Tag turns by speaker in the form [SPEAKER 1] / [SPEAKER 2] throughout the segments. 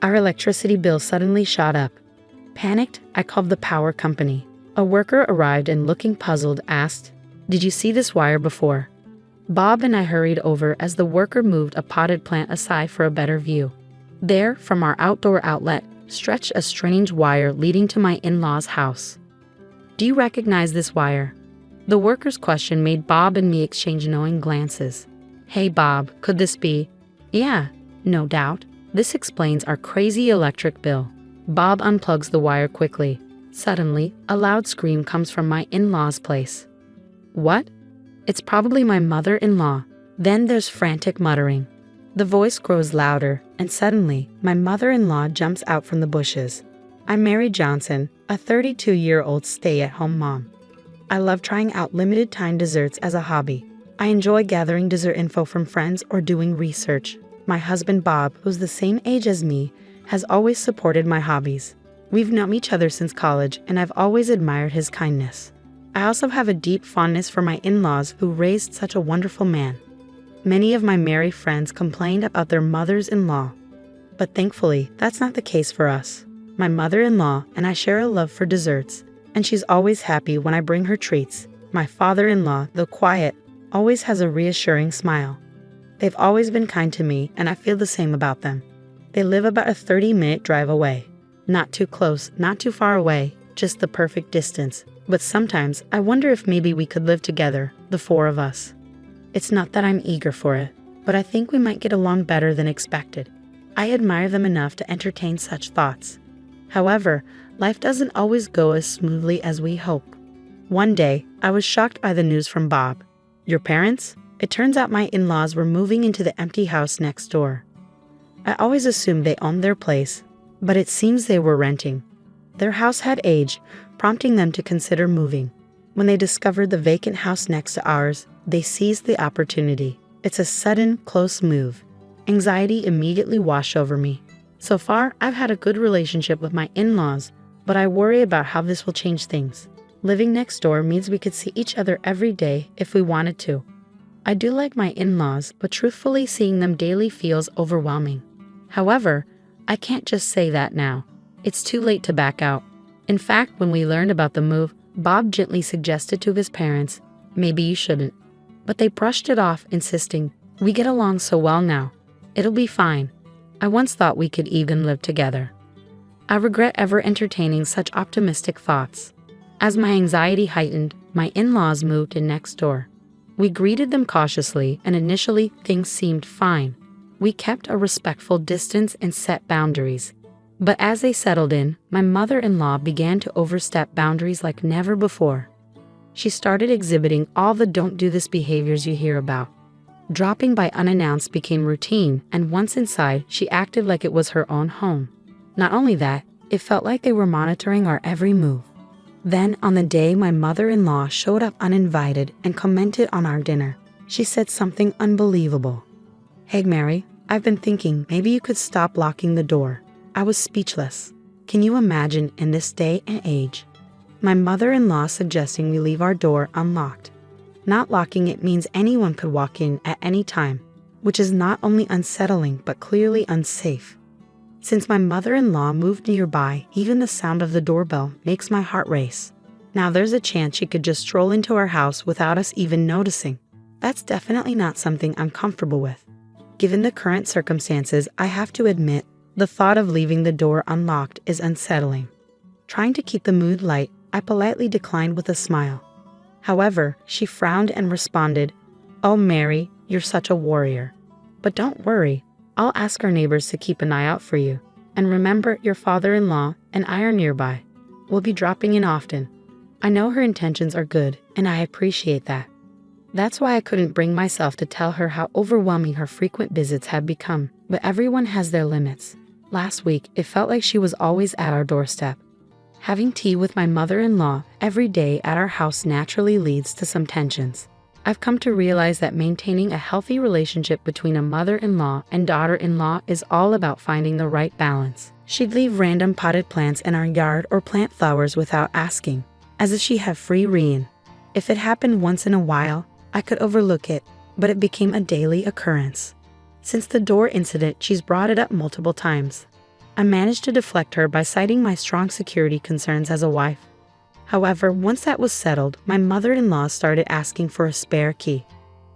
[SPEAKER 1] Our electricity bill suddenly shot up. Panicked, I called the power company. A worker arrived and, looking puzzled, asked, "Did you see this wire before?" Bob and I hurried over as the worker moved a potted plant aside for a better view. There, from our outdoor outlet, stretched a strange wire leading to my in-laws' house. "Do you recognize this wire?" The worker's question made Bob and me exchange knowing glances. "Hey Bob, could this be?" "Yeah, no doubt. This explains our crazy electric bill." Bob unplugs the wire quickly. Suddenly, a loud scream comes from my in-laws' place. "What?" "It's probably my mother-in-law." Then there's frantic muttering. The voice grows louder, and suddenly, my mother-in-law jumps out from the bushes. I'm Mary Johnson, a 32-year-old stay-at-home mom. I love trying out limited-time desserts as a hobby. I enjoy gathering dessert info from friends or doing research. My husband Bob, who's the same age as me, has always supported my hobbies. We've known each other since college, and I've always admired his kindness. I also have a deep fondness for my in-laws who raised such a wonderful man. Many of my Mary friends complained about their mothers-in-law, but thankfully, that's not the case for us. My mother-in-law and I share a love for desserts, and she's always happy when I bring her treats. My father-in-law, though quiet, always has a reassuring smile. They've always been kind to me, and I feel the same about them. They live about a 30-minute drive away. Not too close, not too far away, just the perfect distance. But sometimes I wonder if maybe we could live together, the four of us. It's not that I'm eager for it, but I think we might get along better than expected. I admire them enough to entertain such thoughts. However, life doesn't always go as smoothly as we hope. One day, I was shocked by the news from Bob. "Your parents?" It turns out my in-laws were moving into the empty house next door. I always assumed they owned their place, but it seems they were renting. Their house had aged, prompting them to consider moving. When they discovered the vacant house next to ours, they seized the opportunity. It's a sudden, close move. Anxiety immediately washed over me. So far, I've had a good relationship with my in-laws, but I worry about how this will change things. Living next door means we could see each other every day if we wanted to. I do like my in-laws, but truthfully, seeing them daily feels overwhelming. However, I can't just say that now. It's too late to back out. In fact, when we learned about the move, Bob gently suggested to his parents, "Maybe you shouldn't." But they brushed it off, insisting, "We get along so well now. It'll be fine." I once thought we could even live together. I regret ever entertaining such optimistic thoughts. As my anxiety heightened, my in-laws moved in next door. We greeted them cautiously, and initially things seemed fine. We kept a respectful distance and set boundaries. But as they settled in, my mother-in-law began to overstep boundaries like never before. She started exhibiting all the "don't do this" behaviors you hear about. Dropping by unannounced became routine, and once inside, she acted like it was her own home. Not only that, it felt like they were monitoring our every move. Then, on the day my mother-in-law showed up uninvited and commented on our dinner, she said something unbelievable. "Hey Mary, I've been thinking maybe you could stop locking the door." I was speechless. Can you imagine in this day and age? My mother-in-law suggesting we leave our door unlocked. Not locking it means anyone could walk in at any time, which is not only unsettling but clearly unsafe. Since my mother-in-law moved nearby, even the sound of the doorbell makes my heart race. Now there's a chance she could just stroll into our house without us even noticing. That's definitely not something I'm comfortable with. Given the current circumstances, I have to admit, the thought of leaving the door unlocked is unsettling. Trying to keep the mood light, I politely declined with a smile. However, she frowned and responded, "Oh Mary, you're such a warrior. But don't worry, I'll ask our neighbors to keep an eye out for you. And remember, your father-in-law and I are nearby. We'll be dropping in often." I know her intentions are good, and I appreciate that. That's why I couldn't bring myself to tell her how overwhelming her frequent visits had become. But everyone has their limits. Last week, it felt like she was always at our doorstep. Having tea with my mother-in-law every day at our house naturally leads to some tensions. I've come to realize that maintaining a healthy relationship between a mother-in-law and daughter-in-law is all about finding the right balance. She'd leave random potted plants in our yard or plant flowers without asking, as if she had free rein. If it happened once in a while, I could overlook it, but it became a daily occurrence. Since the door incident, she's brought it up multiple times. I managed to deflect her by citing my strong security concerns as a wife. However, once that was settled, my mother-in-law started asking for a spare key.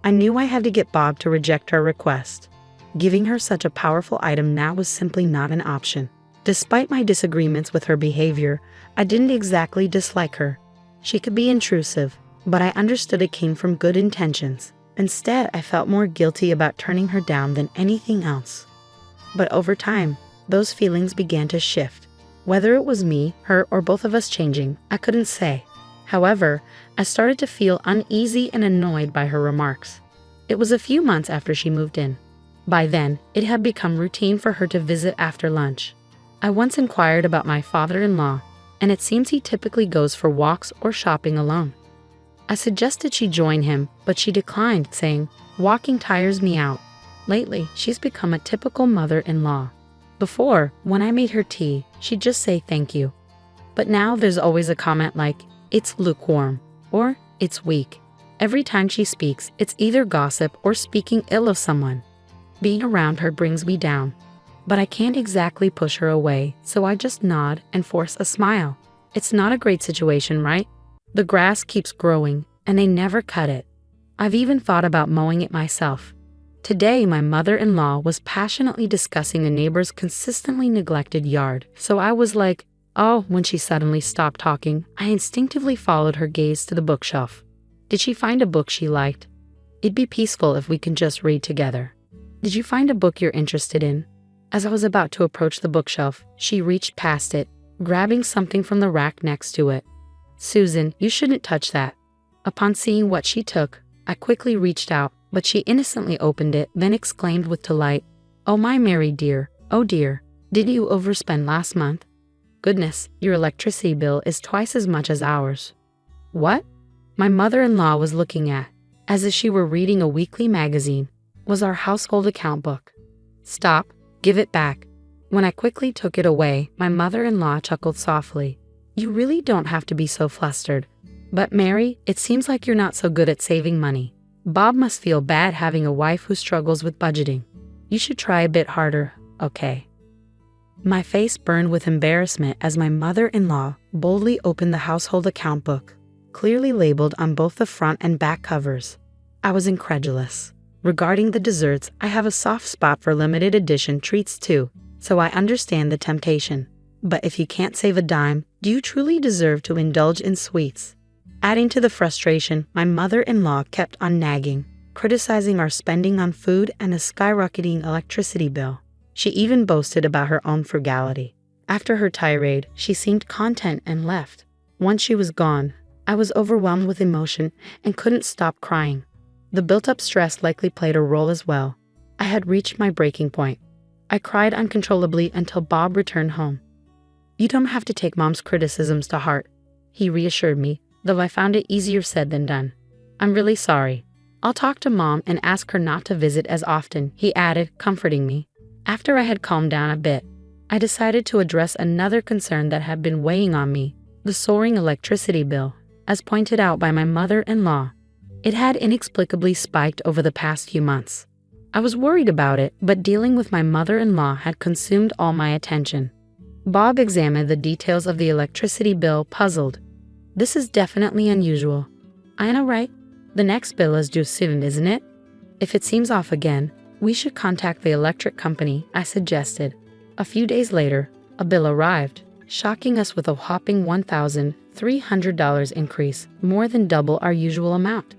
[SPEAKER 1] I knew I had to get Bob to reject her request. Giving her such a powerful item now was simply not an option. Despite my disagreements with her behavior, I didn't exactly dislike her. She could be intrusive, but I understood it came from good intentions. Instead, I felt more guilty about turning her down than anything else. But over time, those feelings began to shift. Whether it was me, her, or both of us changing, I couldn't say. However, I started to feel uneasy and annoyed by her remarks. It was a few months after she moved in. By then, it had become routine for her to visit after lunch. I once inquired about my father-in-law, and it seems he typically goes for walks or shopping alone. I suggested she join him, but she declined, saying, "Walking tires me out." Lately, she's become a typical mother-in-law. Before, when I made her tea, she'd just say thank you. But now there's always a comment like, "It's lukewarm," or "It's weak." Every time she speaks, it's either gossip or speaking ill of someone. Being around her brings me down. But I can't exactly push her away, so I just nod and force a smile. It's not a great situation, right? The grass keeps growing, and they never cut it. I've even thought about mowing it myself. Today, my mother-in-law was passionately discussing a neighbor's consistently neglected yard, so I was like, oh, when she suddenly stopped talking, I instinctively followed her gaze to the bookshelf. Did she find a book she liked? It'd be peaceful if we can just read together. Did you find a book you're interested in? As I was about to approach the bookshelf, she reached past it, grabbing something from the rack next to it. Susan, you shouldn't touch that. Upon seeing what she took, I quickly reached out, but she innocently opened it, then exclaimed with delight, "Oh my Mary dear, oh dear, did you overspend last month? Goodness, your electricity bill is twice as much as ours." What? My mother-in-law was looking at, as if she were reading a weekly magazine, was our household account book. Stop, give it back. When I quickly took it away, my mother-in-law chuckled softly. You really don't have to be so flustered. But Mary, it seems like you're not so good at saving money. Bob must feel bad having a wife who struggles with budgeting. You should try a bit harder, okay? My face burned with embarrassment as my mother-in-law boldly opened the household account book, clearly labeled on both the front and back covers. I was incredulous. Regarding the desserts, I have a soft spot for limited edition treats too, so I understand the temptation. But if you can't save a dime, do you truly deserve to indulge in sweets? Adding to the frustration, my mother-in-law kept on nagging, criticizing our spending on food and a skyrocketing electricity bill. She even boasted about her own frugality. After her tirade, she seemed content and left. Once she was gone, I was overwhelmed with emotion and couldn't stop crying. The built-up stress likely played a role as well. I had reached my breaking point. I cried uncontrollably until Bob returned home. You don't have to take Mom's criticisms to heart, he reassured me, though I found it easier said than done. I'm really sorry. I'll talk to Mom and ask her not to visit as often, he added, comforting me. After I had calmed down a bit, I decided to address another concern that had been weighing on me, the soaring electricity bill, as pointed out by my mother-in-law. It had inexplicably spiked over the past few months. I was worried about it, but dealing with my mother-in-law had consumed all my attention. Bob examined the details of the electricity bill, puzzled. This is definitely unusual. I know, right? The next bill is due soon, isn't it? If it seems off again, we should contact the electric company, I suggested. A few days later, a bill arrived, shocking us with a whopping $1,300 increase, more than double our usual amount.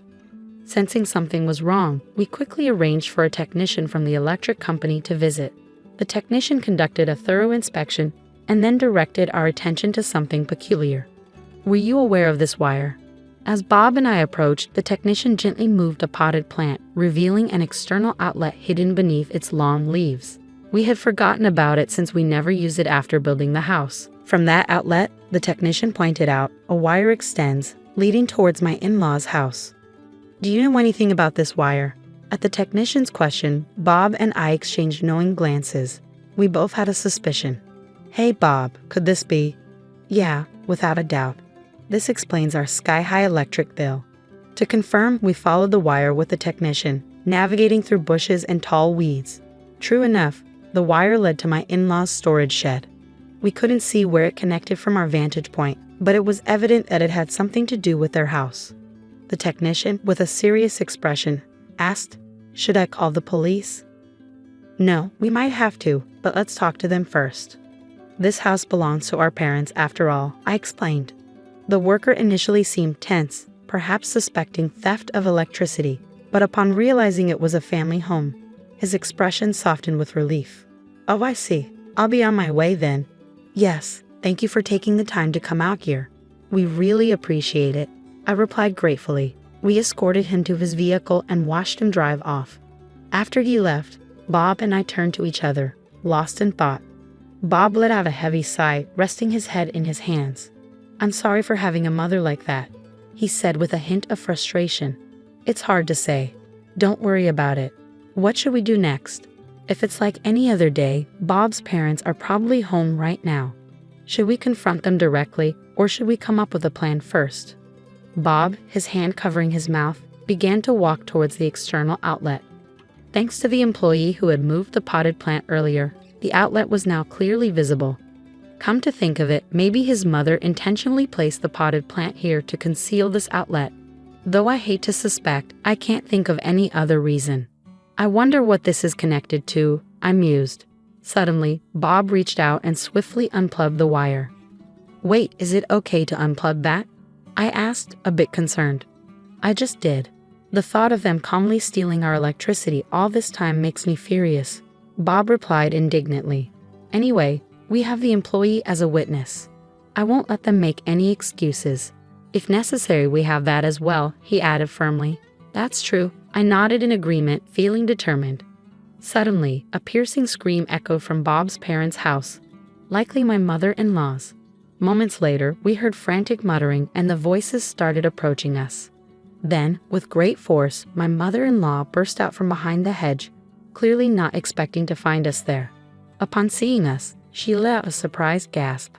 [SPEAKER 1] Sensing something was wrong, we quickly arranged for a technician from the electric company to visit. The technician conducted a thorough inspection and then directed our attention to something peculiar. Were you aware of this wire? As Bob and I approached, the technician gently moved a potted plant, revealing an external outlet hidden beneath its long leaves. We had forgotten about it since we never used it after building the house. From that outlet, the technician pointed out, a wire extends, leading towards my in-laws' house. Do you know anything about this wire? At the technician's question, Bob and I exchanged knowing glances. We both had a suspicion. Hey Bob, could this be? Yeah, without a doubt. This explains our sky-high electric bill. To confirm, we followed the wire with the technician, navigating through bushes and tall weeds. True enough, The wire led to my in-laws' storage shed. We couldn't see where it connected from our vantage point, but it was evident that it had something to do with their house. The technician, with a serious expression, asked, "Should I call the police?" "No, we might have to, but let's talk to them first. This house belongs to our parents after all," I explained. The worker initially seemed tense, perhaps suspecting theft of electricity, but upon realizing it was a family home, his expression softened with relief. "Oh, I see. I'll be on my way then." "Yes, thank you for taking the time to come out here. We really appreciate it," I replied gratefully. We escorted him to his vehicle and watched him drive off. After he left, Bob and I turned to each other, lost in thought. Bob let out a heavy sigh, resting his head in his hands. "I'm sorry for having a mother like that," he said with a hint of frustration. "It's hard to say. Don't worry about it. What should we do next?" If it's like any other day, Bob's parents are probably home right now. Should we confront them directly, or should we come up with a plan first? Bob, his hand covering his mouth, began to walk towards the external outlet. Thanks to the employee who had moved the potted plant earlier, the outlet was now clearly visible. Come to think of it, maybe his mother intentionally placed the potted plant here to conceal this outlet. Though I hate to suspect, I can't think of any other reason. I wonder what this is connected to, I mused. Suddenly, Bob reached out and swiftly unplugged the wire. "Wait, is it okay to unplug that?" I asked, a bit concerned. "I just did. The thought of them calmly stealing our electricity all this time makes me furious," Bob replied indignantly. "Anyway, we have the employee as a witness. I won't let them make any excuses. If necessary, we have that as well," he added firmly. "That's true," I nodded in agreement, feeling determined. Suddenly, a piercing scream echoed from Bob's parents' house, likely my mother-in-law's. Moments later, we heard frantic muttering and the voices started approaching us. Then, with great force, my mother-in-law burst out from behind the hedge, clearly not expecting to find us there. Upon seeing us, she let out a surprised gasp.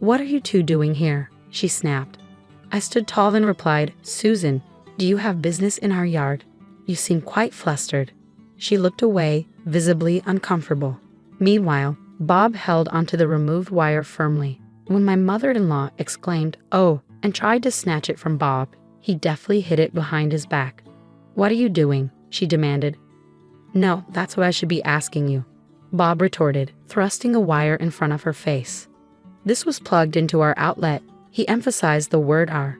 [SPEAKER 1] "What are you two doing here?" she snapped. I stood tall and replied, "Susan, do you have business in our yard? You seem quite flustered." She looked away, visibly uncomfortable. Meanwhile, Bob held onto the removed wire firmly. When my mother-in-law exclaimed, "Oh," and tried to snatch it from Bob, he deftly hid it behind his back. "What are you doing?" she demanded. "No, that's what I should be asking you," Bob retorted, thrusting a wire in front of her face. "This was plugged into our outlet," he emphasized the word "our."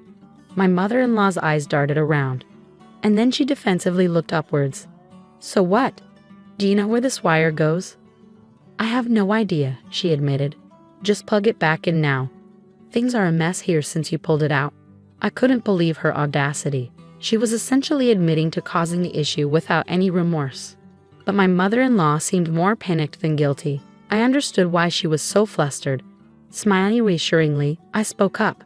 [SPEAKER 1] My mother-in-law's eyes darted around, and then she defensively looked upwards. "So what? Do you know where this wire goes?" "I have no idea," she admitted. "Just plug it back in now. Things are a mess here since you pulled it out." I couldn't believe her audacity. She was essentially admitting to causing the issue without any remorse. But my mother-in-law seemed more panicked than guilty. I understood why she was so flustered. Smiling reassuringly, I spoke up.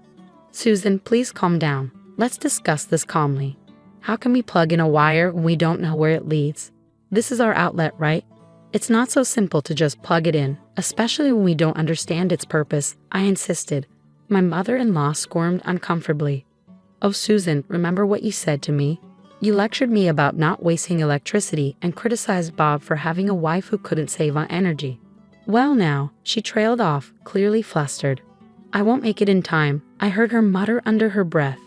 [SPEAKER 1] "Susan, please calm down. Let's discuss this calmly. How can we plug in a wire when we don't know where it leads? This is our outlet, right? It's not so simple to just plug it in, especially when we don't understand its purpose," I insisted. My mother-in-law squirmed uncomfortably. "Oh, Susan, remember what you said to me? You lectured me about not wasting electricity and criticized Bob for having a wife who couldn't save on energy." "Well now," she trailed off, clearly flustered. "I won't make it in time," I heard her mutter under her breath.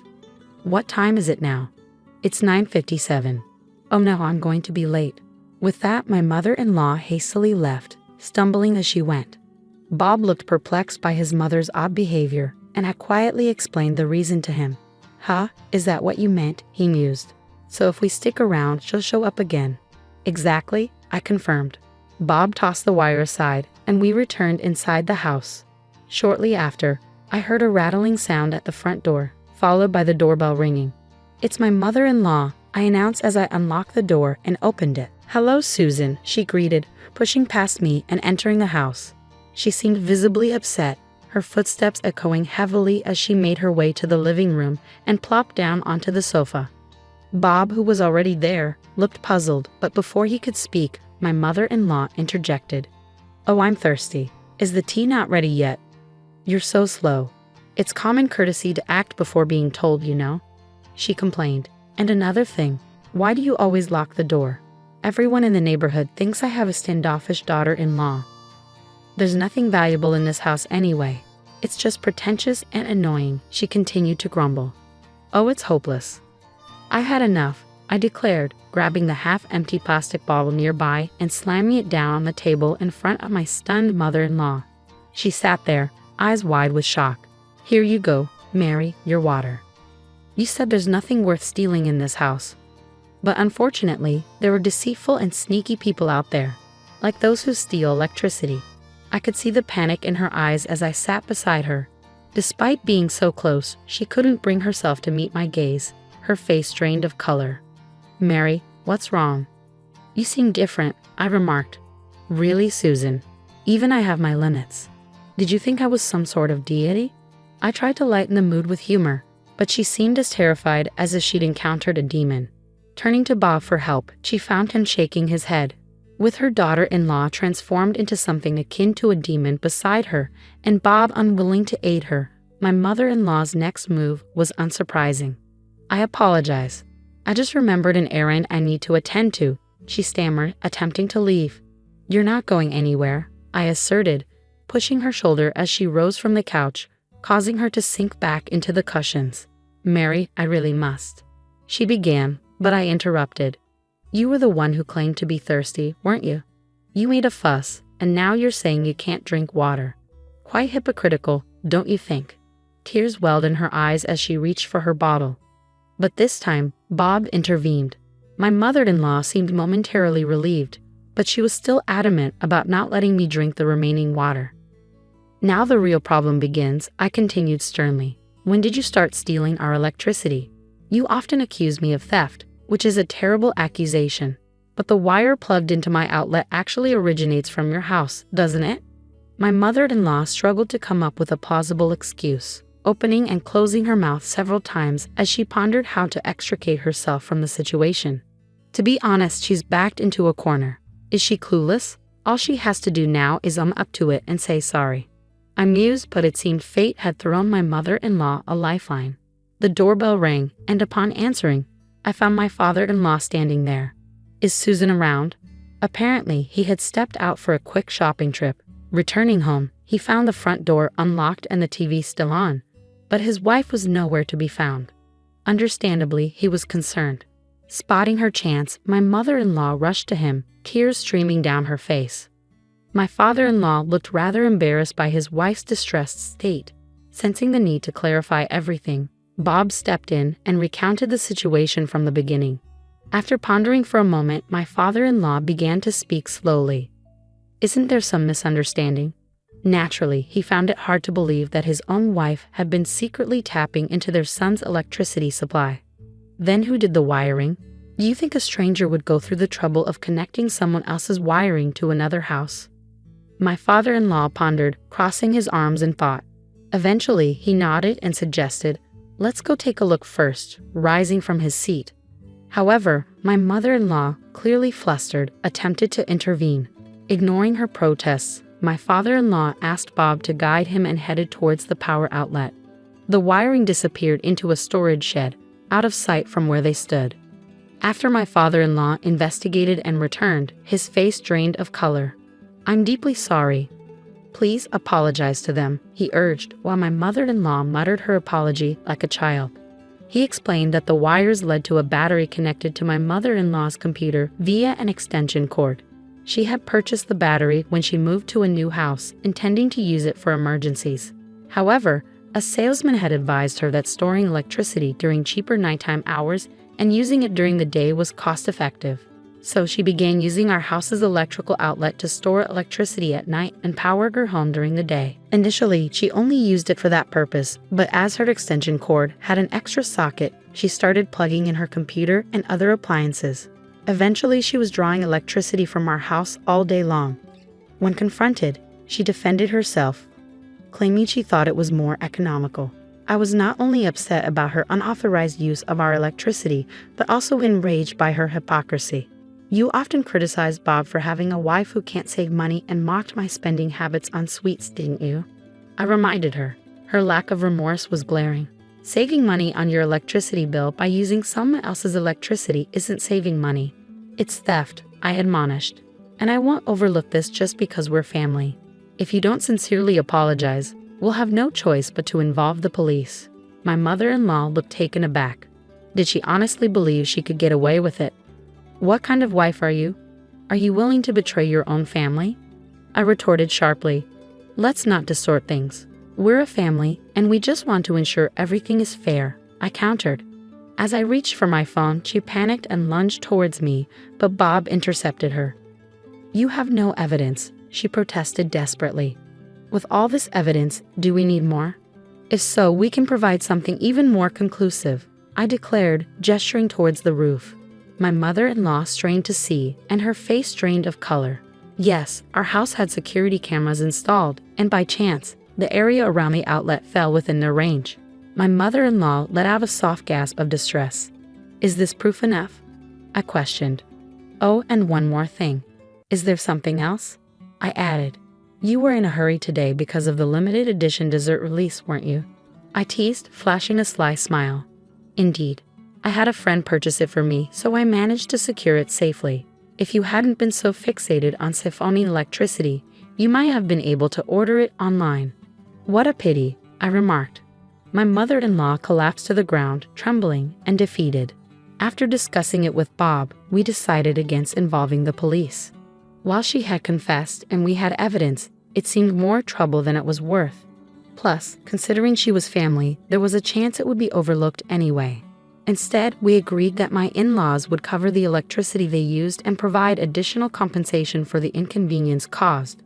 [SPEAKER 1] "What time is it now?" "It's 9:57. "Oh no, I'm going to be late." With that, my mother-in-law hastily left, stumbling as she went. Bob looked perplexed by his mother's odd behavior, and I quietly explained the reason to him. "Huh? Is that what you meant?" he mused. "So if we stick around, she'll show up again." "Exactly," I confirmed. Bob tossed the wire aside, and we returned inside the house. Shortly after, I heard a rattling sound at the front door, followed by the doorbell ringing. "It's my mother-in-law," I announced as I unlocked the door and opened it. "Hello, Susan," she greeted, pushing past me and entering the house. She seemed visibly upset, her footsteps echoing heavily as she made her way to the living room and plopped down onto the sofa. Bob, who was already there, looked puzzled, but before he could speak, my mother-in-law interjected. "Oh, I'm thirsty. Is the tea not ready yet?" "You're so slow. It's common courtesy to act before being told, you know," she complained. "And another thing, why do you always lock the door? Everyone in the neighborhood thinks I have a standoffish daughter-in-law. There's nothing valuable in this house anyway. It's just pretentious and annoying, she continued to grumble. Oh, it's hopeless. I've had enough, I declared, grabbing the half-empty plastic bottle nearby and slamming it down on the table in front of my stunned mother-in-law. She sat there, eyes wide with shock. Here you go, Mary, your water. You said there's nothing worth stealing in this house. But unfortunately, there were deceitful and sneaky people out there, like those who steal electricity. I could see the panic in her eyes as I sat beside her. Despite being so close, she couldn't bring herself to meet my gaze, her face drained of color. Mary, what's wrong? You seem different, I remarked. Really, Susan? Even I have my limits. Did you think I was some sort of deity? I tried to lighten the mood with humor, but she seemed as terrified as if she'd encountered a demon. Turning to Bob for help, she found him shaking his head. With her daughter-in-law transformed into something akin to a demon beside her, and Bob unwilling to aid her, my mother-in-law's next move was unsurprising. I apologize. I just remembered an errand I need to attend to, she stammered, attempting to leave. You're not going anywhere, I asserted, pushing her shoulder as she rose from the couch, causing her to sink back into the cushions. Mary, I really must. She began, but I interrupted. You were the one who claimed to be thirsty, weren't you? You made a fuss, and now you're saying you can't drink water. Quite hypocritical, don't you think? Tears welled in her eyes as she reached for her bottle. But this time, Bob intervened. My mother-in-law seemed momentarily relieved, but she was still adamant about not letting me drink the remaining water. Now the real problem begins, I continued sternly. When did you start stealing our electricity? You often accuse me of theft, which is a terrible accusation. But the wire plugged into my outlet actually originates from your house, doesn't it? My mother-in-law struggled to come up with a plausible excuse, opening and closing her mouth several times as she pondered how to extricate herself from the situation. To be honest, she's backed into a corner. Is she clueless? All she has to do now is up to it and say sorry. I mused, but it seemed fate had thrown my mother-in-law a lifeline. The doorbell rang, and upon answering, I found my father-in-law standing there. Is Susan around? Apparently, he had stepped out for a quick shopping trip. Returning home, he found the front door unlocked and the TV still on, but his wife was nowhere to be found. Understandably, he was concerned. Spotting her chance, my mother-in-law rushed to him, tears streaming down her face. My father-in-law looked rather embarrassed by his wife's distressed state. Sensing the need to clarify everything, Bob stepped in and recounted the situation from the beginning. After pondering for a moment, my father-in-law began to speak slowly. Isn't there some misunderstanding? Naturally, he found it hard to believe that his own wife had been secretly tapping into their son's electricity supply. Then who did the wiring? Do you think a stranger would go through the trouble of connecting someone else's wiring to another house? My father-in-law pondered, crossing his arms in thought. Eventually, he nodded and suggested, let's go take a look first, rising from his seat. However, my mother-in-law, clearly flustered, attempted to intervene. Ignoring her protests, my father-in-law asked Bob to guide him and headed towards the power outlet. The wiring disappeared into a storage shed, out of sight from where they stood. After my father-in-law investigated and returned, his face drained of color. I'm deeply sorry. Please apologize to them, he urged, while my mother-in-law muttered her apology like a child. He explained that the wires led to a battery connected to my mother-in-law's computer via an extension cord. She had purchased the battery when she moved to a new house, intending to use it for emergencies. However, a salesman had advised her that storing electricity during cheaper nighttime hours and using it during the day was cost-effective. So she began using our house's electrical outlet to store electricity at night and power her home during the day. Initially, she only used it for that purpose, but as her extension cord had an extra socket, she started plugging in her computer and other appliances. Eventually, she was drawing electricity from our house all day long. When confronted, she defended herself, claiming she thought it was more economical. I was not only upset about her unauthorized use of our electricity, but also enraged by her hypocrisy. You often criticized Bob for having a wife who can't save money and mocked my spending habits on sweets, didn't you? I reminded her. Her lack of remorse was glaring. Saving money on your electricity bill by using someone else's electricity isn't saving money. It's theft, I admonished. "And I won't overlook this just because we're family. If you don't sincerely apologize, we'll have no choice but to involve the police." My mother-in-law looked taken aback. Did she honestly believe she could get away with it? "What kind of wife are you? Are you willing to betray your own family?" I retorted sharply. "Let's not distort things. We're a family, and we just want to ensure everything is fair," I countered. As I reached for my phone, she panicked and lunged towards me, but Bob intercepted her. "You have no evidence," she protested desperately. "With all this evidence, do we need more? If so, we can provide something even more conclusive," I declared, gesturing towards the roof. My mother-in-law strained to see, and her face drained of color. Yes, our house had security cameras installed, and by chance, the area around the outlet fell within their range. My mother-in-law let out a soft gasp of distress. "Is this proof enough?" I questioned. "Oh, and one more thing. Is there something else?" I added. "You were in a hurry today because of the limited edition dessert release, weren't you?" I teased, flashing a sly smile. "Indeed. I had a friend purchase it for me, so I managed to secure it safely. If you hadn't been so fixated on siphoning electricity, you might have been able to order it online." "What a pity," I remarked. My mother-in-law collapsed to the ground, trembling and defeated. After discussing it with Bob, we decided against involving the police. While she had confessed and we had evidence, it seemed more trouble than it was worth. Plus, considering she was family, there was a chance it would be overlooked anyway. Instead, we agreed that my in-laws would cover the electricity they used and provide additional compensation for the inconvenience caused.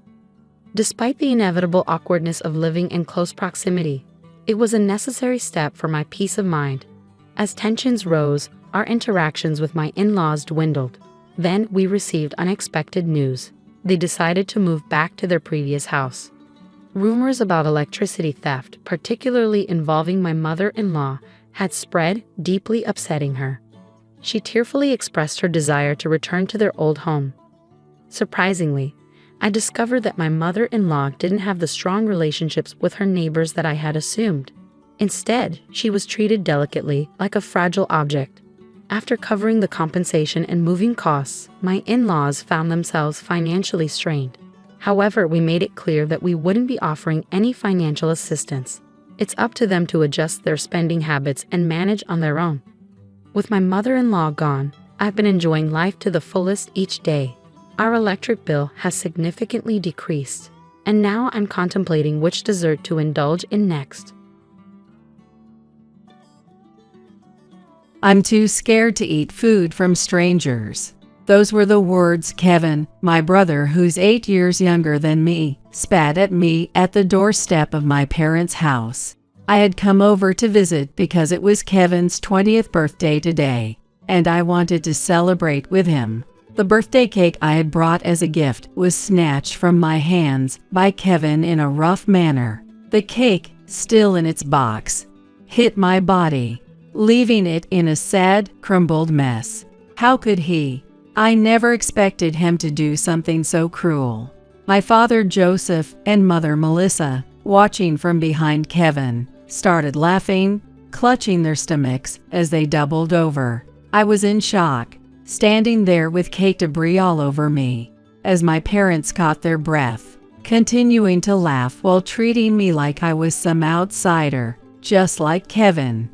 [SPEAKER 1] Despite the inevitable awkwardness of living in close proximity, it was a necessary step for my peace of mind. As tensions rose, our interactions with my in-laws dwindled. Then we received unexpected news. They decided to move back to their previous house. Rumors about electricity theft, particularly involving my mother-in-law, had spread, deeply upsetting her. She tearfully expressed her desire to return to their old home. Surprisingly, I discovered that my mother-in-law didn't have the strong relationships with her neighbors that I had assumed. Instead, she was treated delicately, like a fragile object. After covering the compensation and moving costs, my in-laws found themselves financially strained. However, we made it clear that we wouldn't be offering any financial assistance. It's up to them to adjust their spending habits and manage on their own. With my mother-in-law gone, I've been enjoying life to the fullest each day. Our electric bill has significantly decreased, and now I'm contemplating which dessert to indulge in next.
[SPEAKER 2] "I'm too scared to eat food from strangers." Those were the words Kevin, my brother who's 8 years younger than me, spat at me at the doorstep of my parents' house. I had come over to visit because it was Kevin's 20th birthday today, and I wanted to celebrate with him. The birthday cake I had brought as a gift was snatched from my hands by Kevin in a rough manner. The cake, still in its box, hit my body, leaving it in a sad, crumbled mess. How could he? I never expected him to do something so cruel. My father Joseph and mother Melissa, watching from behind Kevin, started laughing, clutching their stomachs as they doubled over. I was in shock, standing there with cake debris all over me, as my parents caught their breath, continuing to laugh while treating me like I was some outsider, just like Kevin.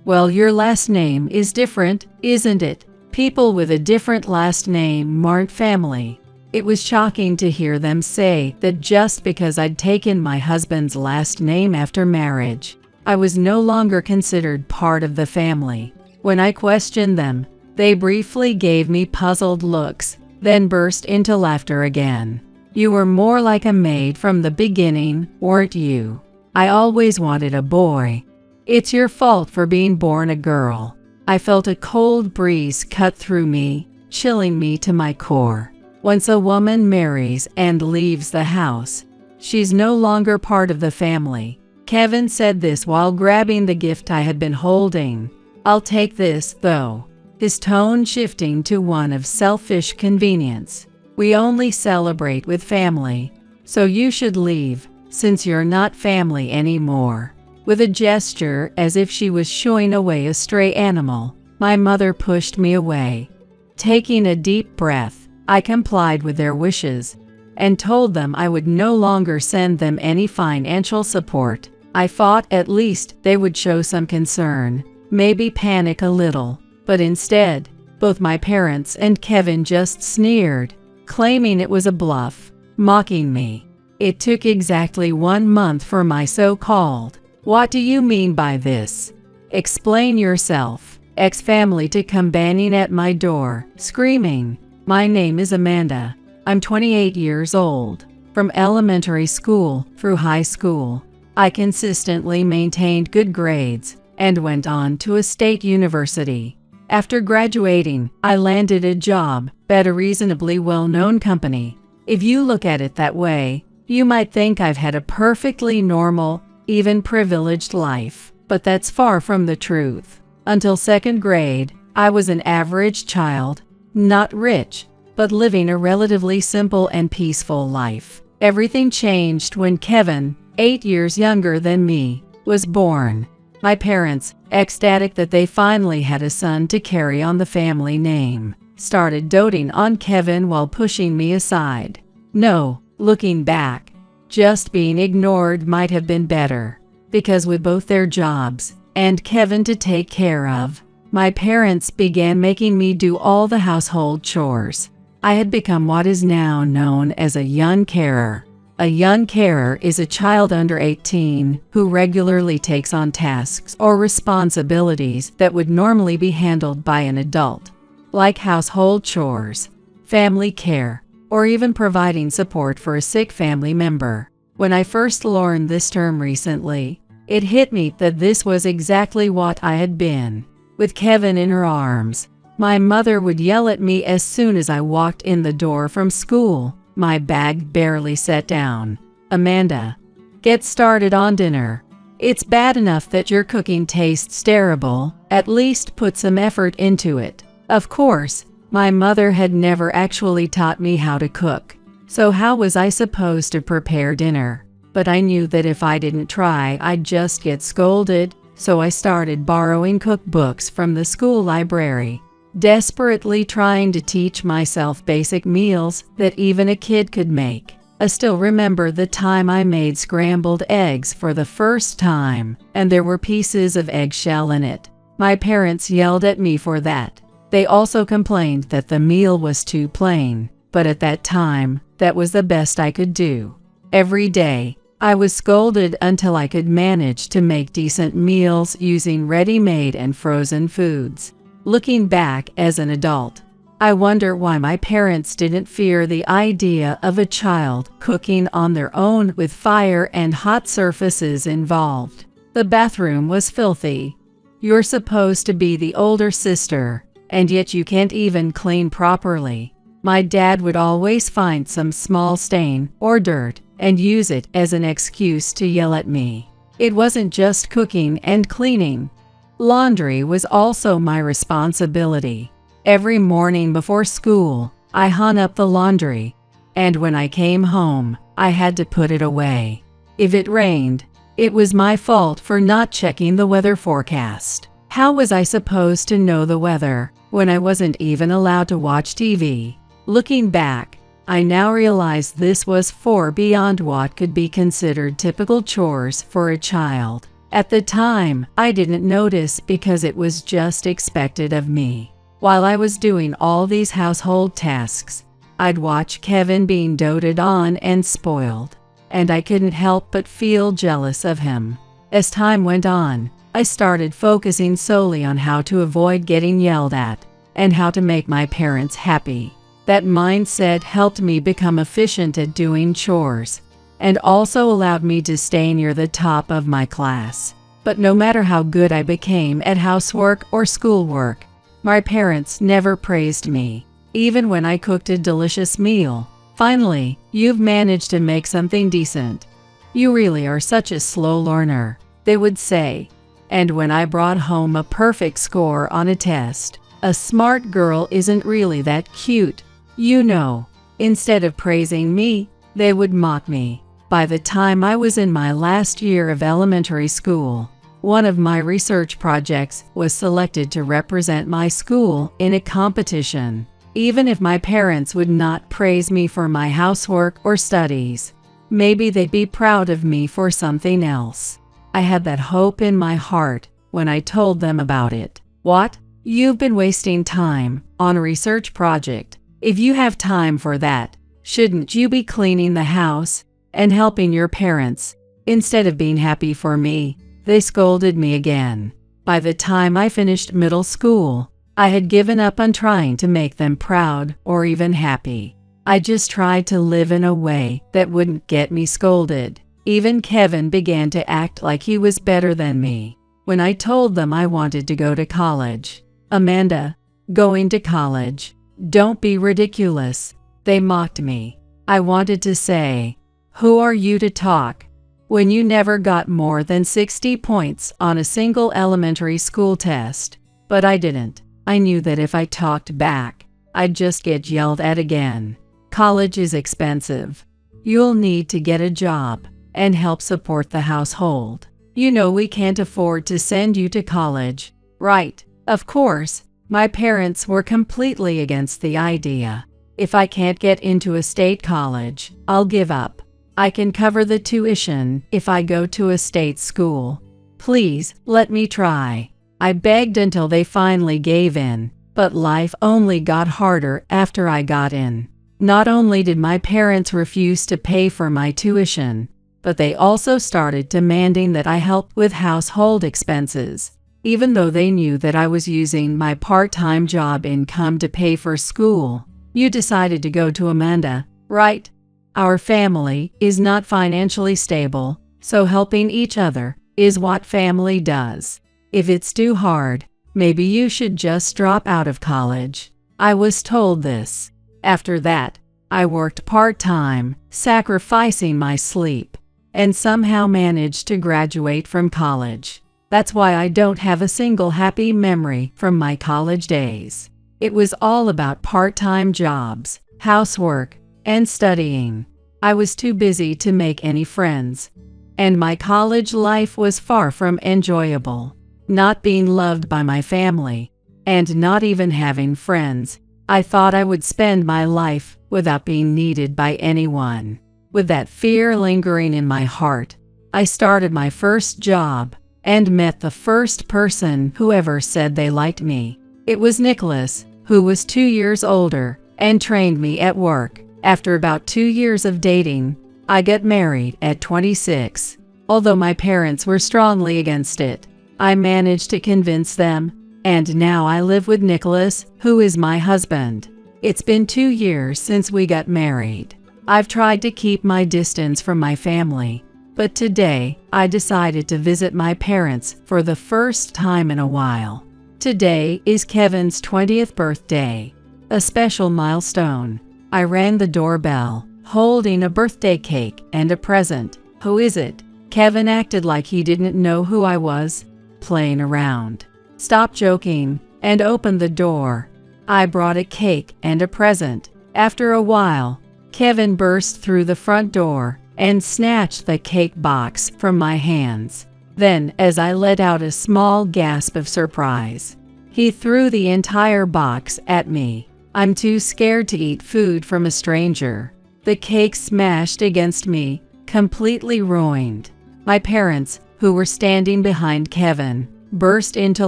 [SPEAKER 2] "Well, your last name is different, isn't it? People with a different last name aren't family." It was shocking to hear them say that just because I'd taken my husband's last name after marriage, I was no longer considered part of the family. When I questioned them, they briefly gave me puzzled looks, then burst into laughter again. "You were more like a maid from the beginning, weren't you? I always wanted a boy. It's your fault for being born a girl." I felt a cold breeze cut through me, chilling me to my core. Once a woman marries and leaves the house, she's no longer part of the family. Kevin said this while grabbing the gift I had been holding. "I'll take this, though," his tone shifting to one of selfish convenience. "We only celebrate with family, so you should leave, since you're not family anymore." With a gesture as if she was shooing away a stray animal, my mother pushed me away. Taking a deep breath, I complied with their wishes and told them I would no longer send them any financial support. I thought at least they would show some concern, maybe panic a little, but instead, both my parents and Kevin just sneered, claiming it was a bluff, mocking me. It took exactly 1 month for my so-called, "What do you mean by this? Explain yourself," ex-family to come banging at my door, screaming, "My name is Amanda. I'm 28 years old. From elementary school through high school, I consistently maintained good grades and went on to a state university. After graduating, I landed a job at a reasonably well-known company. If you look at it that way, you might think I've had a perfectly normal, even privileged life, but that's far from the truth. Until 2nd grade, I was an average child, not rich, but living a relatively simple and peaceful life. Everything changed when Kevin, 8 years younger than me, was born. My parents, ecstatic that they finally had a son to carry on the family name, started doting on Kevin while pushing me aside. No, looking back, just being ignored might have been better, because with both their jobs and Kevin to take care of, my parents began making me do all the household chores. I had become what is now known as a young carer. A young carer is a child under 18 who regularly takes on tasks or responsibilities that would normally be handled by an adult, like household chores, family care, or even providing support for a sick family member. When I first learned this term recently, it hit me that this was exactly what I had been. With Kevin in her arms, my mother would yell at me as soon as I walked in the door from school, my bag barely set down. "Amanda, get started on dinner. It's bad enough that your cooking tastes terrible, at least put some effort into it." Of course, my mother had never actually taught me how to cook, so how was I supposed to prepare dinner? But I knew that if I didn't try, I'd just get scolded, so I started borrowing cookbooks from the school library, desperately trying to teach myself basic meals that even a kid could make. I still remember the time I made scrambled eggs for the first time, and there were pieces of eggshell in it. My parents yelled at me for that. They also complained that the meal was too plain, but at that time, that was the best I could do. Every day, I was scolded until I could manage to make decent meals using ready-made and frozen foods. Looking back as an adult, I wonder why my parents didn't fear the idea of a child cooking on their own with fire and hot surfaces involved. The bathroom was filthy. You're supposed to be the older sister, and yet you can't even clean properly. My dad would always find some small stain or dirt and use it as an excuse to yell at me. It wasn't just cooking and cleaning. Laundry was also my responsibility. Every morning before school, I hung up the laundry, and when I came home, I had to put it away. If it rained, it was my fault for not checking the weather forecast. How was I supposed to know the weather when I wasn't even allowed to watch TV? Looking back, I now realize this was far beyond what could be considered typical chores for a child. At the time, I didn't notice because it was just expected of me. While I was doing all these household tasks, I'd watch Kevin being doted on and spoiled, and I couldn't help but feel jealous of him. As time went on, I started focusing solely on how to avoid getting yelled at and how to make my parents happy. That mindset helped me become efficient at doing chores, and also allowed me to stay near the top of my class. But no matter how good I became at housework or schoolwork, my parents never praised me, even when I cooked a delicious meal. "Finally, you've managed to make something decent. You really are such a slow learner," they would say. And when I brought home a perfect score on a test, "A smart girl isn't really that cute, you know." Instead of praising me, they would mock me. By the time I was in my last year of elementary school, One of my research projects was selected to represent my school in a competition, even if my parents would not praise me for my housework or studies. Maybe they'd be proud of me for something else. I had that hope in my heart when I told them about it. What? You've been wasting time on a research project. If you have time for that, shouldn't you be cleaning the house and helping your parents instead of being happy for me? They scolded me again. By the time I finished middle school, I had given up on trying to make them proud or even happy. I just tried to live in a way that wouldn't get me scolded. Even Kevin began to act like he was better than me. When I told them I wanted to go to college, Amanda, going to college, don't be ridiculous, they mocked me. I wanted to say, who are you to talk when you never got more than 60 points on a single elementary school test? But I didn't. I knew that if I talked back, I'd just get yelled at again. College is expensive. You'll need to get a job and help support the household. You know we can't afford to send you to college, right? Of course, my parents were completely against the idea. If I can't get into a state college, I'll give up. I can cover the tuition if I go to a state school. Please, let me try. I begged until they finally gave in, but life only got harder after I got in. Not only did my parents refuse to pay for my tuition, but they also started demanding that I help with household expenses, even though they knew that I was using my part-time job income to pay for school. You decided to go to Amanda, right? Our family is not financially stable, so helping each other is what family does. If it's too hard, maybe you should just drop out of college. I was told this. After that, I worked part-time, sacrificing my sleep, and somehow managed to graduate from college. That's why I don't have a single happy memory from my college days. It was all about part-time jobs, housework, and studying. I was too busy to make any friends, and my college life was far from enjoyable. Not being loved by my family, and not even having friends, I thought I would spend my life without being needed by anyone. With that fear lingering in my heart, I started my first job and met the first person who ever said they liked me. It was Nicholas, who was 2 years older and trained me at work. After about 2 years of dating, I got married at 26. Although my parents were strongly against it, I managed to convince them, and now I live with Nicholas, who is my husband. It's been 2 years since we got married. I've tried to keep my distance from my family, but today I decided to visit my parents for the first time in a while. Today is Kevin's 20th birthday, a special milestone. I rang the doorbell, holding a birthday cake and a present. Who is it? Kevin acted like he didn't know who I was, playing around. Stop joking and open the door. I brought a cake and a present. After a while, Kevin burst through the front door and snatched the cake box from my hands. Then, as I let out a small gasp of surprise, he threw the entire box at me. I'm too scared to eat food from a stranger. The cake smashed against me, completely ruined. My parents, who were standing behind Kevin, burst into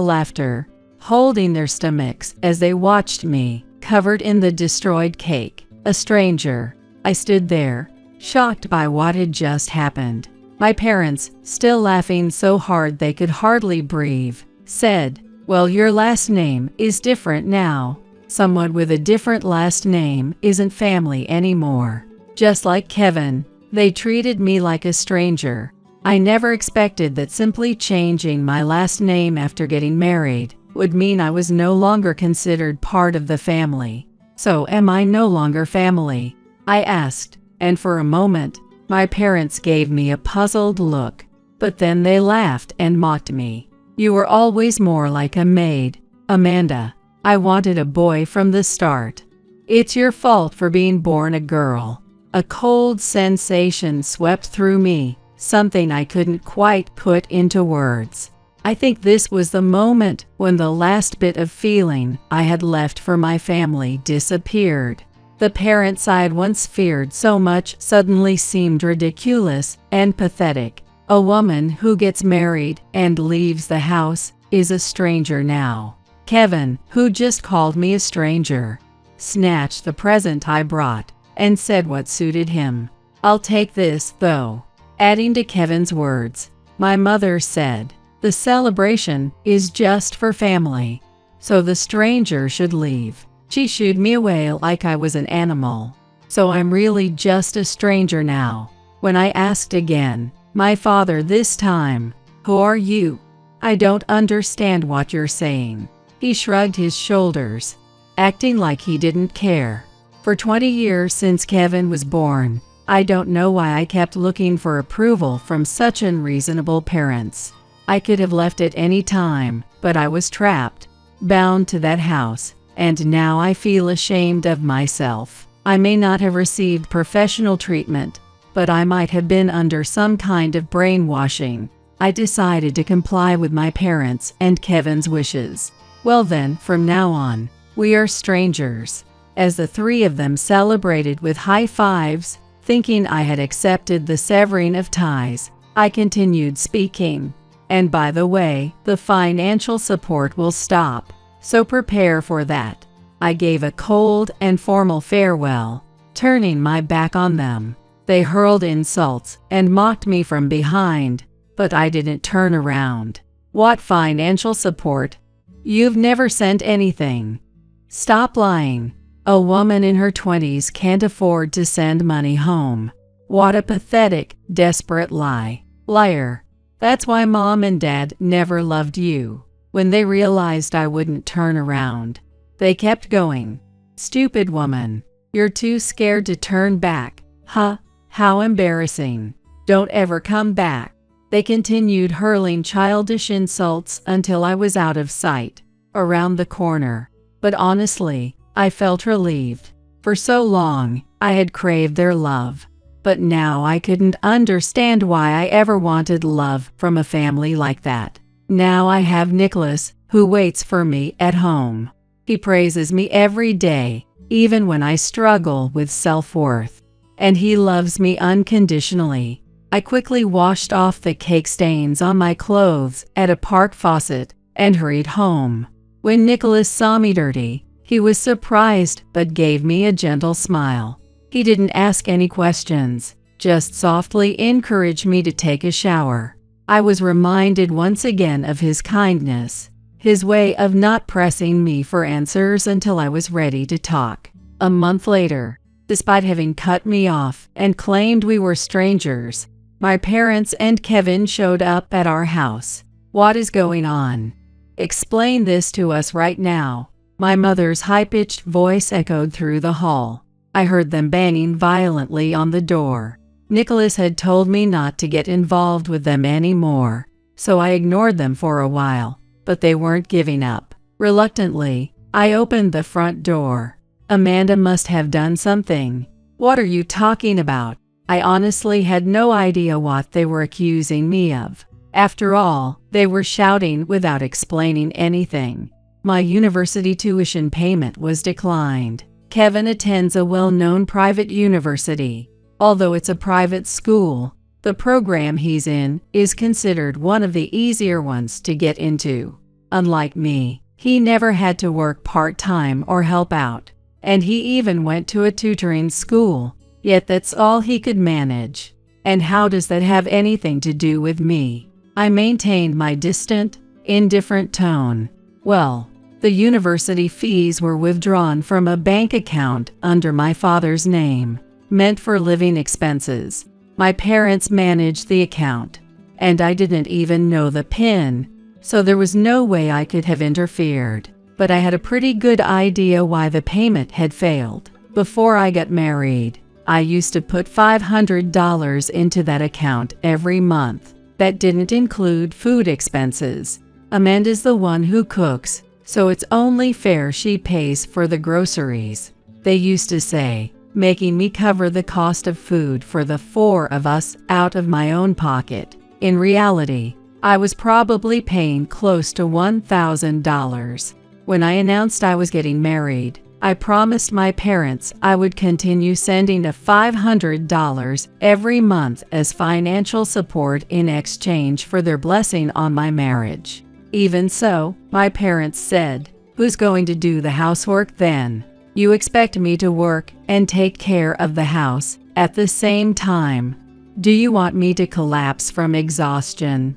[SPEAKER 2] laughter, holding their stomachs as they watched me, covered in the destroyed cake. A stranger. I stood there, shocked by what had just happened. My parents, still laughing so hard they could hardly breathe, said, "Well, your last name is different now. Someone with a different last name isn't family anymore." Just like Kevin, they treated me like a stranger. I never expected that simply changing my last name after getting married would mean I was no longer considered part of the family. So am I no longer family? I asked, and for a moment, my parents gave me a puzzled look, but then they laughed and mocked me. "You were always more like a maid, Amanda. I wanted a boy from the start. It's your fault for being born a girl." A cold sensation swept through me, something I couldn't quite put into words. I think this was the moment when the last bit of feeling I had left for my family disappeared. The parents I'd once feared so much suddenly seemed ridiculous and pathetic. A woman who gets married and leaves the house is a stranger now. Kevin, who just called me a stranger, snatched the present I brought and said what suited him. "I'll take this, though." Adding to Kevin's words, my mother said, "The celebration is just for family, so the stranger should leave." She shooed me away like I was an animal. So I'm really just a stranger now. When I asked again, my father this time, "Who are you? I don't understand what you're saying." He shrugged his shoulders, acting like he didn't care. For 20 years since Kevin was born, I don't know why I kept looking for approval from such unreasonable parents. I could have left at any time, but I was trapped, bound to that house, and now I feel ashamed of myself. I may not have received professional treatment, but I might have been under some kind of brainwashing. I decided to comply with my parents' and Kevin's wishes. Well then, from now on, we are strangers. As the three of them celebrated with high fives, thinking I had accepted the severing of ties, I continued speaking. "And by the way, the financial support will stop, so prepare for that." I gave a cold and formal farewell, turning my back on them. They hurled insults and mocked me from behind, but I didn't turn around. "What financial support? You've never sent anything. Stop lying. A woman in her 20s can't afford to send money home." What a pathetic, desperate lie. Liar. That's why Mom and Dad never loved you. When they realized I wouldn't turn around, they kept going. "Stupid woman. You're too scared to turn back. Huh? How embarrassing. Don't ever come back." They continued hurling childish insults until I was out of sight, around the corner. But honestly, I felt relieved. For so long, I had craved their love. But now I couldn't understand why I ever wanted love from a family like that. Now I have Nicholas, who waits for me at home. He praises me every day, even when I struggle with self-worth. And he loves me unconditionally. I quickly washed off the cake stains on my clothes at a park faucet and hurried home. When Nicholas saw me dirty, he was surprised but gave me a gentle smile. He didn't ask any questions, just softly encouraged me to take a shower. I was reminded once again of his kindness, his way of not pressing me for answers until I was ready to talk. A month later, despite having cut me off and claimed we were strangers, my parents and Kevin showed up at our house. "What is going on? Explain this to us right now." My mother's high-pitched voice echoed through the hall. I heard them banging violently on the door. Nicholas had told me not to get involved with them anymore, so I ignored them for a while, but they weren't giving up. Reluctantly, I opened the front door. Amanda must have done something. "What are you talking about?" I honestly had no idea what they were accusing me of. After all, they were shouting without explaining anything. My university tuition payment was declined. Kevin attends a well-known private university. Although it's a private school, the program he's in is considered one of the easier ones to get into. Unlike me, he never had to work part-time or help out, and he even went to a tutoring school, yet that's all he could manage. And how does that have anything to do with me? I maintained my distant, indifferent tone. Well, the university fees were withdrawn from a bank account under my father's name, meant for living expenses. My parents managed the account, and I didn't even know the PIN, so there was no way I could have interfered. But I had a pretty good idea why the payment had failed. Before I got married, I used to put $500 into that account every month. That didn't include food expenses. Amanda's the one who cooks, so it's only fair she pays for the groceries. They used to say, making me cover the cost of food for the four of us out of my own pocket. In reality, I was probably paying close to $1,000. When I announced I was getting married, I promised my parents I would continue sending a $500 every month as financial support in exchange for their blessing on my marriage. Even so, my parents said, "Who's going to do the housework then? You expect me to work and take care of the house at the same time. Do you want me to collapse from exhaustion?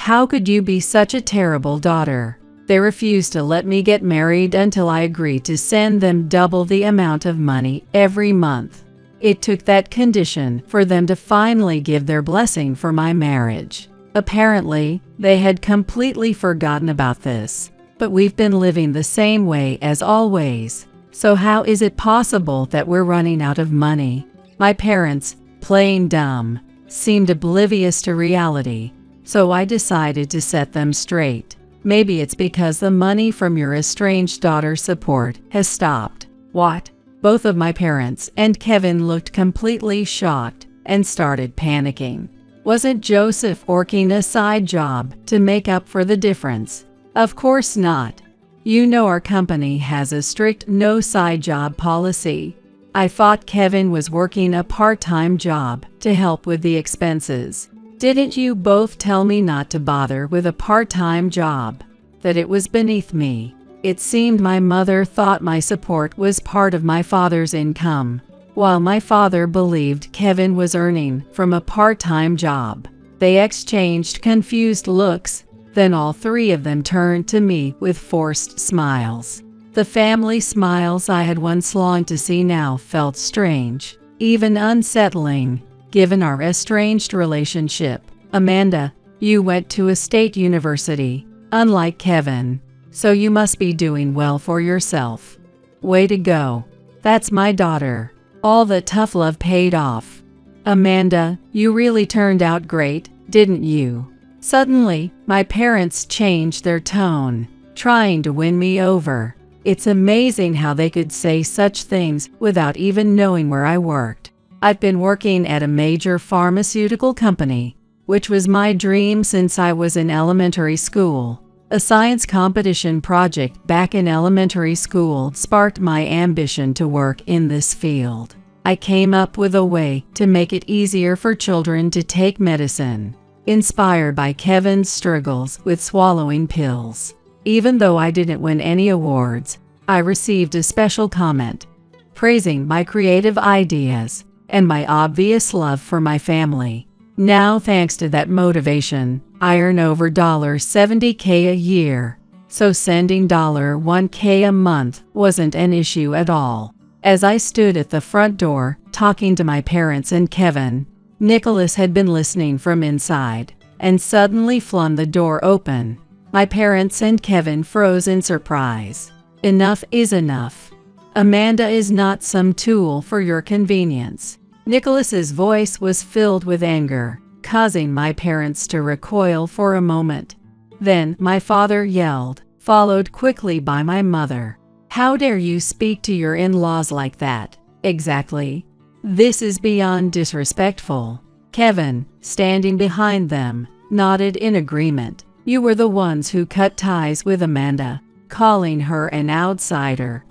[SPEAKER 2] How could you be such a terrible daughter?" They refused to let me get married until I agreed to send them double the amount of money every month. It took that condition for them to finally give their blessing for my marriage. Apparently, they had completely forgotten about this, but we've been living the same way as always. So how is it possible that we're running out of money? My parents, plain dumb, seemed oblivious to reality, so I decided to set them straight. Maybe it's because the money from your estranged daughter's support has stopped. What? Both of my parents and Kevin looked completely shocked and started panicking. Wasn't Joseph working a side job to make up for the difference? Of course not. You know our company has a strict no side job policy. I thought Kevin was working a part-time job to help with the expenses. Didn't you both tell me not to bother with a part-time job? That it was beneath me. It seemed my mother thought my support was part of my father's income, while my father believed Kevin was earning from a part-time job. They exchanged confused looks, then all three of them turned to me with forced smiles. The family smiles I had once longed to see now felt strange, even unsettling. Given our estranged relationship, Amanda, you went to a state university, unlike Kevin, so you must be doing well for yourself. Way to go. That's my daughter. All the tough love paid off. Amanda, you really turned out great, didn't you? Suddenly, my parents changed their tone, trying to win me over. It's amazing how they could say such things without even knowing where I worked. I've been working at a major pharmaceutical company, which was my dream since I was in elementary school. A science competition project back in elementary school sparked my ambition to work in this field. I came up with a way to make it easier for children to take medicine, inspired by Kevin's struggles with swallowing pills. Even though I didn't win any awards, I received a special comment praising my creative ideas and my obvious love for my family. Now, thanks to that motivation, I earn over $70K a year, so sending $1K a month wasn't an issue at all. As I stood at the front door, talking to my parents and Kevin, Nicholas had been listening from inside, and suddenly flung the door open. My parents and Kevin froze in surprise. Enough is enough. Amanda is not some tool for your convenience. Nicholas's voice was filled with anger, causing my parents to recoil for a moment. Then my father yelled, followed quickly by my mother. How dare you speak to your in-laws like that? Exactly. This is beyond disrespectful. Kevin, standing behind them, nodded in agreement. You were the ones who cut ties with Amanda, calling her an outsider.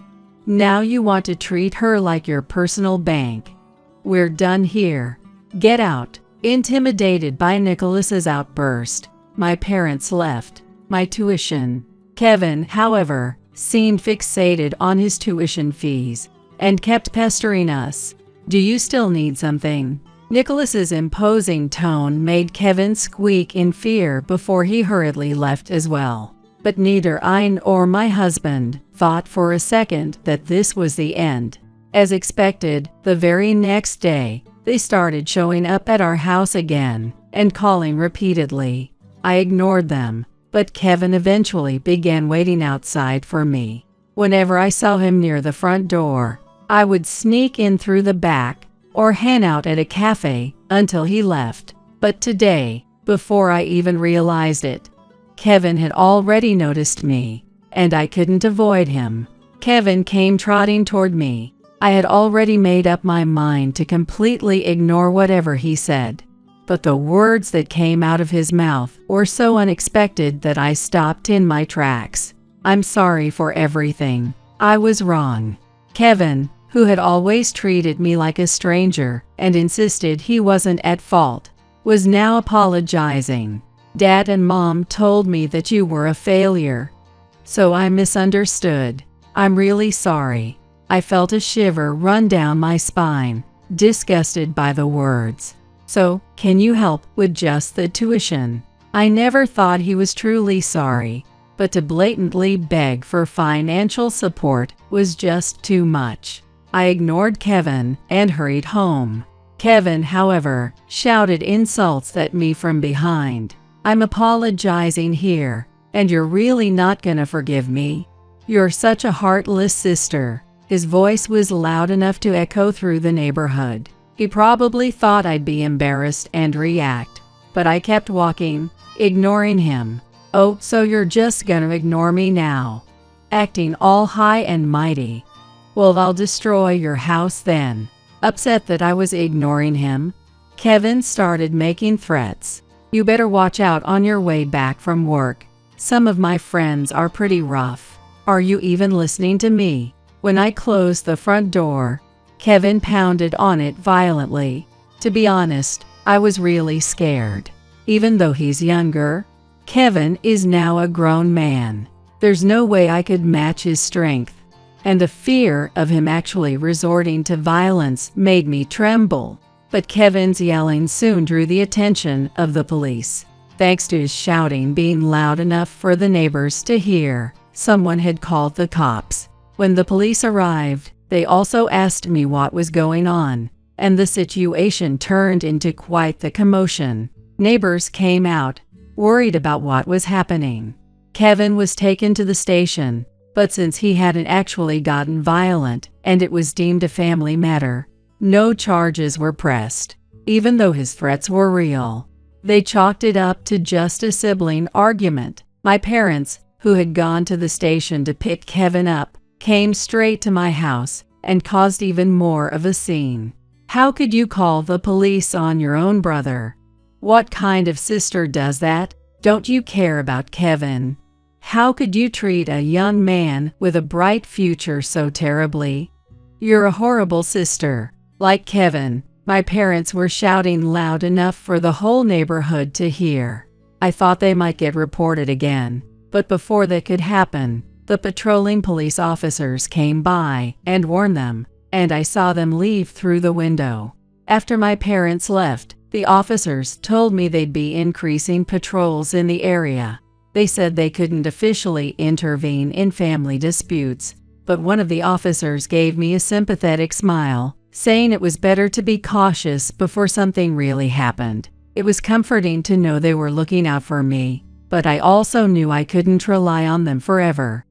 [SPEAKER 2] Now you want to treat her like your personal bank. We're done here. Get out. Intimidated by Nicholas's outburst, my parents left. My tuition. Kevin, however, seemed fixated on his tuition fees and kept pestering us. Do you still need something? Nicholas's imposing tone made Kevin squeak in fear before he hurriedly left as well. But neither I nor my husband thought for a second that this was the end. As expected, the very next day, they started showing up at our house again and calling repeatedly. I ignored them, but Kevin eventually began waiting outside for me. Whenever I saw him near the front door, I would sneak in through the back or hang out at a cafe until he left. But today, before I even realized it, Kevin had already noticed me, and I couldn't avoid him. Kevin came trotting toward me. I had already made up my mind to completely ignore whatever he said. but the words that came out of his mouth were so unexpected that I stopped in my tracks. "I'm sorry for everything. I was wrong." Kevin, who had always treated me like a stranger and insisted he wasn't at fault, was now apologizing. "Dad and Mom told me that you were a failure, so I misunderstood. I'm really sorry." I felt a shiver run down my spine, disgusted by the words. "So, can you help with just the tuition?" I never thought he was truly sorry, but to blatantly beg for financial support was just too much. I ignored Kevin and hurried home. Kevin, however, shouted insults at me from behind. "I'm apologizing here, and you're really not gonna forgive me? You're such a heartless sister." His voice was loud enough to echo through the neighborhood. He probably thought I'd be embarrassed and react, but I kept walking, ignoring him. "Oh, so you're just gonna ignore me now? Acting all high and mighty? Well, I'll destroy your house then." Upset that I was ignoring him, Kevin started making threats. "You better watch out on your way back from work. Some of my friends are pretty rough. Are you even listening to me?" When I closed the front door, Kevin pounded on it violently. To be honest, I was really scared. Even though he's younger, Kevin is now a grown man. There's no way I could match his strength, and the fear of him actually resorting to violence made me tremble. But Kevin's yelling soon drew the attention of the police. Thanks to his shouting being loud enough for the neighbors to hear, someone had called the cops. When the police arrived, they also asked me what was going on, and the situation turned into quite the commotion. Neighbors came out, worried about what was happening. Kevin was taken to the station, but since he hadn't actually gotten violent and it was deemed a family matter, no charges were pressed, even though his threats were real. They chalked it up to just a sibling argument. My parents, who had gone to the station to pick Kevin up, came straight to my house and caused even more of a scene. "How could you call the police on your own brother? What kind of sister does that? Don't you care about Kevin? How could you treat a young man with a bright future so terribly? You're a horrible sister." Like Kevin, my parents were shouting loud enough for the whole neighborhood to hear. I thought they might get reported again, but before that could happen, the patrolling police officers came by and warned them, and I saw them leave through the window. After my parents left, the officers told me they'd be increasing patrols in the area. They said they couldn't officially intervene in family disputes, but one of the officers gave me a sympathetic smile, saying it was better to be cautious before something really happened. It was comforting to know they were looking out for me, but I also knew I couldn't rely on them forever.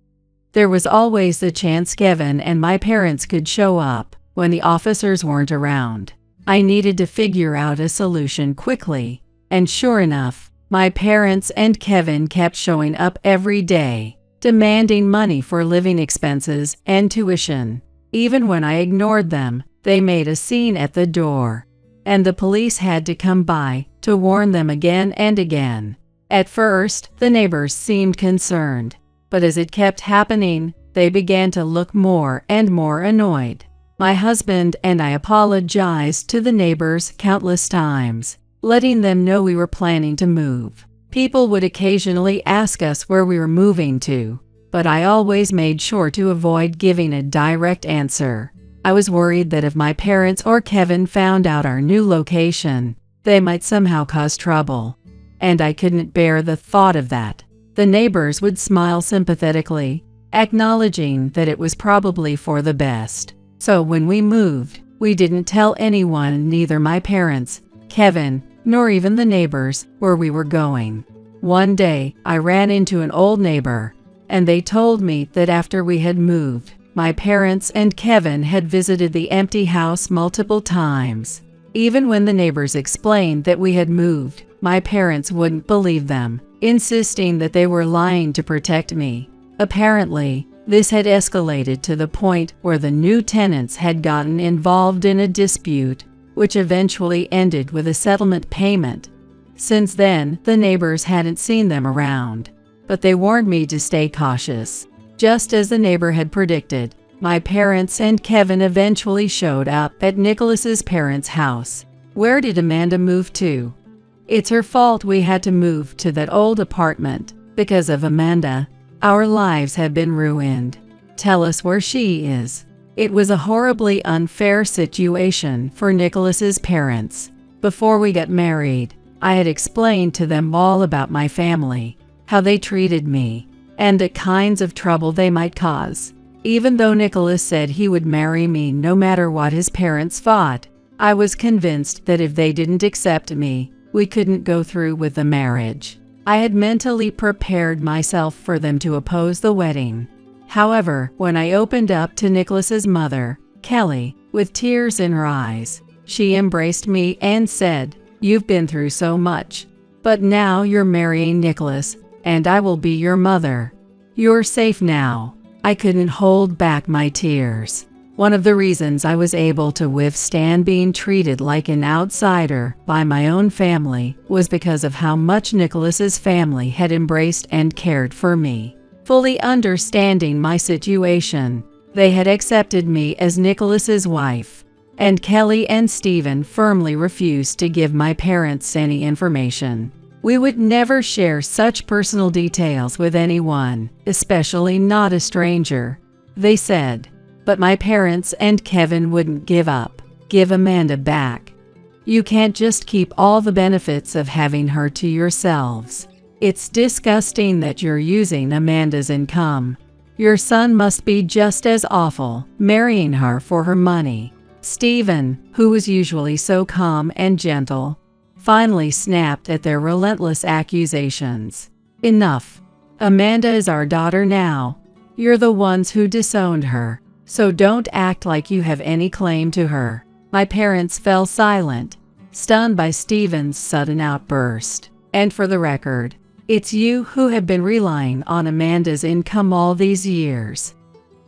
[SPEAKER 2] There was always the chance Kevin and my parents could show up when the officers weren't around. I needed to figure out a solution quickly, and sure enough, my parents and Kevin kept showing up every day, demanding money for living expenses and tuition. Even when I ignored them, they made a scene at the door, and the police had to come by to warn them again and again. At first, the neighbors seemed concerned, but as it kept happening, they began to look more and more annoyed. My husband and I apologized to the neighbors countless times, letting them know we were planning to move. People would occasionally ask us where we were moving to, but I always made sure to avoid giving a direct answer. I was worried that if my parents or Kevin found out our new location, they might somehow cause trouble, and I couldn't bear the thought of that. The neighbors would smile sympathetically, acknowledging that it was probably for the best. So when we moved, we didn't tell anyone, neither my parents, Kevin, nor even the neighbors, where we were going. One day, I ran into an old neighbor, and they told me that after we had moved, my parents and Kevin had visited the empty house multiple times. Even when the neighbors explained that we had moved, my parents wouldn't believe them, insisting that they were lying to protect me. Apparently, this had escalated to the point where the new tenants had gotten involved in a dispute, which eventually ended with a settlement payment. Since then, the neighbors hadn't seen them around, but they warned me to stay cautious. Just as the neighbor had predicted, my parents and Kevin eventually showed up at Nicholas's parents' house. Where did Amanda move to? It's her fault we had to move to that old apartment. Because of Amanda, our lives have been ruined. Tell us where she is. It was a horribly unfair situation for Nicholas's parents. Before we got married, I had explained to them all about my family, how they treated me, and the kinds of trouble they might cause. Even though Nicholas said he would marry me no matter what his parents thought, I was convinced that if they didn't accept me, we couldn't go through with the marriage. I had mentally prepared myself for them to oppose the wedding. However, when I opened up to Nicholas's mother, Kelly, with tears in her eyes, she embraced me and said, "You've been through so much, but now you're marrying Nicholas, and I will be your mother. You're safe now." I couldn't hold back my tears. One of the reasons I was able to withstand being treated like an outsider by my own family was because of how much Nicholas's family had embraced and cared for me. Fully understanding my situation, they had accepted me as Nicholas's wife, and Kelly and Stephen firmly refused to give my parents any information. We would never share such personal details with anyone, especially not a stranger, they said. But my parents and Kevin wouldn't give up. Give Amanda back. You can't just keep all the benefits of having her to yourselves. It's disgusting that you're using Amanda's income. Your son must be just as awful, marrying her for her money. Stephen, who was usually so calm and gentle, finally snapped at their relentless accusations. Enough. Amanda is our daughter now. You're the ones who disowned her, so don't act like you have any claim to her. My parents fell silent, stunned by Stephen's sudden outburst. And for the record, it's you who have been relying on Amanda's income all these years.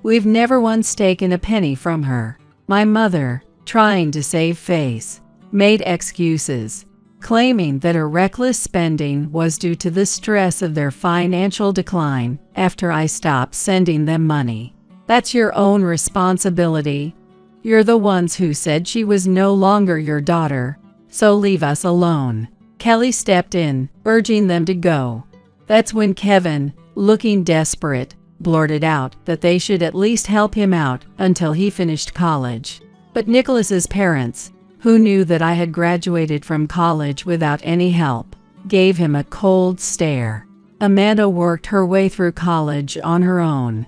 [SPEAKER 2] We've never once taken a penny from her. My mother, trying to save face, made excuses, claiming that her reckless spending was due to the stress of their financial decline after I stopped sending them money. That's your own responsibility. You're the ones who said she was no longer your daughter, so leave us alone. Kelly stepped in, urging them to go. That's when Kevin, looking desperate, blurted out that they should at least help him out until he finished college. But Nicholas's parents, who knew that I had graduated from college without any help, gave him a cold stare. Amanda worked her way through college on her own.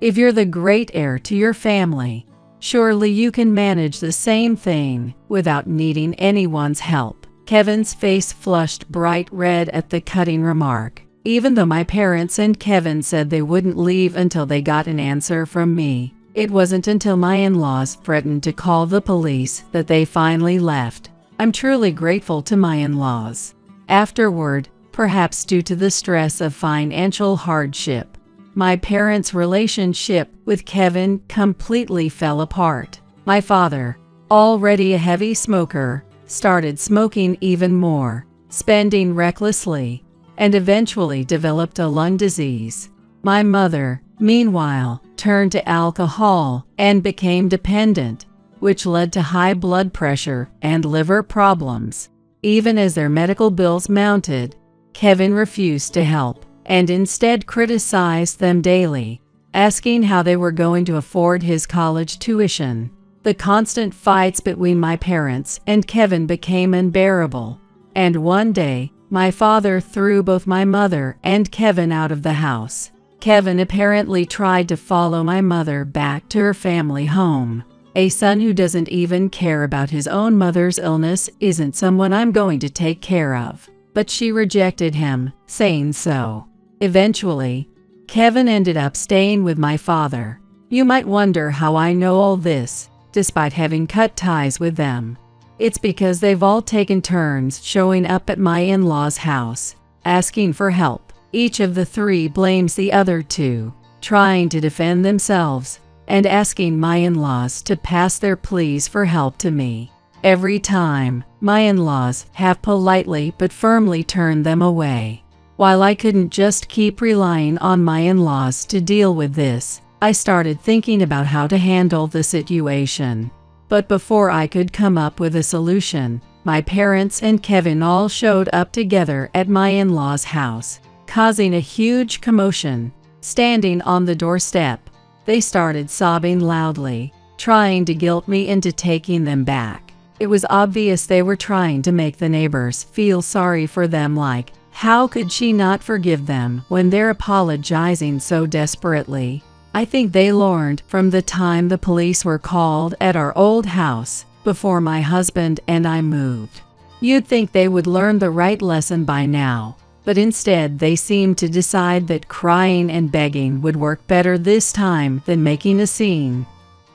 [SPEAKER 2] If you're the great heir to your family, surely you can manage the same thing without needing anyone's help. Kevin's face flushed bright red at the cutting remark. Even though my parents and Kevin said they wouldn't leave until they got an answer from me, it wasn't until my in-laws threatened to call the police that they finally left. I'm truly grateful to my in-laws. Afterward, perhaps due to the stress of financial hardship, my parents' relationship with Kevin completely fell apart. My father, already a heavy smoker, started smoking even more, spending recklessly, and eventually developed a lung disease. My mother, meanwhile, turned to alcohol and became dependent, which led to high blood pressure and liver problems. Even as their medical bills mounted, Kevin refused to help and instead criticized them daily, asking how they were going to afford his college tuition. The constant fights between my parents and Kevin became unbearable, and one day, my father threw both my mother and Kevin out of the house. Kevin apparently tried to follow my mother back to her family home. A son who doesn't even care about his own mother's illness isn't someone I'm going to take care of. But she rejected him, saying so. Eventually, Kevin ended up staying with my father. You might wonder how I know all this, despite having cut ties with them. It's because they've all taken turns showing up at my in-laws' house, asking for help. Each of the three blames the other two, trying to defend themselves, and asking my in-laws to pass their pleas for help to me. Every time, my in-laws have politely but firmly turned them away. While I couldn't just keep relying on my in-laws to deal with this, I started thinking about how to handle the situation. But before I could come up with a solution, my parents and Kevin all showed up together at my in-laws' house, causing a huge commotion. Standing on the doorstep, they started sobbing loudly, trying to guilt me into taking them back. It was obvious they were trying to make the neighbors feel sorry for them, like, how could she not forgive them when they're apologizing so desperately? I think they learned from the time the police were called at our old house before my husband and I moved. You'd think they would learn the right lesson by now, but instead they seemed to decide that crying and begging would work better this time than making a scene.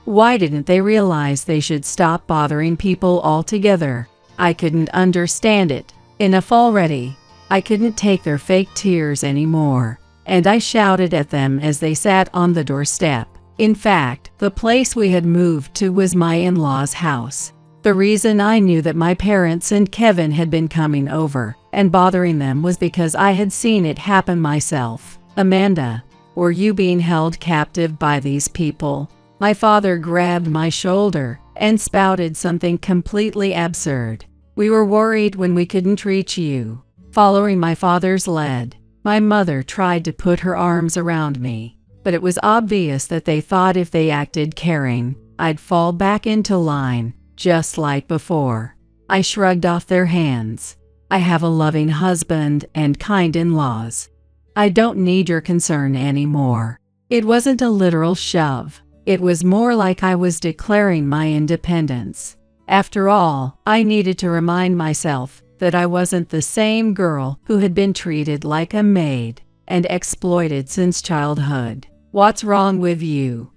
[SPEAKER 2] Why didn't they realize they should stop bothering people altogether? I couldn't understand it. Enough already. I couldn't take their fake tears anymore, and I shouted at them as they sat on the doorstep. In fact, the place we had moved to was my in-laws' house. The reason I knew that my parents and Kevin had been coming over and bothering them was because I had seen it happen myself. Amanda, were you being held captive by these people? My father grabbed my shoulder and spouted something completely absurd. We were worried when we couldn't reach you. Following my father's lead, my mother tried to put her arms around me, but it was obvious that they thought if they acted caring, I'd fall back into line, just like before. I shrugged off their hands. I have a loving husband and kind in-laws. I don't need your concern anymore. It wasn't a literal shove. It was more like I was declaring my independence. After all, I needed to remind myself that I wasn't the same girl who had been treated like a maid and exploited since childhood. What's wrong with you?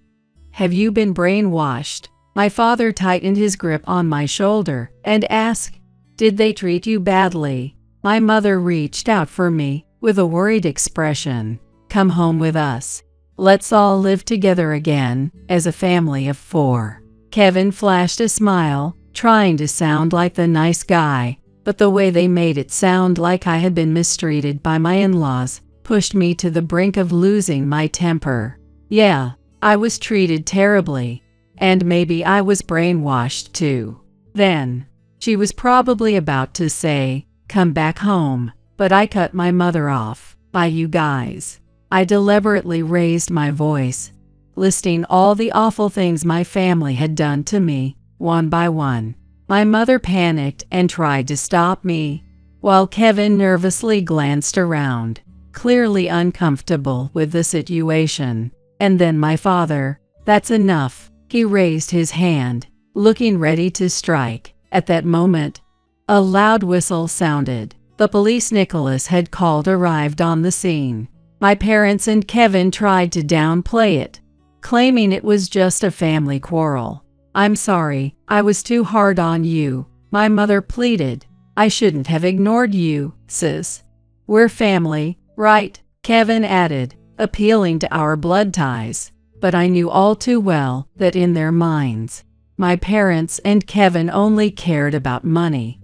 [SPEAKER 2] Have you been brainwashed? My father tightened his grip on my shoulder and asked, did they treat you badly? My mother reached out for me with a worried expression. Come home with us. Let's all live together again as a family of 4. Kevin flashed a smile, trying to sound like the nice guy, but the way they made it sound like I had been mistreated by my in-laws pushed me to the brink of losing my temper. Yeah, I was treated terribly, and maybe I was brainwashed too. Then, she was probably about to say, come back home, but I cut my mother off. By you guys. I deliberately raised my voice, listing all the awful things my family had done to me, one by one. My mother panicked and tried to stop me, while Kevin nervously glanced around, clearly uncomfortable with the situation. And then my father, that's enough. He raised his hand, looking ready to strike. At that moment, a loud whistle sounded. The police Nicholas had called arrived on the scene. My parents and Kevin tried to downplay it, claiming it was just a family quarrel. I'm sorry, I was too hard on you, my mother pleaded. I shouldn't have ignored you, sis. We're family, right? Kevin added, appealing to our blood ties. But I knew all too well that in their minds, my parents and Kevin only cared about money,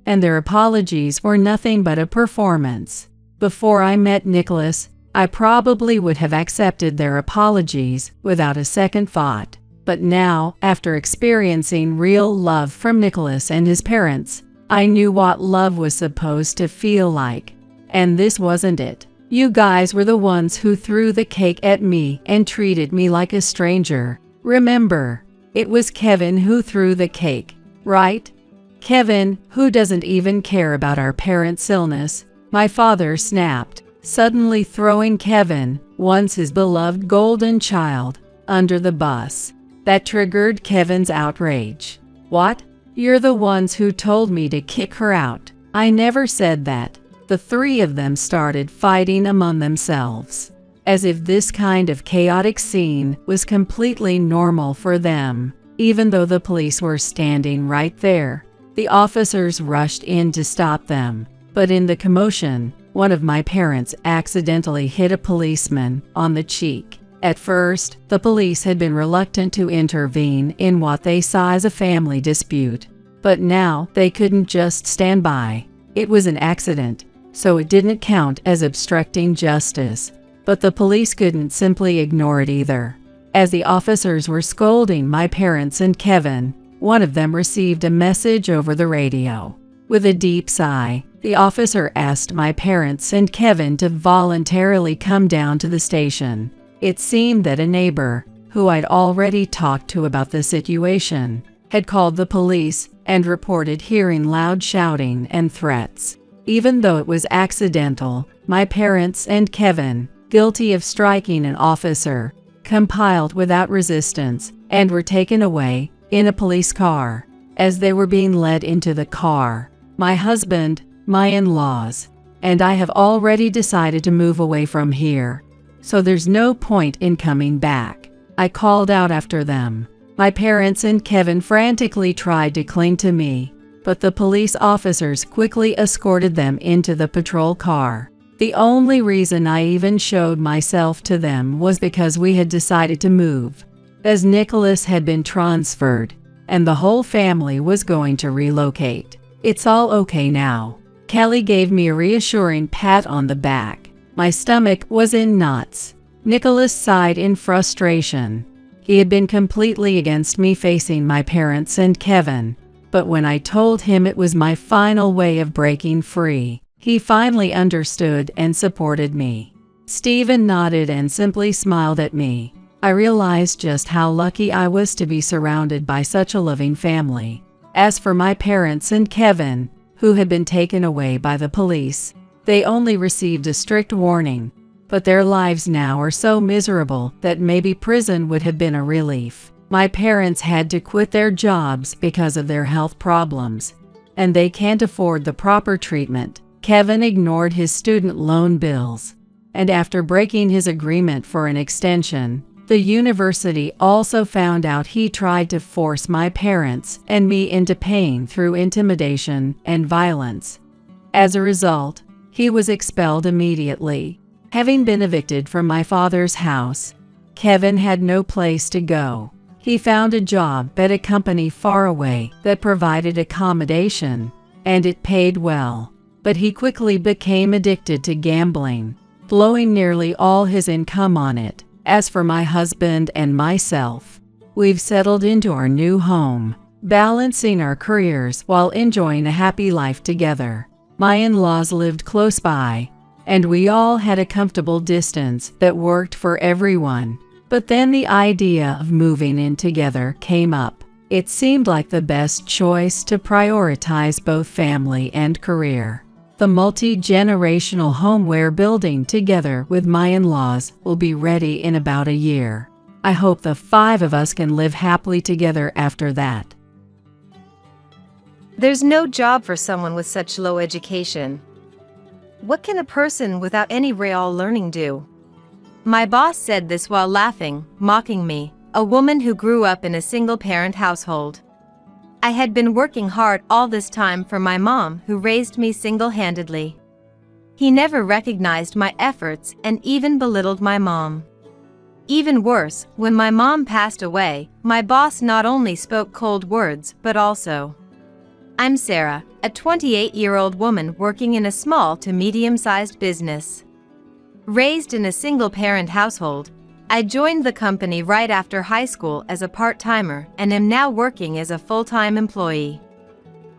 [SPEAKER 2] and their apologies were nothing but a performance. Before I met Nicholas, I probably would have accepted their apologies without a second thought. But now, after experiencing real love from Nicholas and his parents, I knew what love was supposed to feel like. And this wasn't it. You guys were the ones who threw the cake at me and treated me like a stranger. Remember, it was Kevin who threw the cake, right? Kevin, who doesn't even care about our parents' illness, my father snapped, suddenly throwing Kevin, once his beloved golden child, under the bus. That triggered Kevin's outrage. What? You're the ones who told me to kick her out. I never said that. The 3 of them started fighting among themselves, as if this kind of chaotic scene was completely normal for them, even though the police were standing right there. The officers rushed in to stop them, but in the commotion, one of my parents accidentally hit a policeman on the cheek. At first, the police had been reluctant to intervene in what they saw as a family dispute, But now they couldn't just stand by. It was an accident, so it didn't count as obstructing justice. But the police couldn't simply ignore it either. As the officers were scolding my parents and Kevin, one of them received a message over the radio. With a deep sigh, the officer asked my parents and Kevin to voluntarily come down to the station. It seemed that a neighbor, who I'd already talked to about the situation, had called the police and reported hearing loud shouting and threats. Even though it was accidental, my parents and Kevin, guilty of striking an officer, compiled without resistance and were taken away in a police car. As they were being led into the car, my husband, my in-laws, and I have already decided to move away from here, so there's no point in coming back. I called out after them. My parents and Kevin frantically tried to cling to me, but the police officers quickly escorted them into the patrol car. The only reason I even showed myself to them was because we had decided to move, as Nicholas had been transferred, and the whole family was going to relocate. It's all okay now. Kelly gave me a reassuring pat on the back. My stomach was in knots. Nicholas sighed in frustration. He had been completely against me facing my parents and Kevin, but when I told him it was my final way of breaking free, he finally understood and supported me. Stephen nodded and simply smiled at me. I realized just how lucky I was to be surrounded by such a loving family. As for my parents and Kevin, who had been taken away by the police, they only received a strict warning, but their lives now are so miserable that maybe prison would have been a relief. My parents had to quit their jobs because of their health problems, and they can't afford the proper treatment. Kevin ignored his student loan bills, and after breaking his agreement for an extension, the university also found out he tried to force my parents and me into paying through intimidation and violence. As a result, he was expelled immediately. Having been evicted from my father's house, Kevin had no place to go. He found a job at a company far away that provided accommodation, and it paid well. But he quickly became addicted to gambling, blowing nearly all his income on it. As for my husband and myself, we've settled into our new home, balancing our careers while enjoying a happy life together. My in-laws lived close by, and we all had a comfortable distance that worked for everyone. But then the idea of moving in together came up. It seemed like the best choice to prioritize both family and career. The multi-generational home we're building together with my in-laws will be ready in about a year. I hope the 5 of us can live happily together after that.
[SPEAKER 3] There's no job for someone with such low education. What can a person without any real learning do? My boss said this while laughing, mocking me, a woman who grew up in a single-parent household. I had been working hard all this time for my mom, who raised me single-handedly. He never recognized my efforts and even belittled my mom. Even worse, when my mom passed away, my boss not only spoke cold words but also, "I'm Sarah, a 28-year-old woman working in a small to medium-sized business. Raised in a single-parent household, I joined the company right after high school as a part-timer and am now working as a full-time employee.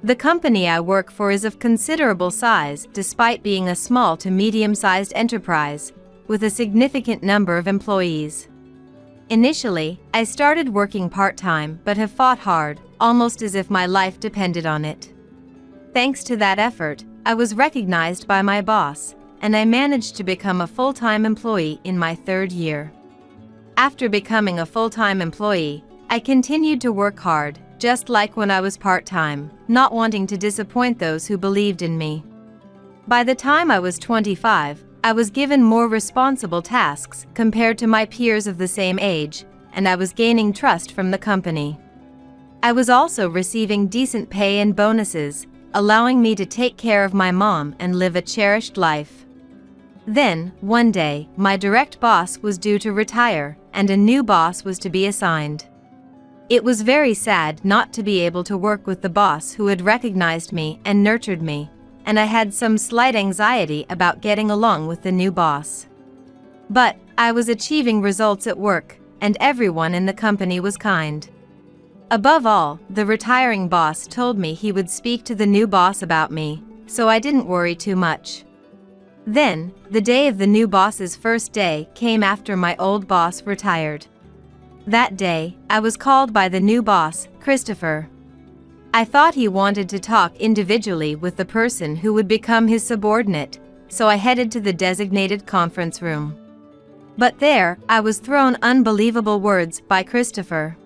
[SPEAKER 3] The company I work for is of considerable size despite being a small to medium-sized enterprise, with a significant number of employees. Initially, I started working part-time but have fought hard, almost as if my life depended on it. Thanks to that effort, I was recognized by my boss, and I managed to become a full-time employee in my 3rd year. After becoming a full-time employee, I continued to work hard, just like when I was part-time, not wanting to disappoint those who believed in me. By the time I was 25, I was given more responsible tasks compared to my peers of the same age, and I was gaining trust from the company. I was also receiving decent pay and bonuses, allowing me to take care of my mom and live a cherished life. Then, one day, my direct boss was due to retire, and a new boss was to be assigned. It was very sad not to be able to work with the boss who had recognized me and nurtured me, and I had some slight anxiety about getting along with the new boss. But I was achieving results at work, and everyone in the company was kind. Above all, the retiring boss told me he would speak to the new boss about me, so I didn't worry too much. Then, the day of the new boss's first day came after my old boss retired. That day, I was called by the new boss, Christopher. I thought he wanted to talk individually with the person who would become his subordinate, so I headed to the designated conference room. But there, I was thrown unbelievable words by Christopher.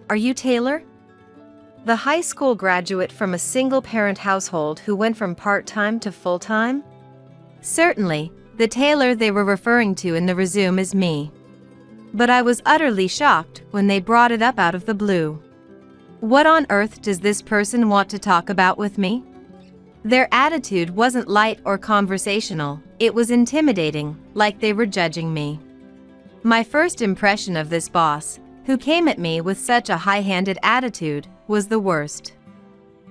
[SPEAKER 3] "Are you Taylor? The high school graduate from a single-parent household who went from part-time to full-time?" Certainly, the Taylor they were referring to in the resume is me. But I was utterly shocked when they brought it up out of the blue. What on earth does this person want to talk about with me? Their attitude wasn't light or conversational, it was intimidating, like they were judging me. My first impression of this boss, who came at me with such a high-handed attitude, was the worst.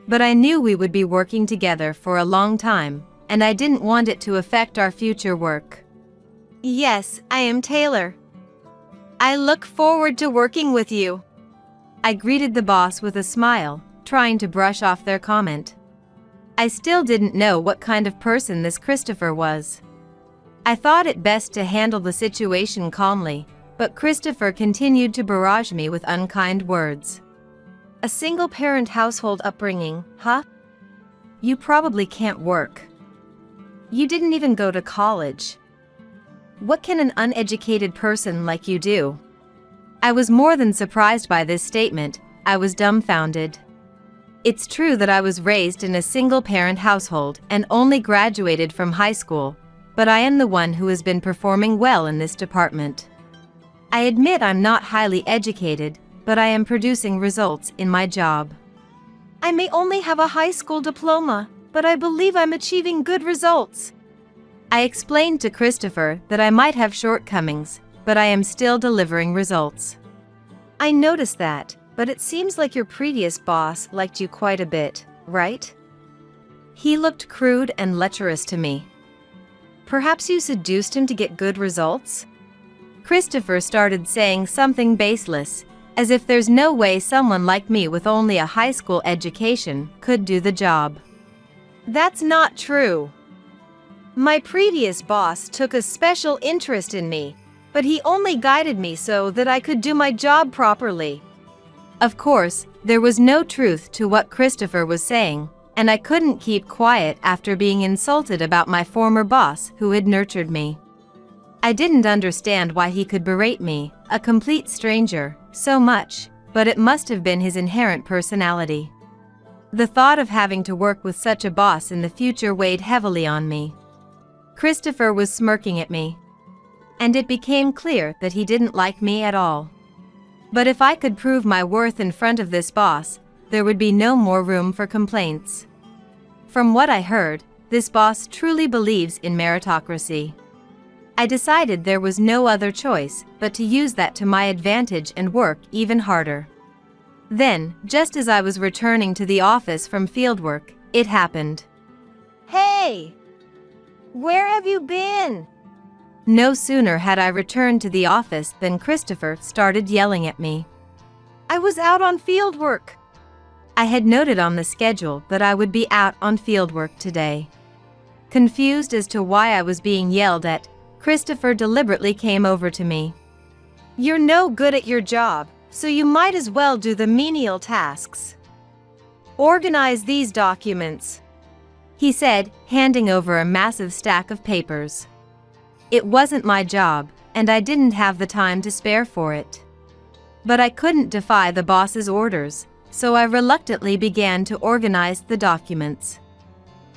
[SPEAKER 3] But I knew we would be working together for a long time, and I didn't want it to affect our future work. "Yes, I am Taylor. I look forward to working with you." I greeted the boss with a smile, trying to brush off their comment. I still didn't know what kind of person this Christopher was. I thought it best to handle the situation calmly, but Christopher continued to barrage me with unkind words. "A single-parent household upbringing, huh? You probably can't work. You didn't even go to college. What can an uneducated person like you do?" I was more than surprised by this statement, I was dumbfounded. It's true that I was raised in a single-parent household and only graduated from high school, but I am the one who has been performing well in this department. I admit I'm not highly educated, but I am producing results in my job. "I may only have a high school diploma, but I believe I'm achieving good results." I explained to Christopher that I might have shortcomings, but I am still delivering results. "I noticed that, but it seems like your previous boss liked you quite a bit, right? He looked crude and lecherous to me. Perhaps you seduced him to get good results?" Christopher started saying something baseless, as if there's no way someone like me with only a high school education could do the job. "That's not true. My previous boss took a special interest in me, but he only guided me so that I could do my job properly." Of course, there was no truth to what Christopher was saying, and I couldn't keep quiet after being insulted about my former boss who had nurtured me. I didn't understand why he could berate me, a complete stranger, so much, but it must have been his inherent personality. The thought of having to work with such a boss in the future weighed heavily on me. Christopher was smirking at me, and it became clear that he didn't like me at all. But if I could prove my worth in front of this boss, there would be no more room for complaints. From what I heard, this boss truly believes in meritocracy. I decided there was no other choice but to use that to my advantage and work even harder. Then, just as I was returning to the office from fieldwork, it happened. "Hey! Where have you been?" No sooner had I returned to the office than Christopher started yelling at me. "I was out on fieldwork." I had noted on the schedule that I would be out on fieldwork today. Confused as to why I was being yelled at, Christopher deliberately came over to me. "You're no good at your job, so you might as well do the menial tasks. Organize these documents," he said, handing over a massive stack of papers. It wasn't my job, and I didn't have the time to spare for it. But I couldn't defy the boss's orders, so I reluctantly began to organize the documents.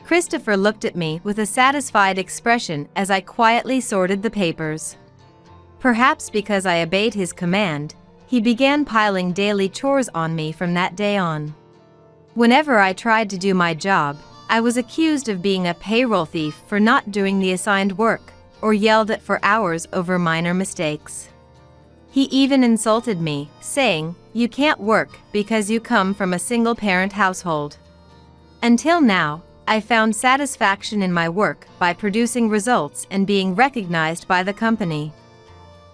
[SPEAKER 3] Christopher looked at me with a satisfied expression as I quietly sorted the papers. Perhaps because I obeyed his command, he began piling daily chores on me from that day on. Whenever I tried to do my job, I was accused of being a payroll thief for not doing the assigned work, or yelled at for hours over minor mistakes. He even insulted me, saying, "You can't work because you come from a single-parent household." Until now, I found satisfaction in my work by producing results and being recognized by the company.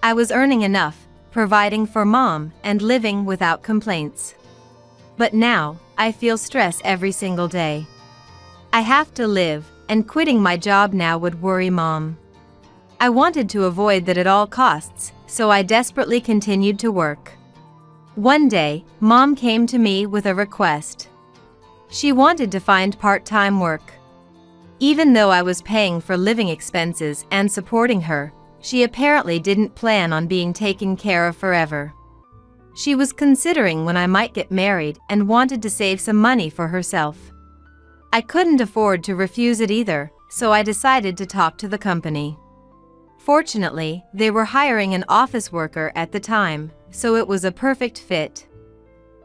[SPEAKER 3] I was earning enough, providing for mom, and living without complaints. But now, I feel stress every single day. I have to live, and quitting my job now would worry mom. I wanted to avoid that at all costs, so I desperately continued to work. One day, mom came to me with a request. She wanted to find part-time work. Even though I was paying for living expenses and supporting her, she apparently didn't plan on being taken care of forever. She was considering when I might get married and wanted to save some money for herself. I couldn't afford to refuse it either, so I decided to talk to the company. Fortunately, they were hiring an office worker at the time, so it was a perfect fit.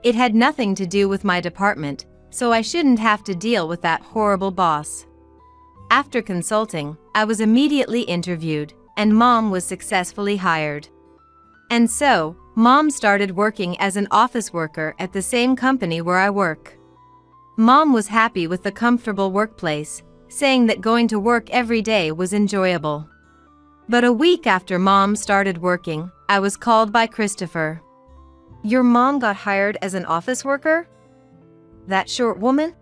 [SPEAKER 3] It had nothing to do with my department, so I shouldn't have to deal with that horrible boss. After consulting, I was immediately interviewed, and mom was successfully hired. And so, mom started working as an office worker at the same company where I work. Mom was happy with the comfortable workplace, saying that going to work every day was enjoyable. But a week after mom started working, I was called by Christopher. "Your mom got hired as an office worker? That short woman?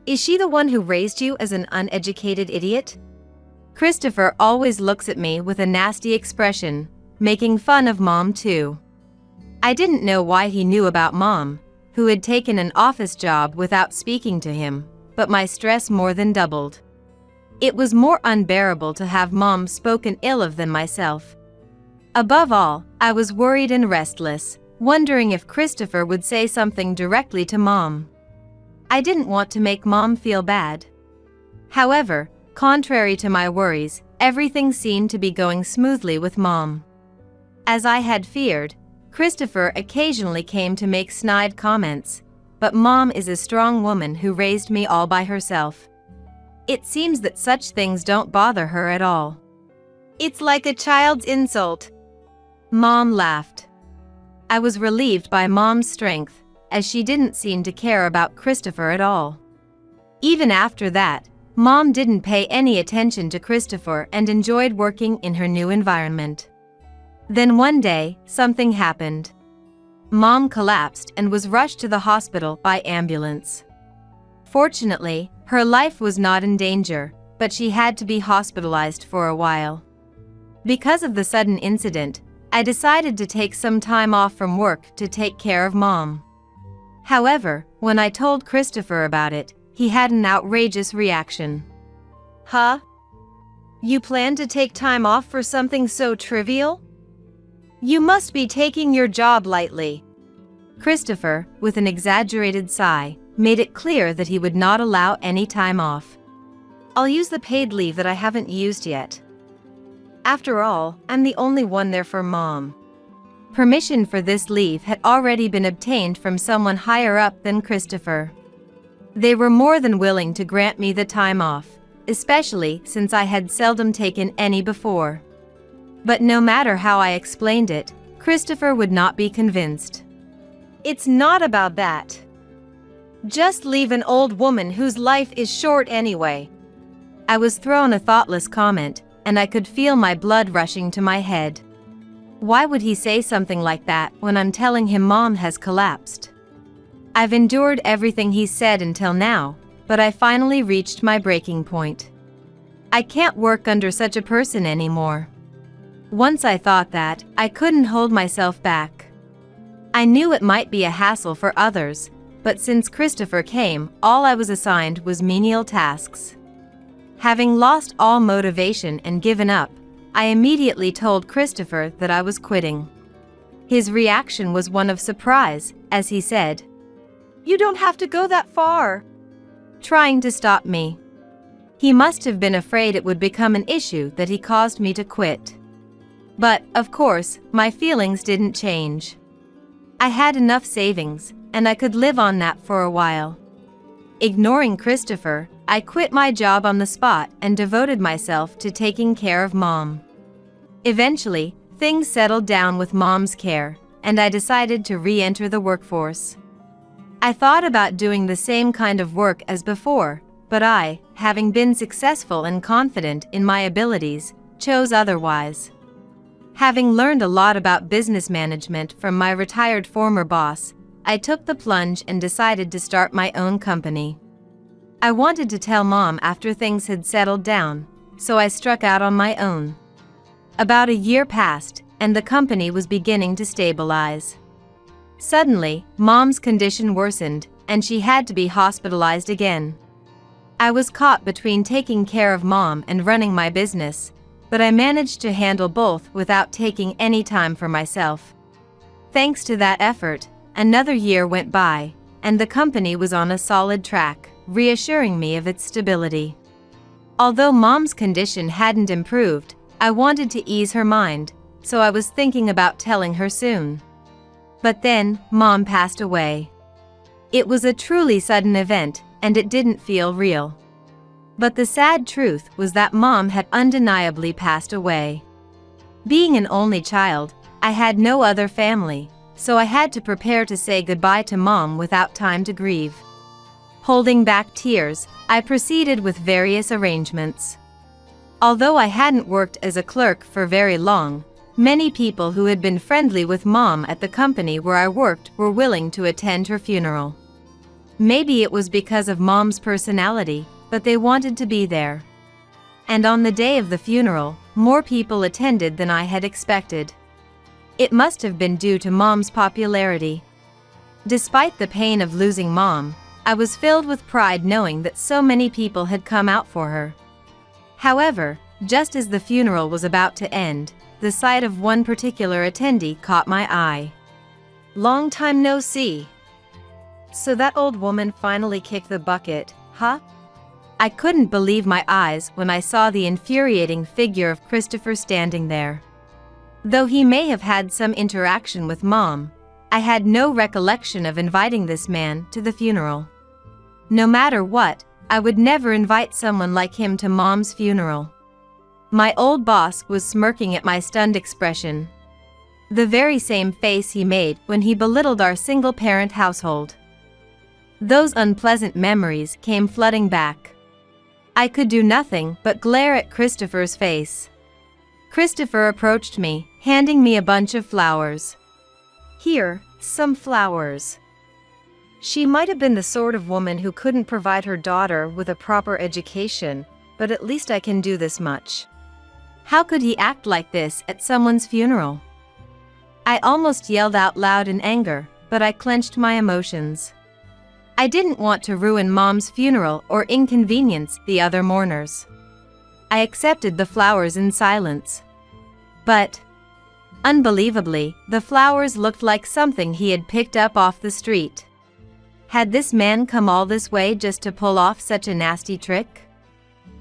[SPEAKER 3] Is she the one who raised you as an uneducated idiot?" Christopher always looks at me with a nasty expression, making fun of mom too. I didn't know why he knew about mom, who had taken an office job without speaking to him, but my stress more than doubled. It was more unbearable to have mom spoken ill of than myself. Above all, I was worried and restless, wondering if Christopher would say something directly to mom. I didn't want to make mom feel bad. However, contrary to my worries, everything seemed to be going smoothly with mom. As I had feared, Christopher occasionally came to make snide comments, but mom is a strong woman who raised me all by herself. It seems that such things don't bother her at all. "It's like a child's insult." Mom laughed. I was relieved by mom's strength, as she didn't seem to care about Christopher at all. Even after that, mom didn't pay any attention to Christopher and enjoyed working in her new environment. Then one day, something happened. Mom collapsed and was rushed to the hospital by ambulance. Fortunately, her life was not in danger, but she had to be hospitalized for a while. Because of the sudden incident, I decided to take some time off from work to take care of mom. However, when I told Christopher about it, he had an outrageous reaction. "Huh? You plan to take time off for something so trivial? You must be taking your job lightly." Christopher, with an exaggerated sigh, made it clear that he would not allow any time off. "I'll use the paid leave that I haven't used yet. After all, I'm the only one there for mom." Permission for this leave had already been obtained from someone higher up than Christopher. They were more than willing to grant me the time off, especially since I had seldom taken any before. But no matter how I explained it, Christopher would not be convinced. "It's not about that. Just leave an old woman whose life is short anyway." I was thrown a thoughtless comment, and I could feel my blood rushing to my head. Why would he say something like that when I'm telling him mom has collapsed? I've endured everything he said until now, but I finally reached my breaking point. I can't work under such a person anymore. Once I thought that, I couldn't hold myself back. I knew it might be a hassle for others, but since Christopher came, all I was assigned was menial tasks. Having lost all motivation and given up, I immediately told Christopher that I was quitting. His reaction was one of surprise, as he said, "You don't have to go that far," trying to stop me. He must have been afraid it would become an issue that he caused me to quit. But, of course, my feelings didn't change. I had enough savings, and I could live on that for a while. Ignoring Christopher, I quit my job on the spot and devoted myself to taking care of mom. Eventually, things settled down with Mom's care, and I decided to re-enter the workforce. I thought about doing the same kind of work as before, but I, having been successful and confident in my abilities, chose otherwise. Having learned a lot about business management from my retired former boss, I took the plunge and decided to start my own company. I wanted to tell Mom after things had settled down, so I struck out on my own. About a year passed, and the company was beginning to stabilize. Suddenly, Mom's condition worsened, and she had to be hospitalized again. I was caught between taking care of Mom and running my business, but I managed to handle both without taking any time for myself. Thanks to that effort, another year went by, and the company was on a solid track, reassuring me of its stability. Although Mom's condition hadn't improved, I wanted to ease her mind, so I was thinking about telling her soon. But then, Mom passed away. It was a truly sudden event, and it didn't feel real. But the sad truth was that Mom had undeniably passed away. Being an only child, I had no other family, so I had to prepare to say goodbye to Mom without time to grieve. Holding back tears, I proceeded with various arrangements. Although I hadn't worked as a clerk for very long, many people who had been friendly with Mom at the company where I worked were willing to attend her funeral. Maybe it was because of Mom's personality, but they wanted to be there. And on the day of the funeral, more people attended than I had expected. It must have been due to Mom's popularity. Despite the pain of losing Mom, I was filled with pride knowing that so many people had come out for her. However, just as the funeral was about to end, the sight of one particular attendee caught my eye. "Long time no see. So that old woman finally kicked the bucket, huh?" I couldn't believe my eyes when I saw the infuriating figure of Christopher standing there. Though he may have had some interaction with Mom, I had no recollection of inviting this man to the funeral. No matter what, I would never invite someone like him to Mom's funeral. My old boss was smirking at my stunned expression. The very same face he made when he belittled our single-parent household. Those unpleasant memories came flooding back. I could do nothing but glare at Christopher's face. Christopher approached me, handing me a bunch of flowers. "Here, some flowers." She might have been the sort of woman who couldn't provide her daughter with a proper education, but at least I can do this much. How could he act like this at someone's funeral? I almost yelled out loud in anger, but I clenched my emotions. I didn't want to ruin Mom's funeral or inconvenience the other mourners. I accepted the flowers in silence. But, unbelievably, the flowers looked like something he had picked up off the street. Had this man come all this way just to pull off such a nasty trick?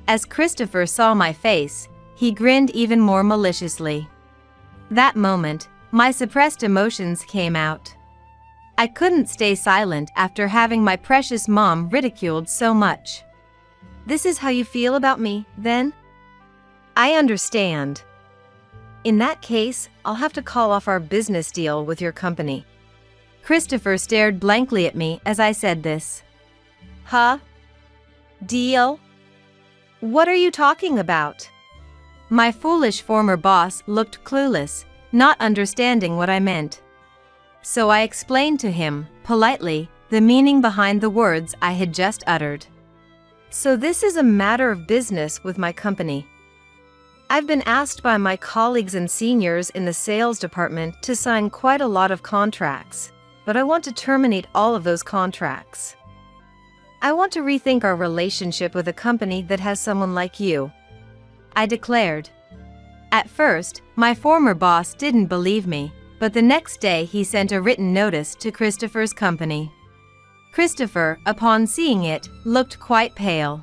[SPEAKER 3] As Christopher saw my face, he grinned even more maliciously. That moment, my suppressed emotions came out. I couldn't stay silent after having my precious Mom ridiculed so much. "This is how you feel about me, then? I understand. In that case, I'll have to call off our business deal with your company." Christopher stared blankly at me as I said this. "Huh? Deal? What are you talking about?" My foolish former boss looked clueless, not understanding what I meant. So I explained to him, politely, the meaning behind the words I had just uttered. "So this is a matter of business with my company. I've been asked by my colleagues and seniors in the sales department to sign quite a lot of contracts, but I want to terminate all of those contracts. I want to rethink our relationship with a company that has someone like you," I declared. At first, my former boss didn't believe me, but the next day he sent a written notice to Christopher's company. Christopher, upon seeing it, looked quite pale.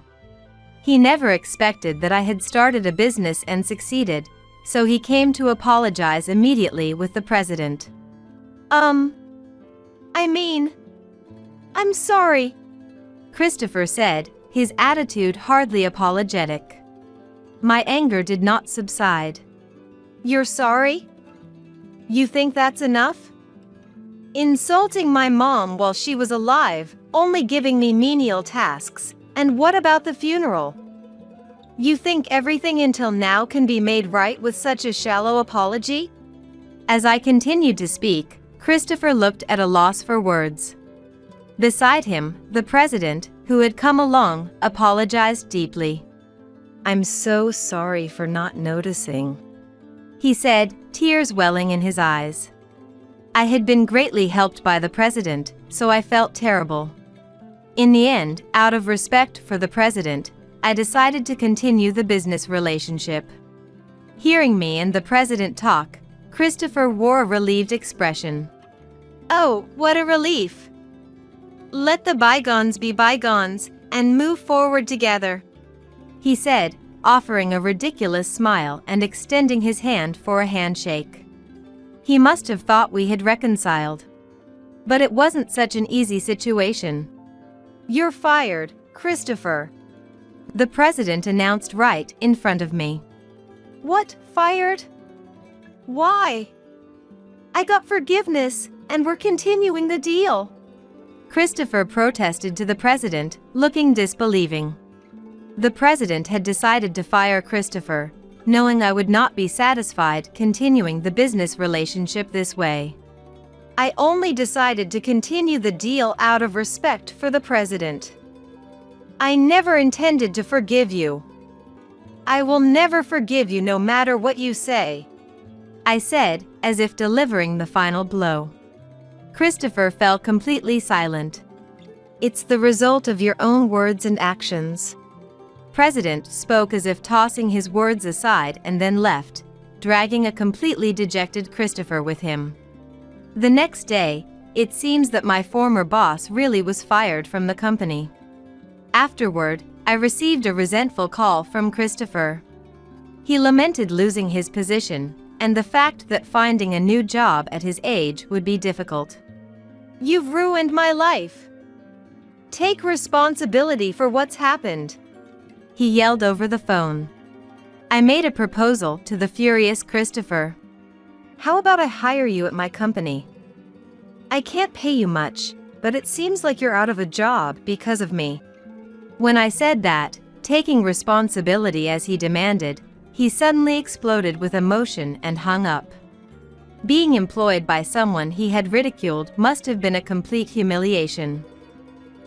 [SPEAKER 3] He never expected that I had started a business and succeeded, so he came to apologize immediately with the president. I'm sorry," Christopher said, his attitude hardly apologetic. My anger did not subside. "You're sorry? You think that's enough? Insulting my mom while she was alive, only giving me menial tasks, and what about the funeral? You think everything until now can be made right with such a shallow apology? As I continued to speak, Christopher looked at a loss for words. Beside him, the president, who had come along, apologized deeply. "I'm so sorry for not noticing," he said, tears welling in his eyes. I had been greatly helped by the president, so I felt terrible. In the end, out of respect for the president, I decided to continue the business relationship. Hearing me and the president talk, Christopher wore a relieved expression. "Oh, what a relief! Let the bygones be bygones, and move forward together," he said, offering a ridiculous smile and extending his hand for a handshake. He must have thought we had reconciled. But it wasn't such an easy situation. "You're fired, Christopher," the president announced right in front of me. "What, fired? Why?" "I got forgiveness, and we're continuing the deal," Christopher protested to the president, looking disbelieving. The president had decided to fire Christopher, knowing I would not be satisfied continuing the business relationship this way. "I only decided to continue the deal out of respect for the president. I never intended to forgive you. I will never forgive you no matter what you say," I said, as if delivering the final blow. Christopher fell completely silent. "It's the result of your own words and actions." President spoke as if tossing his words aside and then left, dragging a completely dejected Christopher with him. The next day, it seems that my former boss really was fired from the company. Afterward, I received a resentful call from Christopher. He lamented losing his position and the fact that finding a new job at his age would be difficult. "You've ruined my life. Take responsibility for what's happened," he yelled over the phone. I made a proposal to the furious Christopher. "How about I hire you at my company? I can't pay you much, but it seems like you're out of a job because of me." When I said that, taking responsibility as he demanded, he suddenly exploded with emotion and hung up. Being employed by someone he had ridiculed must have been a complete humiliation.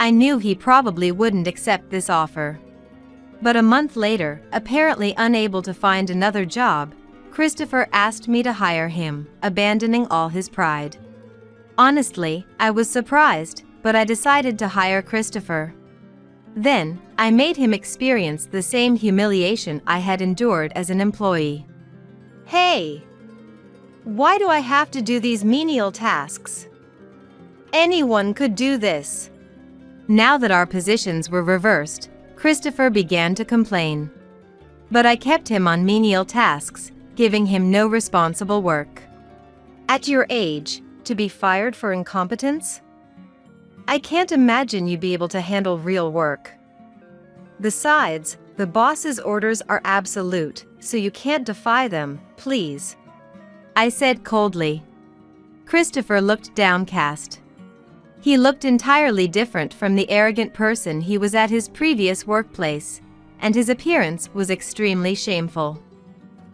[SPEAKER 3] I knew he probably wouldn't accept this offer. But a month later, apparently unable to find another job, Christopher asked me to hire him, abandoning all his pride. Honestly, I was surprised, but I decided to hire Christopher. Then, I made him experience the same humiliation I had endured as an employee. "Hey! Why do I have to do these menial tasks? Anyone could do this." Now that our positions were reversed, Christopher began to complain. But I kept him on menial tasks, giving him no responsible work. "At your age, to be fired for incompetence? I can't imagine you'd be able to handle real work. Besides, the boss's orders are absolute, so you can't defy them, please," I said coldly. Christopher looked downcast. He looked entirely different from the arrogant person he was at his previous workplace, and his appearance was extremely shameful.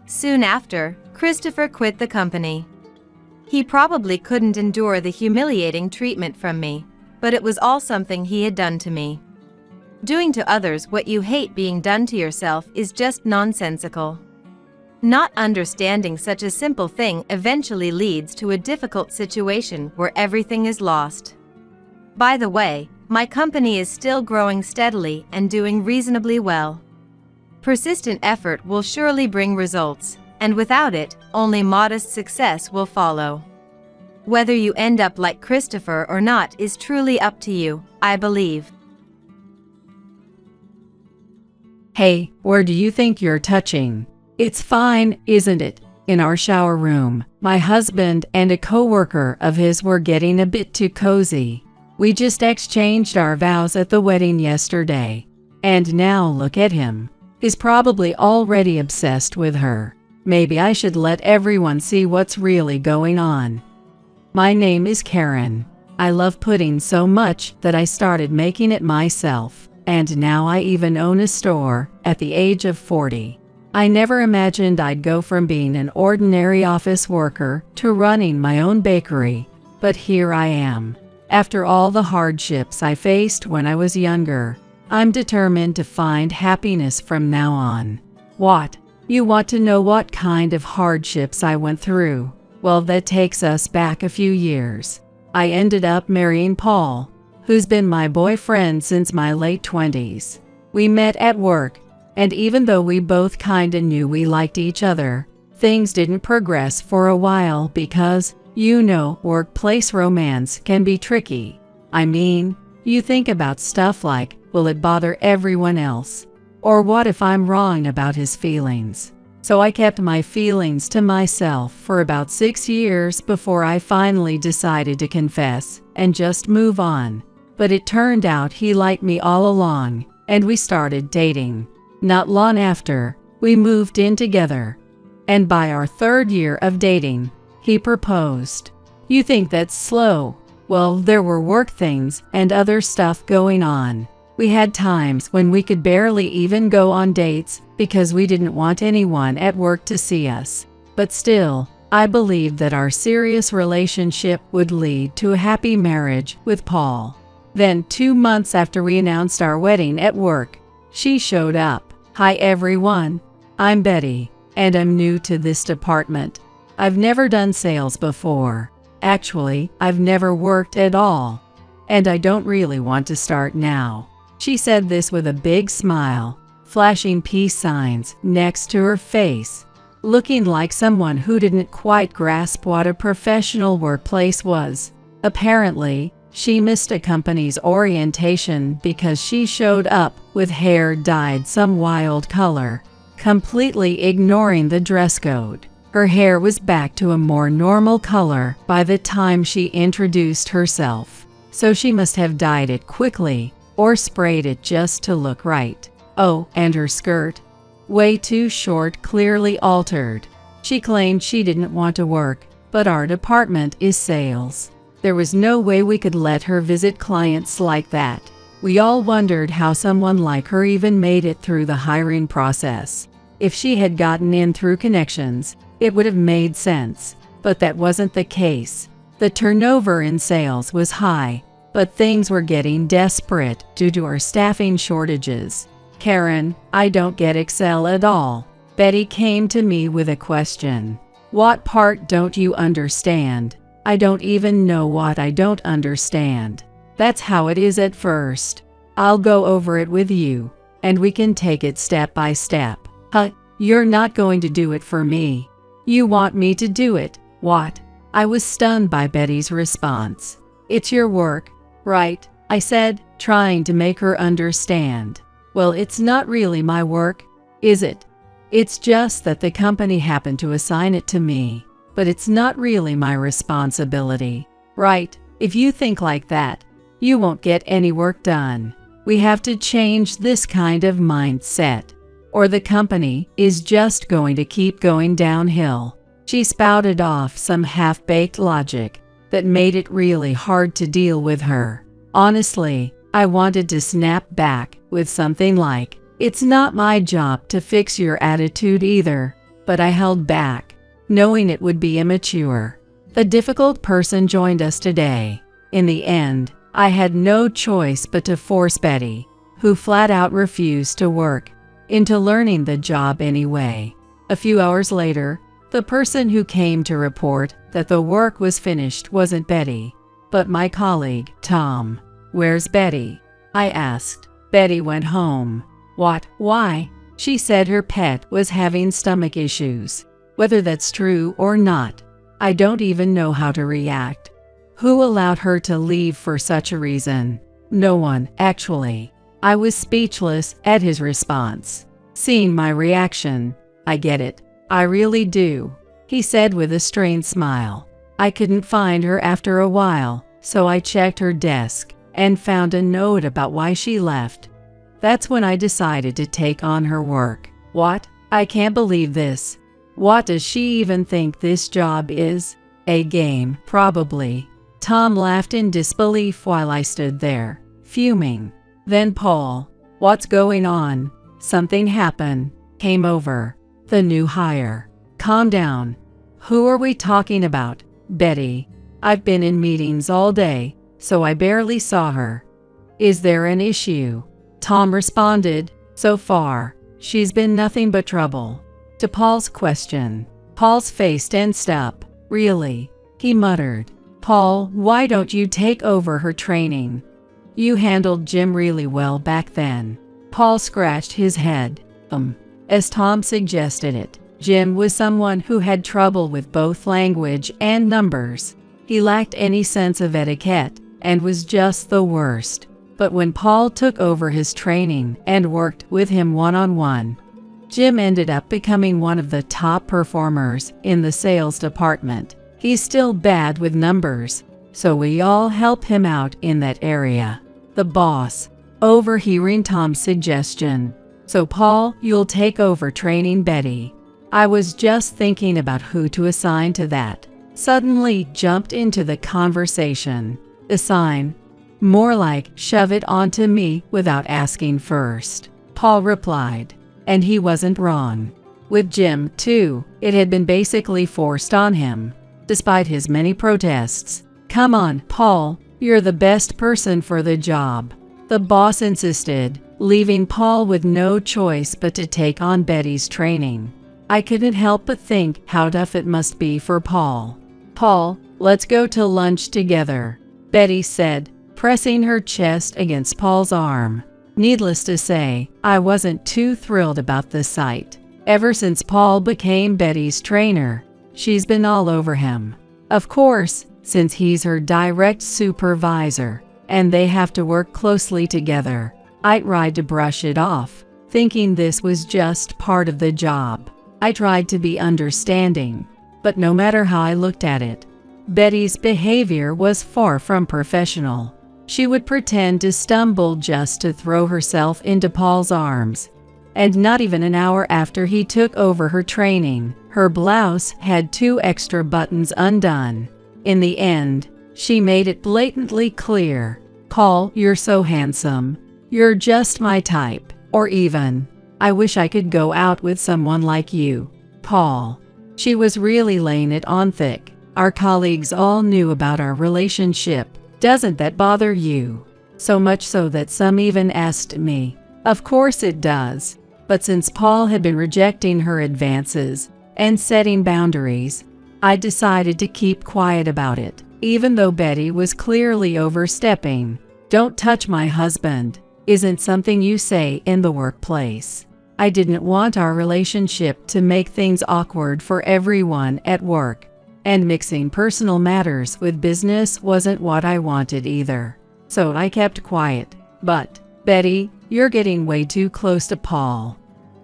[SPEAKER 3] Soon after, Christopher quit the company. He probably couldn't endure the humiliating treatment from me, but it was all something he had done to me. Doing to others what you hate being done to yourself is just nonsensical. Not understanding such a simple thing eventually leads to a difficult situation where everything is lost. By the way, my company is still growing steadily and doing reasonably well. Persistent effort will surely bring results, and without it, only modest success will follow. Whether you end up like Christopher or not is truly up to you, I believe.
[SPEAKER 2] Hey, where do you think you're touching? It's fine, isn't it? In our shower room, my husband and a coworker of his were getting a bit too cozy. We just exchanged our vows at the wedding yesterday. And now look at him. He's probably already obsessed with her. Maybe I should let everyone see what's really going on. My name is Karen. I love pudding so much that I started making it myself, and now I even own a store at the age of 40. I never imagined I'd go from being an ordinary office worker to running my own bakery, but here I am. After all the hardships I faced when I was younger, I'm determined to find happiness from now on. What? You want to know what kind of hardships I went through? Well, that takes us back a few years. I ended up marrying Paul, who's been my boyfriend since my late 20s. We met at work, and even though we both kinda knew we liked each other, things didn't progress for a while because, you know, workplace romance can be tricky. I mean, you think about stuff like, will it bother everyone else? Or what if I'm wrong about his feelings? So I kept my feelings to myself for about 6 years before I finally decided to confess and just move on. But it turned out he liked me all along, and we started dating. Not long after, we moved in together. And by our 3rd year of dating, he proposed. You think that's slow? Well, there were work things and other stuff going on. We had times when we could barely even go on dates because we didn't want anyone at work to see us. But still, I believed that our serious relationship would lead to a happy marriage with Paul. Then 2 months after we announced our wedding at work, she showed up. Hi everyone, I'm Betty, and I'm new to this department. I've never done sales before. Actually, I've never worked at all. And I don't really want to start now. She said this with a big smile, flashing peace signs next to her face, looking like someone who didn't quite grasp what a professional workplace was. Apparently, she missed a company's orientation because she showed up with hair dyed some wild color, completely ignoring the dress code. Her hair was back to a more normal color by the time she introduced herself, so she must have dyed it quickly or sprayed it just to look right. Oh, and her skirt? Way too short, clearly altered. She claimed she didn't want to work, but our department is sales. There was no way we could let her visit clients like that. We all wondered how someone like her even made it through the hiring process. If she had gotten in through connections, it would have made sense, but that wasn't the case. The turnover in sales was high, but things were getting desperate due to our staffing shortages. Karen, I don't get Excel at all. Betty came to me with a question. What part don't you understand? I don't even know what I don't understand. That's how it is at first. I'll go over it with you, and we can take it step by step. Huh, you're not going to do it for me. You want me to do it? What? I was stunned by Betty's response. It's your work, right? I said, trying to make her understand. Well, it's not really my work, is it? It's just that the company happened to assign it to me, but it's not really my responsibility, right? If you think like that, you won't get any work done. We have to change this kind of mindset, or the company is just going to keep going downhill. She spouted off some half-baked logic that made it really hard to deal with her. Honestly, I wanted to snap back with something like, it's not my job to fix your attitude either, but I held back, knowing it would be immature. The difficult person joined us today. In the end, I had no choice but to force Betty, who flat out refused to work, into learning the job anyway. A few hours later, the person who came to report that the work was finished wasn't Betty, but my colleague, Tom. Where's Betty? I asked. Betty went home. What? Why? She said her pet was having stomach issues. Whether that's true or not, I don't even know how to react. Who allowed her to leave for such a reason? No one, actually. I was speechless at his response. Seeing my reaction, I get it. I really do, he said with a strained smile. I couldn't find her after a while, so I checked her desk and found a note about why she left. That's when I decided to take on her work. What? I can't believe this. What does she even think this job is? A game, probably. Tom laughed in disbelief while I stood there, fuming. Then Paul, what's going on? Something happened. Came over. The new hire. Calm down. Who are we talking about? Betty. I've been in meetings all day, so I barely saw her. Is there an issue? Tom responded, so far, she's been nothing but trouble. To Paul's question, Paul's face tensed up. Really? He muttered. Paul, why don't you take over her training? You handled Jim really well back then. Paul scratched his head. As Tom suggested it, Jim was someone who had trouble with both language and numbers. He lacked any sense of etiquette and was just the worst. But when Paul took over his training and worked with him one-on-one, Jim ended up becoming one of the top performers in the sales department. He's still bad with numbers, so we all help him out in that area. The boss, overhearing Tom's suggestion, so Paul, you'll take over training Betty. I was just thinking about who to assign to that. Suddenly jumped into the conversation. Assign? More like, shove it onto me without asking first. Paul replied. And he wasn't wrong. With Jim, too, it had been basically forced on him. Despite his many protests. Come on, Paul, you're the best person for the job. The boss insisted, leaving Paul with no choice but to take on Betty's training. I couldn't help but think how tough it must be for Paul. Paul, let's go to lunch together, Betty said, pressing her chest against Paul's arm. Needless to say, I wasn't too thrilled about the sight. Ever since Paul became Betty's trainer, she's been all over him. Of course, since he's her direct supervisor, and they have to work closely together, I tried to brush it off, thinking this was just part of the job. I tried to be understanding, but no matter how I looked at it, Betty's behavior was far from professional. She would pretend to stumble just to throw herself into Paul's arms. And not even an hour after he took over her training, her blouse had 2 extra buttons undone. In the end, she made it blatantly clear, Paul, you're so handsome. You're just my type. Or even, I wish I could go out with someone like you, Paul. She was really laying it on thick. Our colleagues all knew about our relationship. Doesn't that bother you? So much so that some even asked me. Of course it does. But since Paul had been rejecting her advances and setting boundaries, I decided to keep quiet about it, even though Betty was clearly overstepping. Don't touch my husband isn't something you say in the workplace. I didn't want our relationship to make things awkward for everyone at work. And mixing personal matters with business wasn't what I wanted either. So I kept quiet. But, Betty, you're getting way too close to Paul.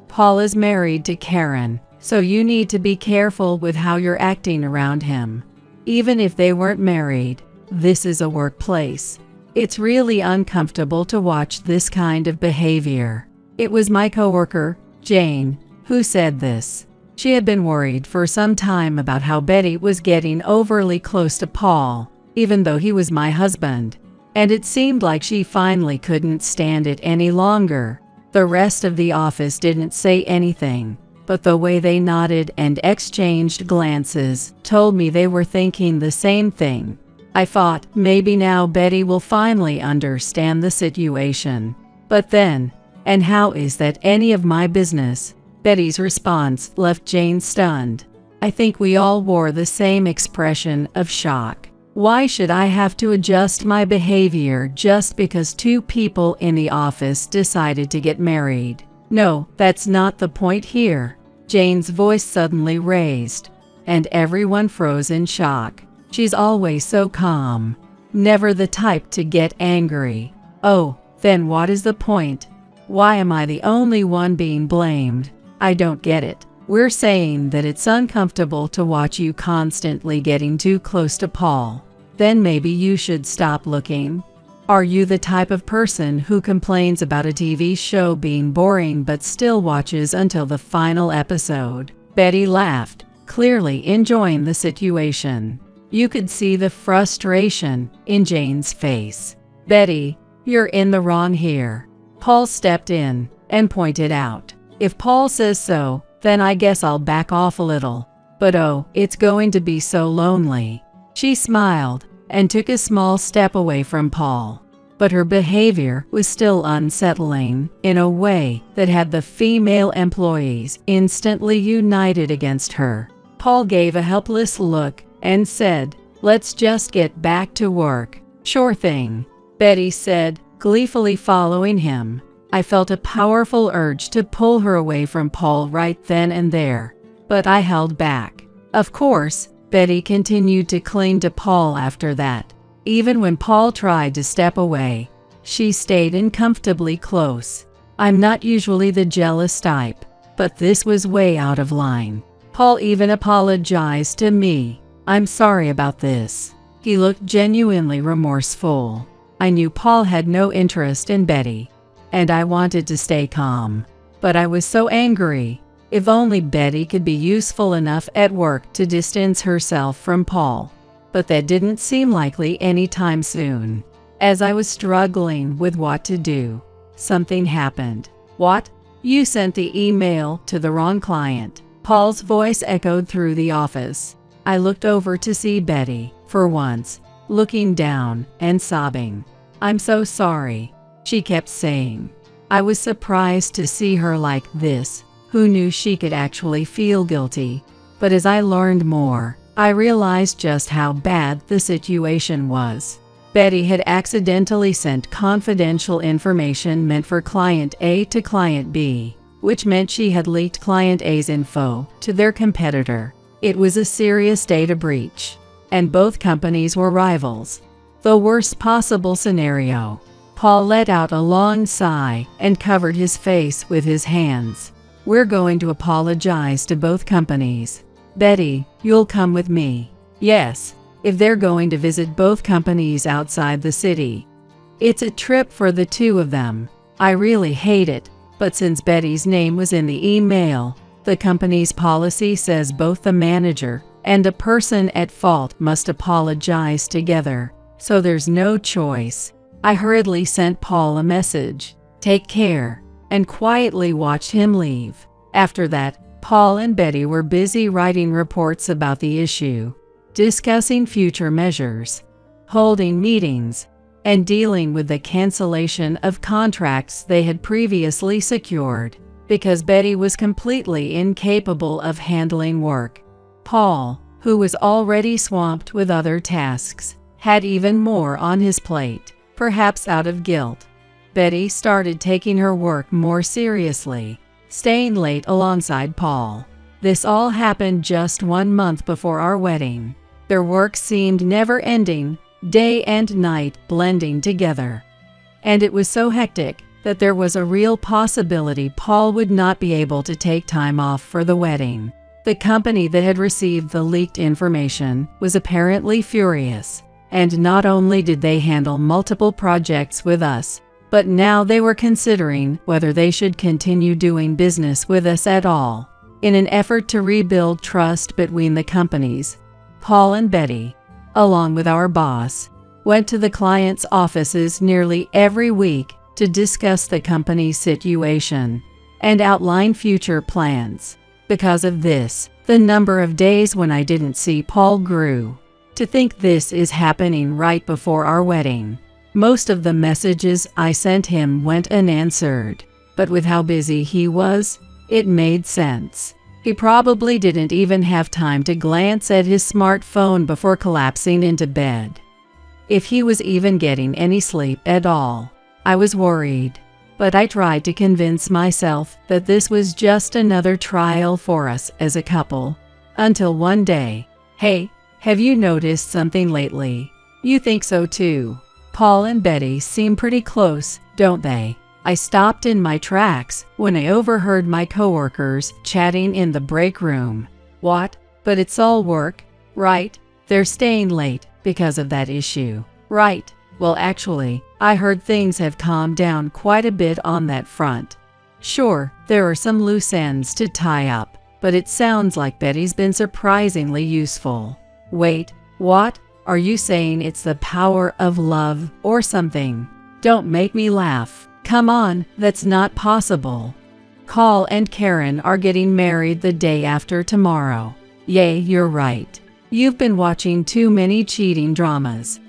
[SPEAKER 2] Paul is married to Karen, so you need to be careful with how you're acting around him. Even if they weren't married, this is a workplace. It's really uncomfortable to watch this kind of behavior. It was my coworker, Jane, who said this. She had been worried for some time about how Betty was getting overly close to Paul, even though he was my husband. And it seemed like she finally couldn't stand it any longer. The rest of the office didn't say anything, but the way they nodded and exchanged glances told me they were thinking the same thing. I thought, maybe now Betty will finally understand the situation. But then, and how is that any of my business? Betty's response left Jane stunned. I think we all wore the same expression of shock. Why should I have to adjust my behavior just because 2 people in the office decided to get married? No, that's not the point here. Jane's voice suddenly raised, and everyone froze in shock. She's always so calm, never the type to get angry. Oh, then what is the point? Why am I the only one being blamed? I don't get it. We're saying that it's uncomfortable to watch you constantly getting too close to Paul. Then maybe you should stop looking. Are you the type of person who complains about a TV show being boring but still watches until the final episode? Betty laughed, clearly enjoying the situation. You could see the frustration in Jane's face. "Betty, you're in the wrong here." Paul stepped in and pointed out, "If Paul says so, then I guess I'll back off a little. But oh, it's going to be so lonely." She smiled and took a small step away from Paul. But her behavior was still unsettling in a way that had the female employees instantly united against her. Paul gave a helpless look and said, "Let's just get back to work." "Sure thing," Betty said, gleefully following him. I felt a powerful urge to pull her away from Paul right then and there, but I held back. Of course, Betty continued to cling to Paul after that. Even when Paul tried to step away, she stayed uncomfortably close. I'm not usually the jealous type, but this was way out of line. Paul even apologized to me. "I'm sorry about this." He looked genuinely remorseful. I knew Paul had no interest in Betty, and I wanted to stay calm. But I was so angry. If only Betty could be useful enough at work to distance herself from Paul. But that didn't seem likely anytime soon. As I was struggling with what to do, something happened. "What? You sent the email to the wrong client?" Paul's voice echoed through the office. I looked over to see Betty, for once, looking down and sobbing. "I'm so sorry," she kept saying. I was surprised to see her like this. Who knew she could actually feel guilty? But as I learned more, I realized just how bad the situation was. Betty had accidentally sent confidential information meant for client A to client B, which meant she had leaked client A's info to their competitor. It was a serious data breach, and both companies were rivals. The worst possible scenario. Paul let out a long sigh and covered his face with his hands. "We're going to apologize to both companies. Betty, you'll come with me." "Yes, if they're going to visit both companies outside the city. It's a trip for the two of them." I really hate it, but since Betty's name was in the email, the company's policy says both the manager and a person at fault must apologize together, so there's no choice. I hurriedly sent Paul a message, "Take care," and quietly watched him leave. After that, Paul and Betty were busy writing reports about the issue, discussing future measures, holding meetings, and dealing with the cancellation of contracts they had previously secured. Because Betty was completely incapable of handling work, Paul, who was already swamped with other tasks, had even more on his plate. Perhaps out of guilt, Betty started taking her work more seriously, staying late alongside Paul. This all happened just 1 month before our wedding. Their work seemed never-ending, day and night blending together. And it was so hectic that there was a real possibility Paul would not be able to take time off for the wedding. The company that had received the leaked information was apparently furious, and not only did they handle multiple projects with us, but now they were considering whether they should continue doing business with us at all. In an effort to rebuild trust between the companies, Paul and Betty, along with our boss, went to the clients' offices nearly every week to discuss the company's situation and outline future plans. Because of this, the number of days when I didn't see Paul grew. To think this is happening right before our wedding. Most of the messages I sent him went unanswered, but with how busy he was, it made sense. He probably didn't even have time to glance at his smartphone before collapsing into bed. If he was even getting any sleep at all. I was worried, but I tried to convince myself that this was just another trial for us as a couple. Until one day, "Hey, have you noticed something lately?" "You think so too. Paul and Betty seem pretty close, don't they?" I stopped in my tracks when I overheard my coworkers chatting in the break room. "What? But it's all work, right? They're staying late because of that issue, right?" "Well, actually, I heard things have calmed down quite a bit on that front. Sure, there are some loose ends to tie up, but it sounds like Betty's been surprisingly useful. Wait, what? Are you saying it's the power of love or something? Don't make me laugh. Come on, that's not possible. Carl and Karen are getting married the day after tomorrow. Yay, you're right. You've been watching too many cheating dramas.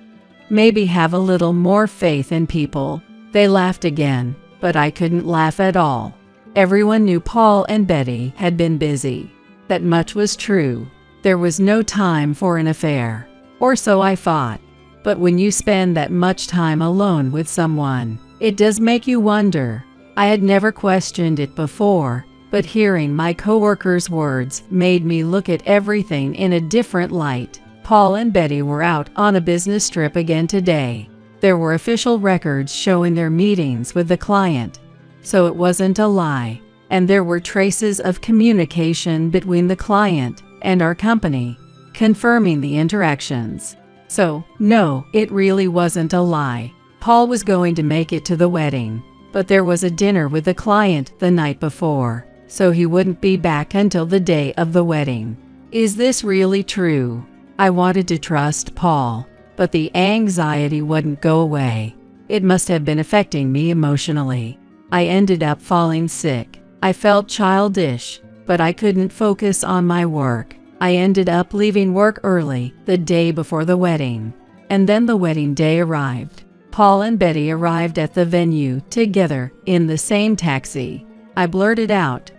[SPEAKER 2] Maybe have a little more faith in people. They laughed again, but I couldn't laugh at all. Everyone knew Paul and Betty had been busy. That much was true. There was no time for an affair. Or so I thought. But when you spend that much time alone with someone, it does make you wonder. I had never questioned it before, but hearing my coworker's words made me look at everything in a different light. Paul and Betty were out on a business trip again today. There were official records showing their meetings with the client. So it wasn't a lie, and there were traces of communication between the client and our company, confirming the interactions. So, no, it really wasn't a lie. Paul was going to make it to the wedding, but there was a dinner with the client the night before, so he wouldn't be back until the day of the wedding. Is this really true? I wanted to trust Paul, but the anxiety wouldn't go away. It must have been affecting me emotionally. I ended up falling sick. I felt childish, but I couldn't focus on my work. I ended up leaving work early the day before the wedding. And then the wedding day arrived. Paul and Betty arrived at the venue together in the same taxi. I blurted out,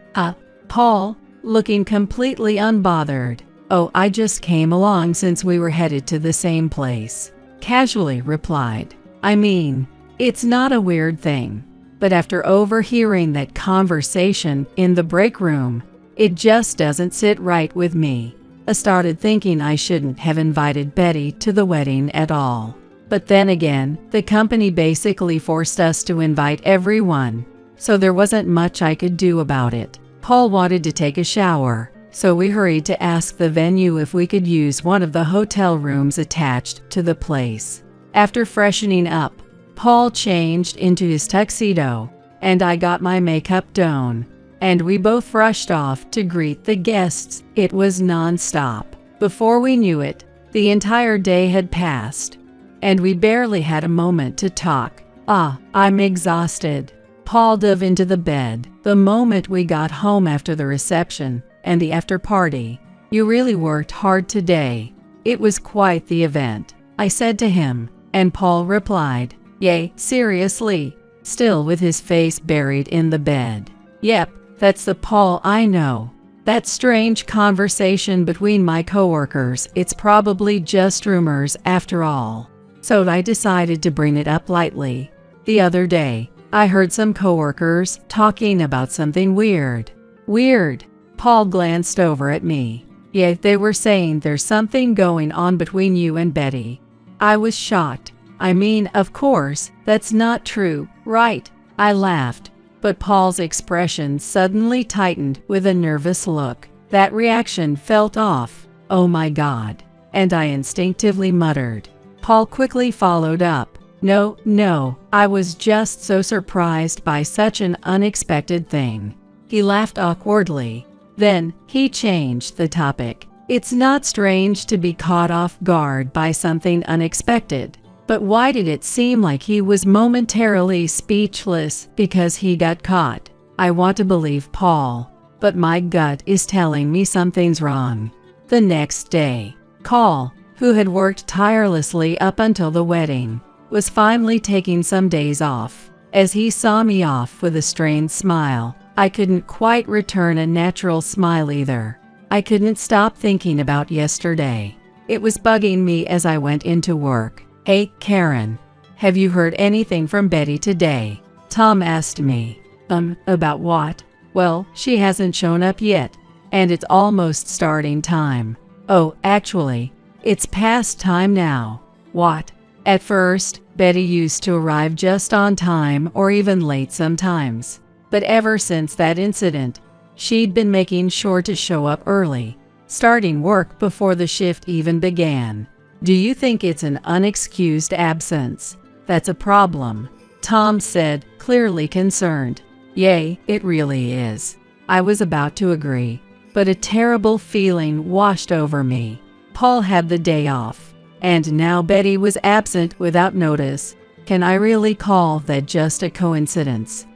[SPEAKER 2] Paul, looking completely unbothered. Oh, I just came along since we were headed to the same place. Casually replied. I mean, it's not a weird thing. But after overhearing that conversation in the break room, it just doesn't sit right with me. I started thinking I shouldn't have invited Betty to the wedding at all. But then again, the company basically forced us to invite everyone, so there wasn't much I could do about it. Paul wanted to take a shower, so we hurried to ask the venue if we could use one of the hotel rooms attached to the place. After freshening up, Paul changed into his tuxedo, and I got my makeup done, and we both rushed off to greet the guests. It was non-stop. Before we knew it, the entire day had passed, and we barely had a moment to talk. I'm exhausted. Paul dove into the bed the moment we got home after the reception and the after party. You really worked hard today. It was quite the event, I said to him, and Paul replied, Yay, seriously, still with his face buried in the bed. Yep, that's the Paul I know. That strange conversation between my coworkers, it's probably just rumors after all. So I decided to bring it up lightly. The other day, I heard some coworkers talking about something weird. Weird? Paul glanced over at me. Yeah, they were saying there's something going on between you and Betty. I was shocked. I mean, of course, that's not true, right? I laughed, but Paul's expression suddenly tightened with a nervous look. That reaction felt off. Oh my God. And I instinctively muttered. Paul quickly followed up. No, I was just so surprised by such an unexpected thing. He laughed awkwardly. Then, he changed the topic. It's not strange to be caught off guard by something unexpected. But why did it seem like he was momentarily speechless because he got caught? I want to believe Paul, but my gut is telling me something's wrong. The next day, Carl, who had worked tirelessly up until the wedding, was finally taking some days off. As he saw me off with a strained smile, I couldn't quite return a natural smile either. I couldn't stop thinking about yesterday. It was bugging me as I went into work. Hey, Karen, have you heard anything from Betty today? Tom asked me. About what? Well, she hasn't shown up yet, and it's almost starting time. Oh, actually, it's past time now. What? At first, Betty used to arrive just on time or even late sometimes. But ever since that incident, she'd been making sure to show up early, starting work before the shift even began. Do you think it's an unexcused absence? That's a problem, Tom said, clearly concerned. Yay, it really is. I was about to agree. but a terrible feeling washed over me. Paul had the day off, and now Betty was absent without notice. Can I really call that just a coincidence?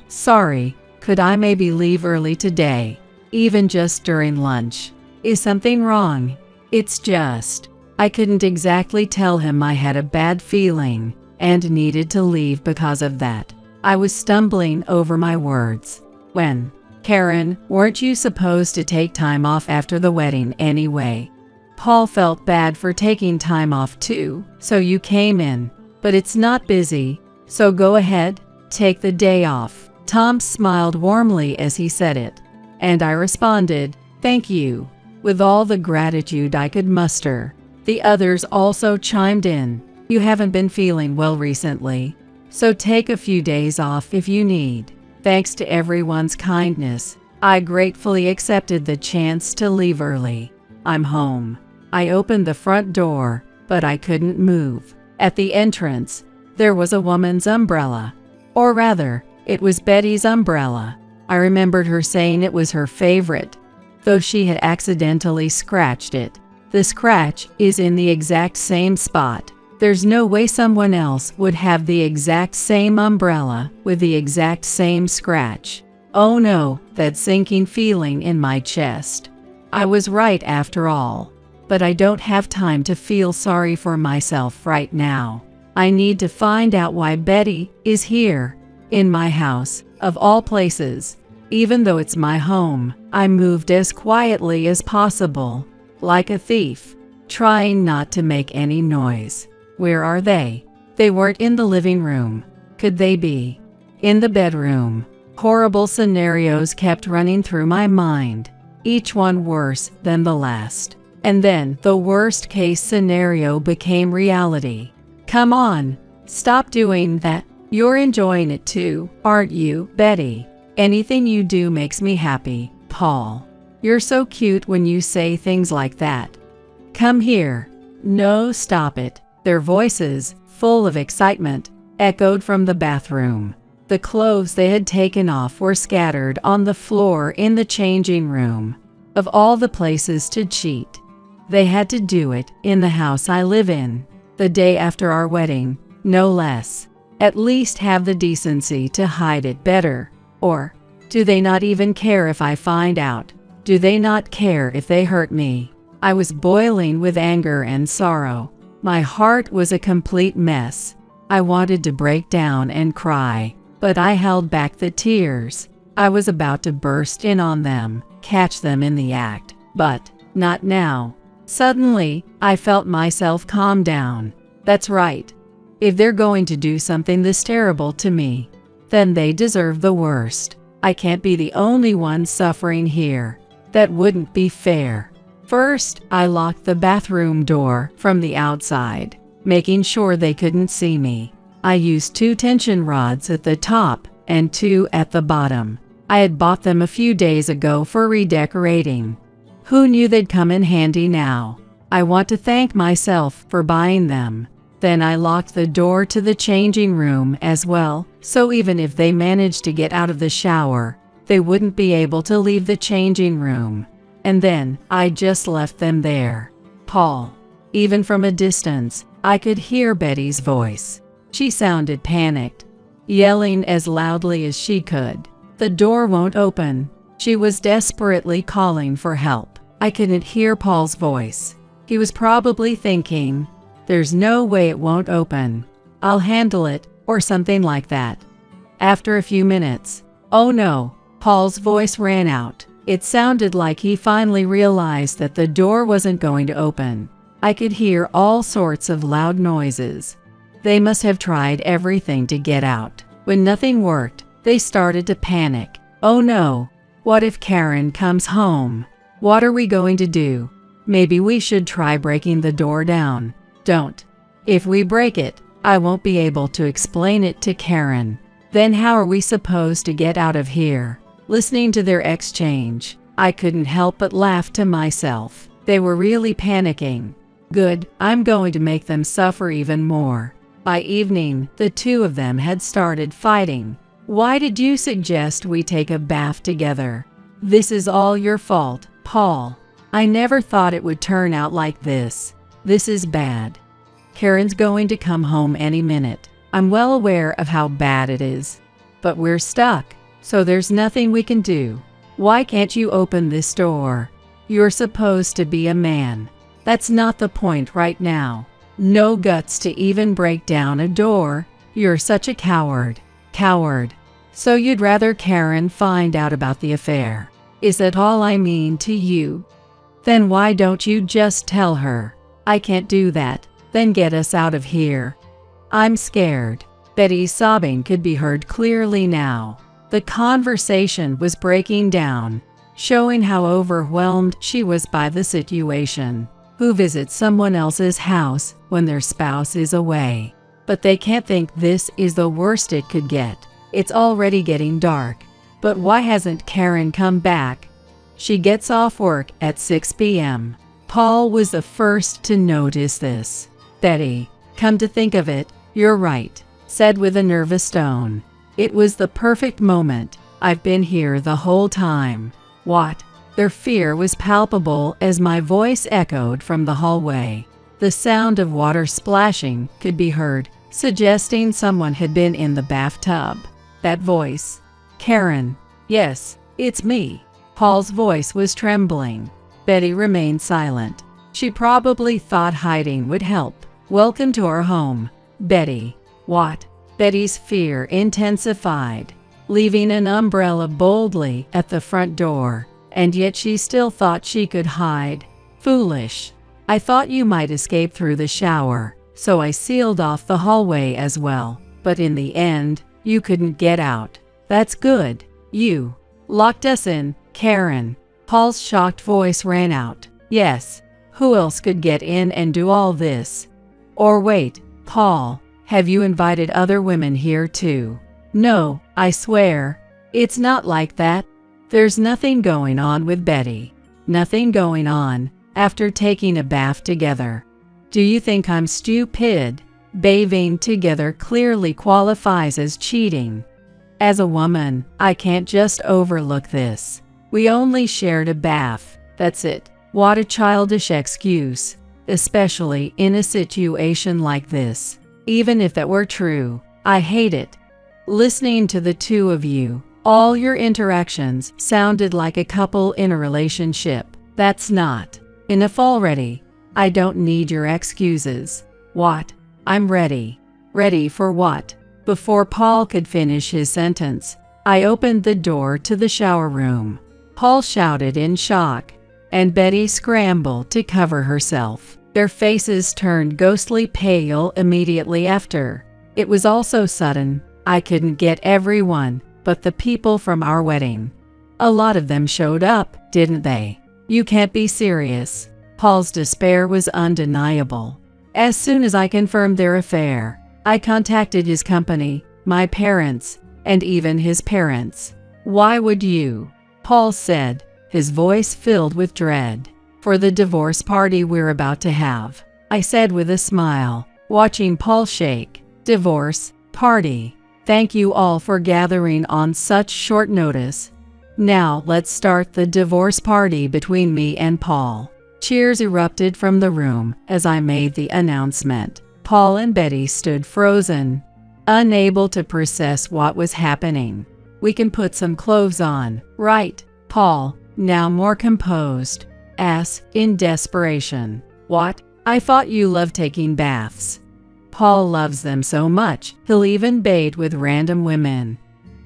[SPEAKER 2] Sorry, could I maybe leave early today, even just during lunch? Is something wrong? It's just, I couldn't exactly tell him I had a bad feeling and needed to leave because of that. I was stumbling over my words when, Karen, weren't you supposed to take time off after the wedding anyway? Paul felt bad for taking time off too, so you came in. But it's not busy, so go ahead, take the day off. Tom smiled warmly as he said it, and I responded, thank you, with all the gratitude I could muster. The others also chimed in. You haven't been feeling well recently, so take a few days off if you need. Thanks to everyone's kindness, I gratefully accepted the chance to leave early. I'm home. I opened the front door, but I couldn't move. At the entrance, there was a woman's umbrella. Or rather, it was Betty's umbrella. I remembered her saying it was her favorite, though she had accidentally scratched it. The scratch is in the exact same spot. There's no way someone else would have the exact same umbrella with the exact same scratch. Oh no, that sinking feeling in my chest. I was right after all. But I don't have time to feel sorry for myself right now. I need to find out why Betty is here, in my house, of all places. Even though it's my home, I moved as quietly as possible, like a thief, trying not to make any noise. Where are they? They weren't in the living room. Could they be in the bedroom? Horrible scenarios kept running through my mind, each one worse than the last. And then the worst case scenario became reality. Come on, stop doing that. You're enjoying it too, aren't you, Betty? Anything you do makes me happy, Paul. You're so cute when you say things like that. Come here. No, stop it. Their voices, full of excitement, echoed from the bathroom. The clothes they had taken off were scattered on the floor in the changing room. Of all the places to cheat, they had to do it in the house I live in, the day after our wedding, no less. At least have the decency to hide it better. Or, do they not even care if I find out? Do they not care if they hurt me? I was boiling with anger and sorrow. My heart was a complete mess. I wanted to break down and cry, but I held back the tears. I was about to burst in on them, catch them in the act, but not now. Suddenly, I felt myself calm down. That's right. If they're going to do something this terrible to me, then they deserve the worst. I can't be the only one suffering here. That wouldn't be fair. First, I locked the bathroom door from the outside, making sure they couldn't see me. I used 2 tension rods at the top and 2 at the bottom. I had bought them a few days ago for redecorating. Who knew they'd come in handy now? I want to thank myself for buying them. Then I locked the door to the changing room as well, so even if they managed to get out of the shower, they wouldn't be able to leave the changing room. And then I just left them there. Paul. Even from a distance, I could hear Betty's voice. She sounded panicked, yelling as loudly as she could. The door won't open. She was desperately calling for help. I couldn't hear Paul's voice. He was probably thinking, there's no way it won't open. I'll handle it, or something like that. After a few minutes, oh no, Paul's voice ran out. It sounded like he finally realized that the door wasn't going to open. I could hear all sorts of loud noises. They must have tried everything to get out. When nothing worked, they started to panic. Oh no, what if Karen comes home? What are we going to do? Maybe we should try breaking the door down. Don't. If we break it, I won't be able to explain it to Karen. Then how are we supposed to get out of here? Listening to their exchange, I couldn't help but laugh to myself. They were really panicking. Good, I'm going to make them suffer even more. By evening, the 2 of them had started fighting. Why did you suggest we take a bath together? This is all your fault, Paul. I never thought it would turn out like this. This is bad. Karen's going to come home any minute. I'm well aware of how bad it is. But we're stuck, so there's nothing we can do. Why can't you open this door? You're supposed to be a man. That's not the point right now. No guts to even break down a door. You're such a coward. Coward. So you'd rather Karen find out about the affair? Is that all I mean to you? Then why don't you just tell her? I can't do that. Then get us out of here. I'm scared. Betty's sobbing could be heard clearly now. The conversation was breaking down, showing how overwhelmed she was by the situation. Who visits someone else's house when their spouse is away? But they can't think this is the worst it could get. It's already getting dark. But why hasn't Karen come back? She gets off work at 6 p.m. Paul was the first to notice this. Betty, come to think of it, you're right, said with a nervous tone. It was the perfect moment. I've been here the whole time. What? Their fear was palpable as my voice echoed from the hallway. The sound of water splashing could be heard, suggesting someone had been in the bathtub. That voice. Karen. Yes, it's me. Paul's voice was trembling. Betty remained silent. She probably thought hiding would help. Welcome to our home, Betty. What? Betty's fear intensified, leaving an umbrella boldly at the front door, and yet she still thought she could hide. Foolish. I thought you might escape through the shower, so I sealed off the hallway as well, but in the end, you couldn't get out. That's good. You locked us in, Karen. Paul's shocked voice rang out. Yes. Who else could get in and do all this? Or wait, Paul, have you invited other women here too? No, I swear. It's not like that. There's nothing going on with Betty. Nothing going on after taking a bath together. Do you think I'm stupid? Bathing together clearly qualifies as cheating. As a woman, I can't just overlook this. We only shared a bath. That's it. What a childish excuse, especially in a situation like this. Even if that were true, I hate it. Listening to the two of you, all your interactions sounded like a couple in a relationship. That's not enough already. I don't need your excuses. What? I'm ready. Ready for what? Before Paul could finish his sentence, I opened the door to the shower room. Paul shouted in shock, and Betty scrambled to cover herself. Their faces turned ghostly pale immediately after. It was all so sudden, I couldn't get everyone but the people from our wedding. A lot of them showed up, didn't they? You can't be serious. Paul's despair was undeniable. As soon as I confirmed their affair, I contacted his company, my parents, and even his parents. Why would you? Paul said, his voice filled with dread. For the divorce party we're about to have, I said with a smile, watching Paul shake. Divorce party. Thank you all for gathering on such short notice. Now let's start the divorce party between me and Paul. Cheers erupted from the room as I made the announcement. Paul and Betty stood frozen, unable to process what was happening. We can put some clothes on, right? Paul, now more composed, asked in desperation. What? I thought you loved taking baths. Paul loves them so much, he'll even bathe with random women.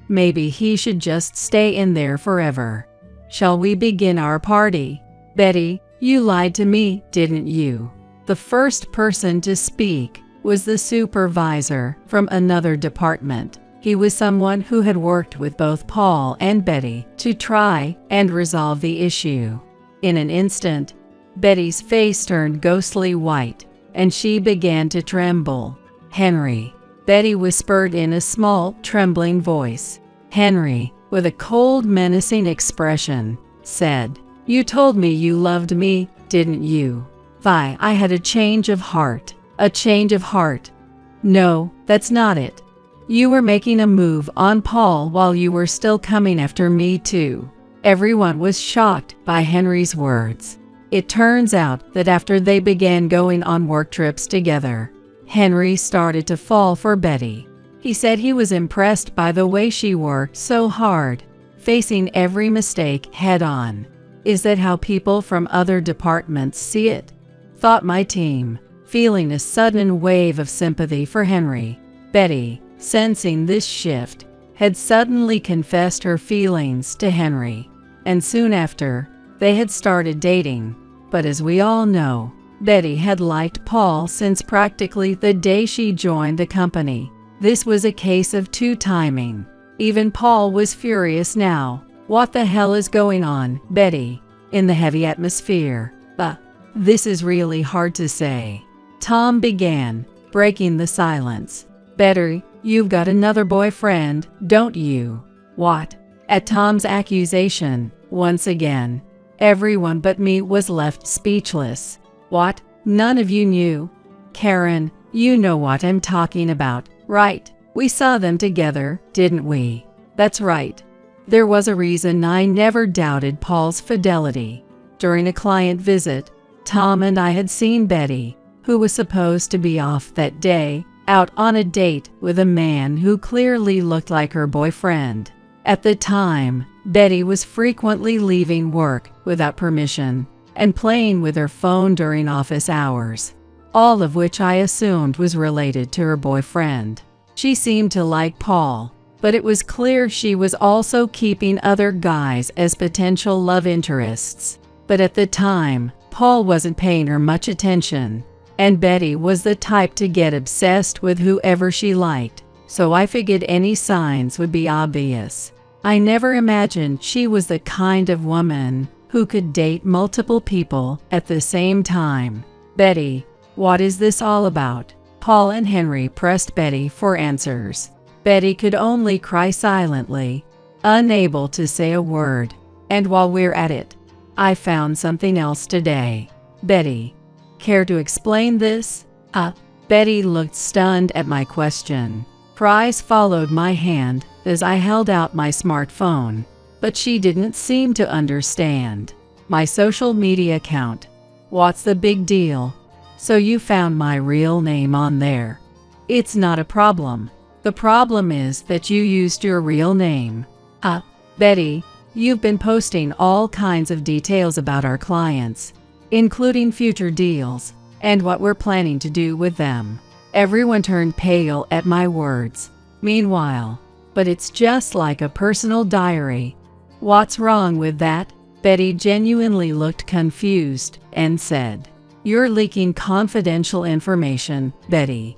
[SPEAKER 2] Maybe he should just stay in there forever. Shall we begin our party? Betty, you lied to me, didn't you? The first person to speak was the supervisor from another department. He was someone who had worked with both Paul and Betty to try and resolve the issue. In an instant, Betty's face turned ghostly white, and she began to tremble. Henry, Betty whispered in a small, trembling voice. Henry, with a cold, menacing expression, said, You told me you loved me, didn't you? I had a change of heart. A change of heart. No, that's not it. You were making a move on Paul while you were still coming after me too. Everyone was shocked by Henry's words. It turns out that after they began going on work trips together, Henry started to fall for Betty. He said he was impressed by the way she worked so hard, facing every mistake head-on. Is that how people from other departments see it? Thought my team, feeling a sudden wave of sympathy for Henry. Betty, sensing this shift, had suddenly confessed her feelings to Henry, and soon after, they had started dating. But as we all know, Betty had liked Paul since practically the day she joined the company. This was a case of two timing. Even Paul was furious now. What the hell is going on, Betty? In the heavy atmosphere. This is really hard to say. Tom began, breaking the silence. Betty, you've got another boyfriend, don't you? What? At Tom's accusation, once again, everyone but me was left speechless. What? None of you knew? Karen, you know what I'm talking about, right? We saw them together, didn't we? That's right. There was a reason I never doubted Paul's fidelity. During a client visit, Tom and I had seen Betty, who was supposed to be off that day, out on a date with a man who clearly looked like her boyfriend. At the time, Betty was frequently leaving work without permission and playing with her phone during office hours, all of which I assumed was related to her boyfriend. She seemed to like Paul, but it was clear she was also keeping other guys as potential love interests. But at the time, Paul wasn't paying her much attention, and Betty was the type to get obsessed with whoever she liked, so I figured any signs would be obvious. I never imagined she was the kind of woman who could date multiple people at the same time. Betty, what is this all about? Paul and Henry pressed Betty for answers. Betty could only cry silently, unable to say a word. And while we're at it, I found something else today. Betty, care to explain this? Betty looked stunned at my question. Price followed my hand as I held out my smartphone, but she didn't seem to understand. My social media account. What's the big deal? So you found my real name on there. It's not a problem. The problem is that you used your real name. Betty, you've been posting all kinds of details about our clients, including future deals, and what we're planning to do with them. Everyone turned pale at my words. Meanwhile, but it's just like a personal diary. What's wrong with that? Betty genuinely looked confused and said, You're leaking confidential information, Betty.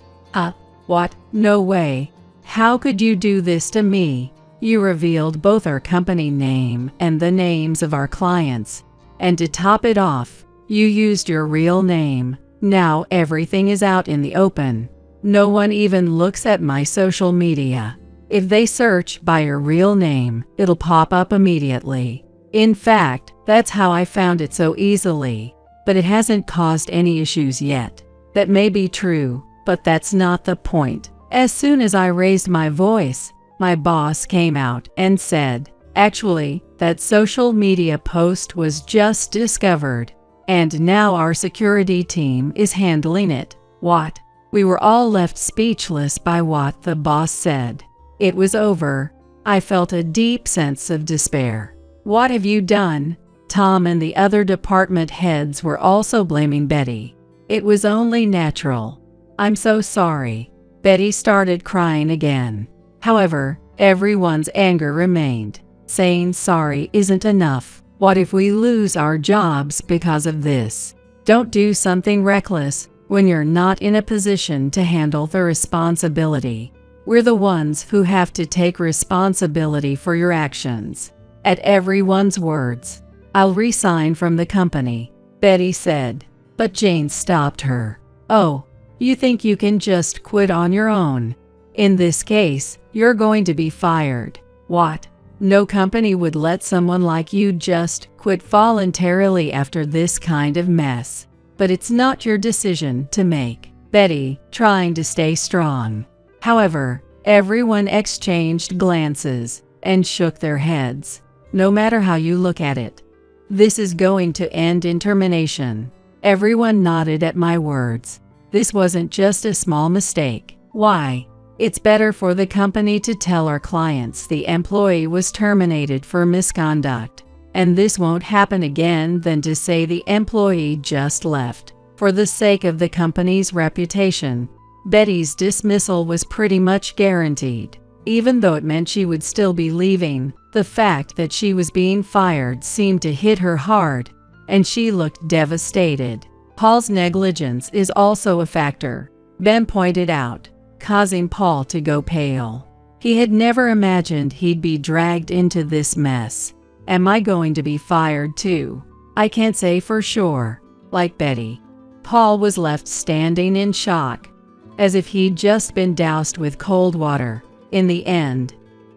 [SPEAKER 2] What? No way. How could you do this to me? You revealed both our company name and the names of our clients. And to top it off, you used your real name. Now everything is out in the open. No one even looks at my social media. If they search by your real name, it'll pop up immediately. In fact, that's how I found it so easily. But it hasn't caused any issues yet. That may be true, but that's not the point. As soon as I raised my voice, my boss came out and said, Actually, that social media post was just discovered, and now our security team is handling it. What? We were all left speechless by what the boss said. It was over. I felt a deep sense of despair. What have you done? Tom and the other department heads were also blaming Betty. It was only natural. I'm so sorry. Betty started crying again. However, everyone's anger remained. Saying sorry isn't enough. What if we lose our jobs because of this? Don't do something reckless when you're not in a position to handle the responsibility. We're the ones who have to take responsibility for your actions. At everyone's words, I'll resign from the company, Betty said. But Jane stopped her. Oh, you think you can just quit on your own? In this case, you're going to be fired. What? No company would let someone like you just quit voluntarily after this kind of mess. But it's not your decision to make. Betty, trying to stay strong. However, everyone exchanged glances and shook their heads. no matter how you look at it. This is going to end in termination. Everyone nodded at my words. This wasn't just a small mistake. Why? It's better for the company to tell our clients the employee was terminated for misconduct, and this won't happen again, than to say the employee just left. For the sake of the company's reputation, Betty's dismissal was pretty much guaranteed. Even though it meant she would still be leaving, the fact that she was being fired seemed to hit her hard, and she looked devastated. Paul's negligence is also a factor, Ben pointed out, causing Paul to go pale. He had never imagined he'd be dragged into this mess. Am I going to be fired too? I can't say for sure. Like Betty, Paul was left standing in shock, as if he'd just been doused with cold water. In the end,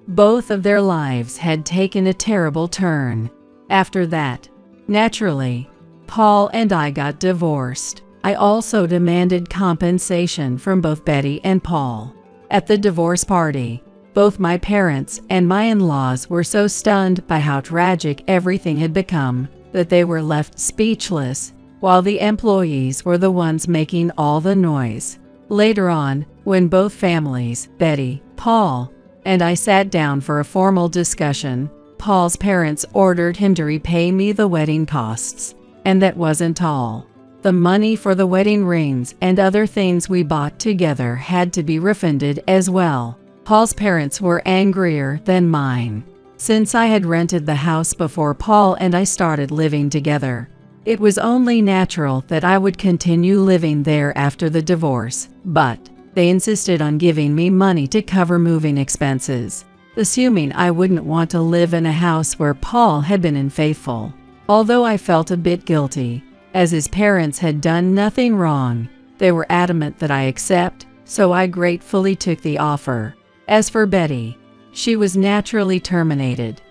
[SPEAKER 2] both of their lives had taken a terrible turn. After that, naturally, Paul and I got divorced. I also demanded compensation from both Betty and Paul. At the divorce party, both my parents and my in-laws were so stunned by how tragic everything had become that they were left speechless, while the employees were the ones making all the noise. Later on, when both families, Betty, Paul, and I sat down for a formal discussion, Paul's parents ordered him to repay me the wedding costs. And that wasn't all. The money for the wedding rings and other things we bought together had to be refunded as well. Paul's parents were angrier than mine. Since I had rented the house before Paul and I started living together, it was only natural that I would continue living there after the divorce, but they insisted on giving me money to cover moving expenses, assuming I wouldn't want to live in a house where Paul had been unfaithful. Although I felt a bit guilty, as his parents had done nothing wrong, they were adamant that I accept, so I gratefully took the offer. As for Betty, she was naturally terminated.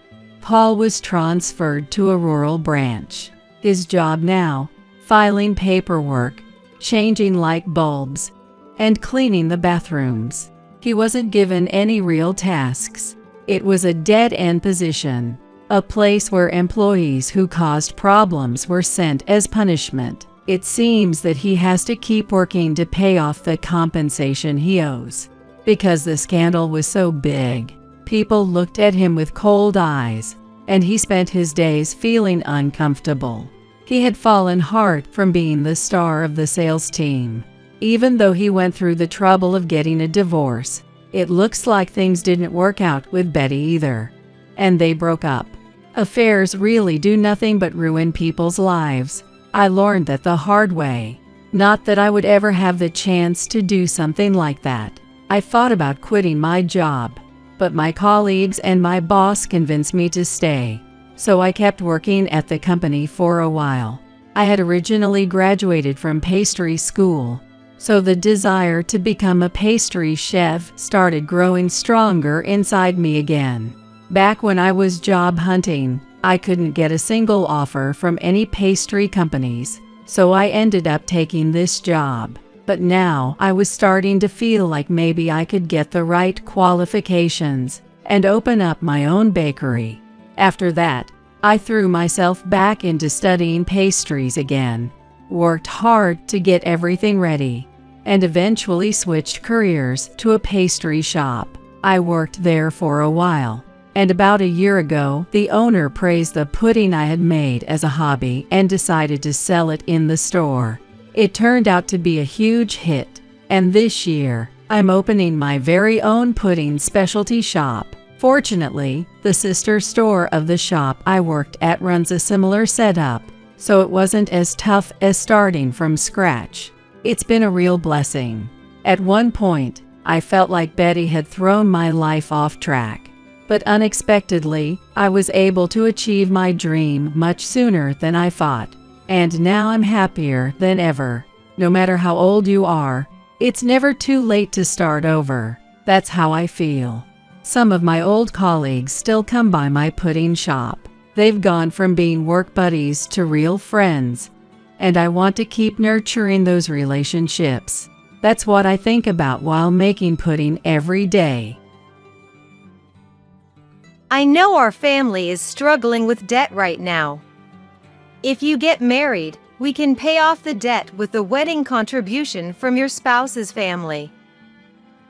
[SPEAKER 2] Paul was transferred to a rural branch. His job now, filing paperwork, changing light bulbs, and cleaning the bathrooms. He wasn't given any real tasks. It was a dead-end position. A place where employees who caused problems were sent as punishment. It seems that he has to keep working to pay off the compensation he owes. Because the scandal was so big, people looked at him with cold eyes, and he spent his days feeling uncomfortable. He had fallen hard from being the star of the sales team. Even though he went through the trouble of getting a divorce, it looks like things didn't work out with Betty either, and they broke up. Affairs really do nothing but ruin people's lives. I learned that the hard way. Not that I would ever have the chance to do something like that. I thought about quitting my job, but my colleagues and my boss convinced me to stay. So I kept working at the company for a while. I had originally graduated from pastry school, so the desire to become a pastry chef started growing stronger inside me again. Back when I was job hunting, I couldn't get a single offer from any pastry companies, so I ended up taking this job. But now I was starting to feel like maybe I could get the right qualifications and open up my own bakery. After that, I threw myself back into studying pastries again, worked hard to get everything ready, and eventually switched careers to a pastry shop. I worked there for a while. And about a year ago, the owner praised the pudding I had made as a hobby and decided to sell it in the store. It turned out to be a huge hit, and this year, I'm opening my very own pudding specialty shop. Fortunately, the sister store of the shop I worked at runs a similar setup, so it wasn't as tough as starting from scratch. It's been a real blessing. At one point, I felt like Betty had thrown my life off track. But unexpectedly, I was able to achieve my dream much sooner than I thought. And now I'm happier than ever. No matter how old you are, it's never too late to start over. That's how I feel. Some of my old colleagues still come by my pudding shop. They've gone from being work buddies to real friends. And I want to keep nurturing those relationships. That's what I think about while making pudding every day.
[SPEAKER 3] I know our family is struggling with debt right now. If you get married, we can pay off the debt with the wedding contribution from your spouse's family.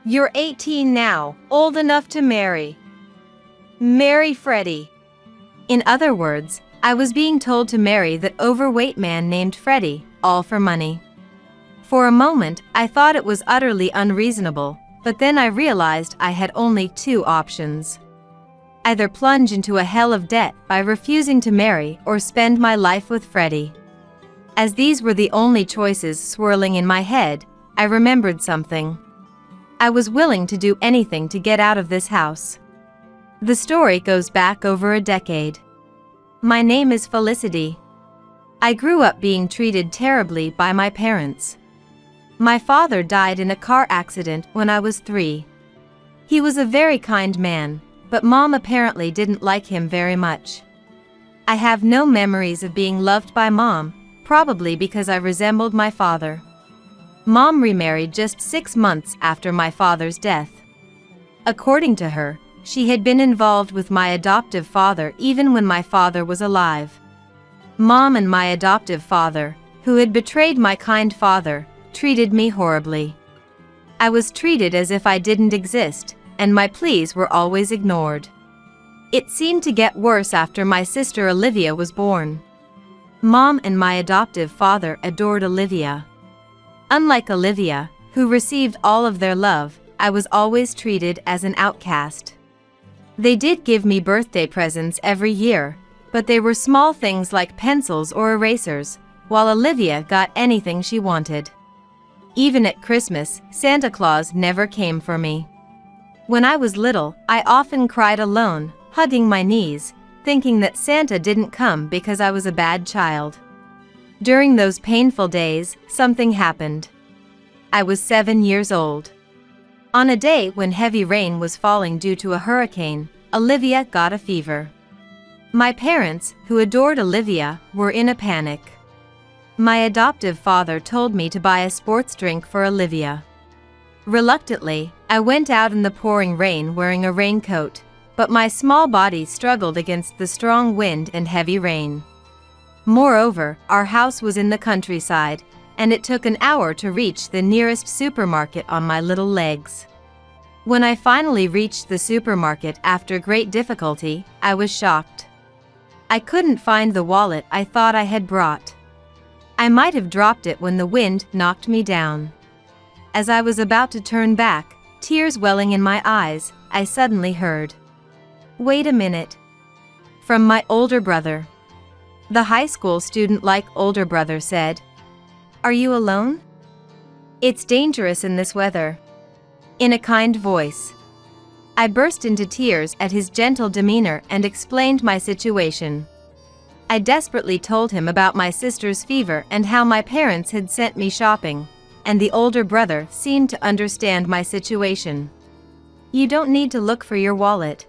[SPEAKER 3] You're 18 now, old enough to marry. Marry Freddie." In other words, I was being told to marry that overweight man named Freddie, all for money. For a moment, I thought it was utterly unreasonable, but then I realized I had only two options. Either plunge into a hell of debt by refusing to marry or spend my life with Freddie. As these were the only choices swirling in my head, I remembered something. I was willing to do anything to get out of this house. The story goes back over a decade. My name is Felicity. I grew up being treated terribly by my parents. My father died in a car accident when I was 3. He was a very kind man, but Mom apparently didn't like him very much. I have no memories of being loved by Mom, probably because I resembled my father. Mom remarried just 6 months after my father's death. According to her, she had been involved with my adoptive father even when my father was alive. Mom and my adoptive father, who had betrayed my kind father, treated me horribly. I was treated as if I didn't exist, and my pleas were always ignored. It seemed to get worse after my sister Olivia was born. Mom and my adoptive father adored Olivia. Unlike Olivia, who received all of their love, I was always treated as an outcast. They did give me birthday presents every year, but they were small things like pencils or erasers, while Olivia got anything she wanted. Even at Christmas, Santa Claus never came for me. When I was little, I often cried alone, hugging my knees, thinking that Santa didn't come because I was a bad child. During those painful days, something happened. I was 7 years old. On a day when heavy rain was falling due to a hurricane, Olivia got a fever. My parents, who adored Olivia, were in a panic. My adoptive father told me to buy a sports drink for Olivia. Reluctantly, I went out in the pouring rain wearing a raincoat, but my small body struggled against the strong wind and heavy rain. Moreover, our house was in the countryside, and it took an hour to reach the nearest supermarket on my little legs. When I finally reached the supermarket after great difficulty, I was shocked. I couldn't find the wallet I thought I had brought. I might have dropped it when the wind knocked me down. As I was about to turn back, tears welling in my eyes, I suddenly heard, "Wait a minute," from my older brother. The high school student-like older brother said, "Are you alone? It's dangerous in this weather," in a kind voice. I burst into tears at his gentle demeanor and explained my situation. I desperately told him about my sister's fever and how my parents had sent me shopping, and the older brother seemed to understand my situation. "You don't need to look for your wallet.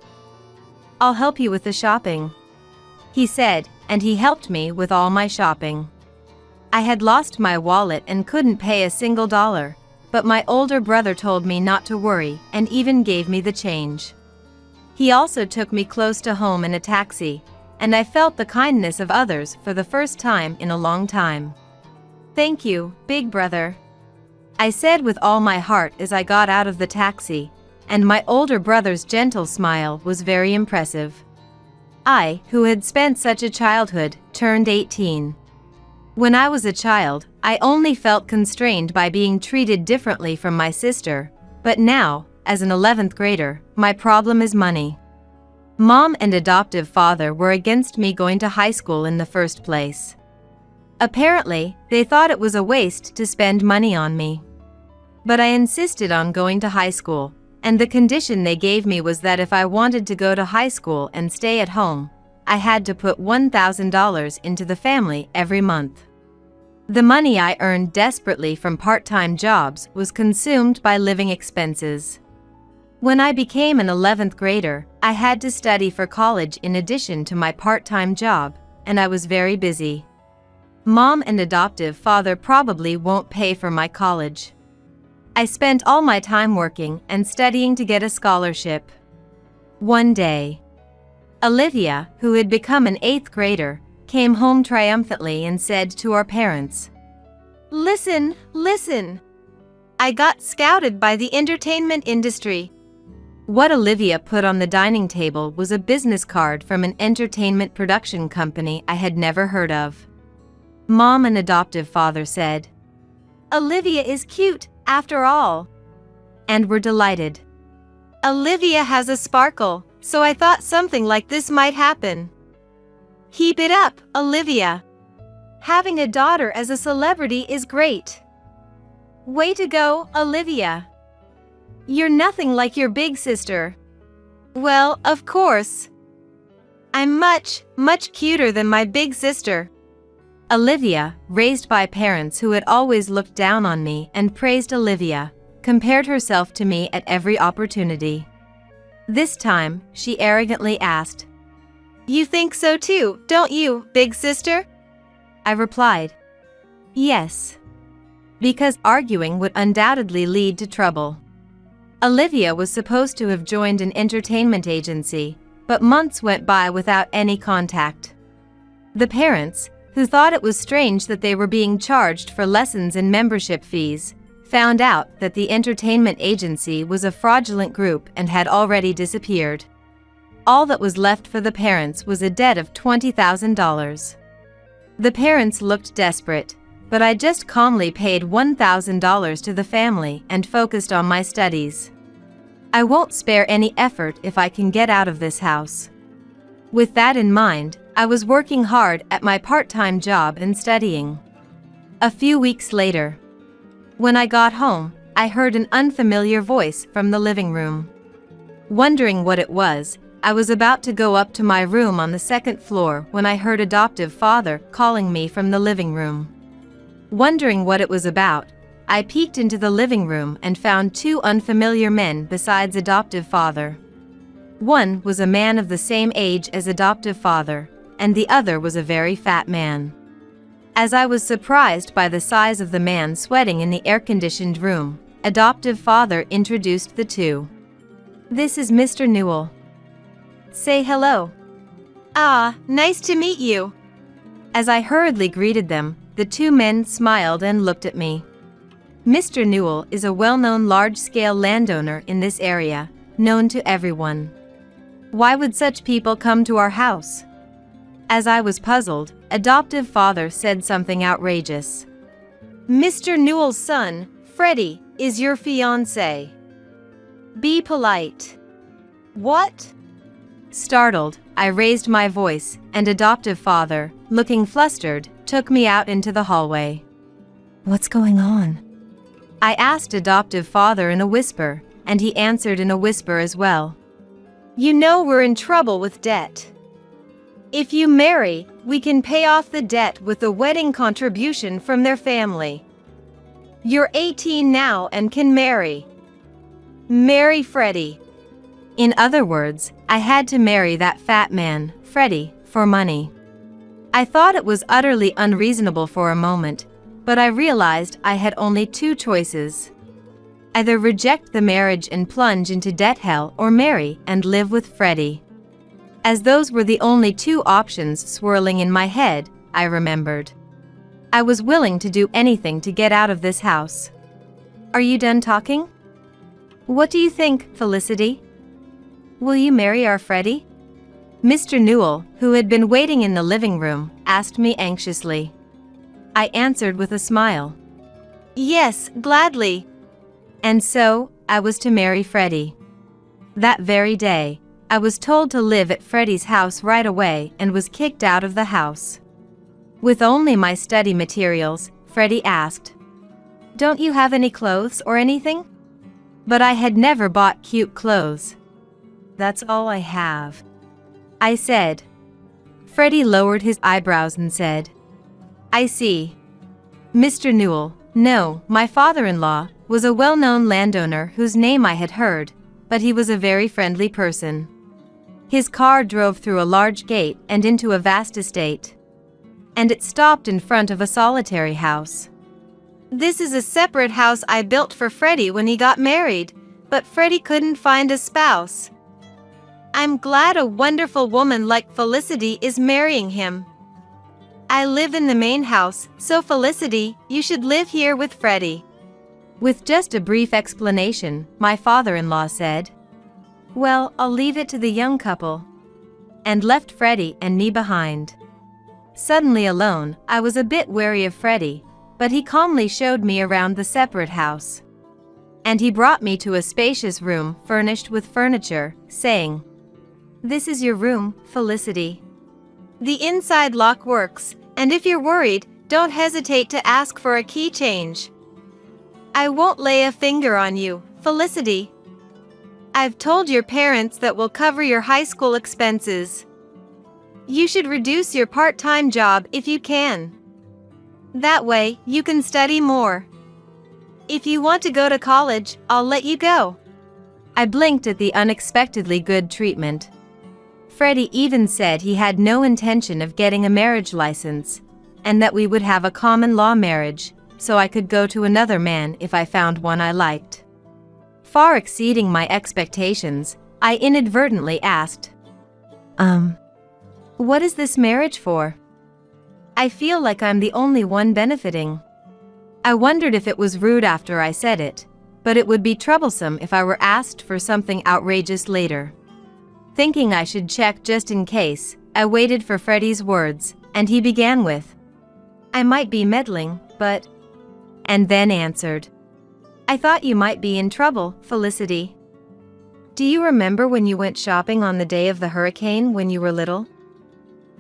[SPEAKER 3] I'll help you with the shopping," he said, and he helped me with all my shopping. I had lost my wallet and couldn't pay a single dollar, but my older brother told me not to worry and even gave me the change. He also took me close to home in a taxi, and I felt the kindness of others for the first time in a long time. "Thank you, big brother," I said with all my heart as I got out of the taxi, and my older brother's gentle smile was very impressive. I, who had spent such a childhood, turned 18. When I was a child, I only felt constrained by being treated differently from my sister, but now, as an 11th grader, my problem is money. Mom and adoptive father were against me going to high school in the first place. Apparently, they thought it was a waste to spend money on me. But I insisted on going to high school, and the condition they gave me was that if I wanted to go to high school and stay at home, I had to put $1,000 into the family every month. The money I earned desperately from part-time jobs was consumed by living expenses. When I became an 11th grader, I had to study for college in addition to my part-time job, and I was very busy. Mom and adoptive father probably won't pay for my college. I spent all my time working and studying to get a scholarship. One day, Olivia, who had become an 8th grader, came home triumphantly and said to our parents, "Listen, listen! I got scouted by the entertainment industry." What Olivia put on the dining table was a business card from an entertainment production company I had never heard of. Mom and adoptive father said, "Olivia is cute, after all," and were delighted. "Olivia has a sparkle, so I thought something like this might happen. Keep it up, Olivia. Having a daughter as a celebrity is great. Way to go, Olivia. You're nothing like your big sister." Well, of course. I'm much, much cuter than my big sister. Olivia, raised by parents who had always looked down on me and praised Olivia, compared herself to me at every opportunity. This time, she arrogantly asked, "You think so too, don't you, big sister?" I replied, "Yes." Because arguing would undoubtedly lead to trouble. Olivia was supposed to have joined an entertainment agency, but months went by without any contact. The parents, who thought it was strange that they were being charged for lessons and membership fees, found out that the entertainment agency was a fraudulent group and had already disappeared. All that was left for the parents was a debt of $20,000. The parents looked desperate, but I just calmly paid $1,000 to the family and focused on my studies. I won't spare any effort if I can get out of this house. With that in mind, I was working hard at my part-time job and studying. A few weeks later, when I got home, I heard an unfamiliar voice from the living room. Wondering what it was, I was about to go up to my room on the 2nd floor when I heard adoptive father calling me from the living room. Wondering what it was about, I peeked into the living room and found 2 unfamiliar men besides adoptive father. One was a man of the same age as adoptive father, and the other was a very fat man. As I was surprised by the size of the man sweating in the air-conditioned room, adoptive father introduced the 2. "This is Mr. Newell. Say hello." "Ah, nice to meet you." As I hurriedly greeted them, the 2 men smiled and looked at me. Mr. Newell is a well-known large-scale landowner in this area, known to everyone. Why would such people come to our house? As I was puzzled, adoptive father said something outrageous. "Mr. Newell's son, Freddie, is your fiancé. Be polite." "What?" Startled, I raised my voice, and adoptive father, looking flustered, took me out into the hallway. "What's going on?" I asked adoptive father in a whisper, and he answered in a whisper as well. "You know we're in trouble with debt. If you marry, we can pay off the debt with a wedding contribution from their family. You're 18 now and can marry. Marry Freddie." In other words, I had to marry that fat man, Freddie, for money. I thought it was utterly unreasonable for a moment, but I realized I had only 2 choices. Either reject the marriage and plunge into debt hell or marry and live with Freddie. As those were the only 2 options swirling in my head, I remembered. I was willing to do anything to get out of this house. "Are you done talking? What do you think, Felicity? Will you marry our Freddie?" Mr. Newell, who had been waiting in the living room, asked me anxiously. I answered with a smile. "Yes, gladly." And so, I was to marry Freddie. That very day, I was told to live at Freddie's house right away and was kicked out of the house. With only my study materials, Freddie asked, "Don't you have any clothes or anything?" But I had never bought cute clothes. "That's all I have," I said. Freddie lowered his eyebrows and said, "I see." Mr. Newell, no, my father-in-law, was a well-known landowner whose name I had heard, but he was a very friendly person. His car drove through a large gate and into a vast estate. And it stopped in front of a solitary house. "This is a separate house I built for Freddie when he got married, but Freddie couldn't find a spouse." I'm glad a wonderful woman like Felicity is marrying him. I live in the main house, so Felicity, you should live here with Freddie." With just a brief explanation, my father-in-law said, "Well, I'll leave it to the young couple," and left Freddie and me behind. Suddenly alone, I was a bit wary of Freddie, but he calmly showed me around the separate house. And he brought me to a spacious room furnished with furniture, saying, "This is your room, Felicity. The inside lock works, and if you're worried, don't hesitate to ask for a key change. I won't lay a finger on you, Felicity. I've told your parents that we'll cover your high school expenses. You should reduce your part-time job if you can. That way, you can study more. If you want to go to college, I'll let you go." I blinked at the unexpectedly good treatment. Freddie even said he had no intention of getting a marriage license, and that we would have a common law marriage, so I could go to another man if I found one I liked. Far exceeding my expectations, I inadvertently asked, "What is this marriage for? I feel like I'm the only one benefiting." I wondered if it was rude after I said it, but it would be troublesome if I were asked for something outrageous later. Thinking I should check just in case, I waited for Freddie's words, and he began with, "I might be meddling, but..." and then answered, "I thought you might be in trouble, Felicity. Do you remember when you went shopping on the day of the hurricane when you were little?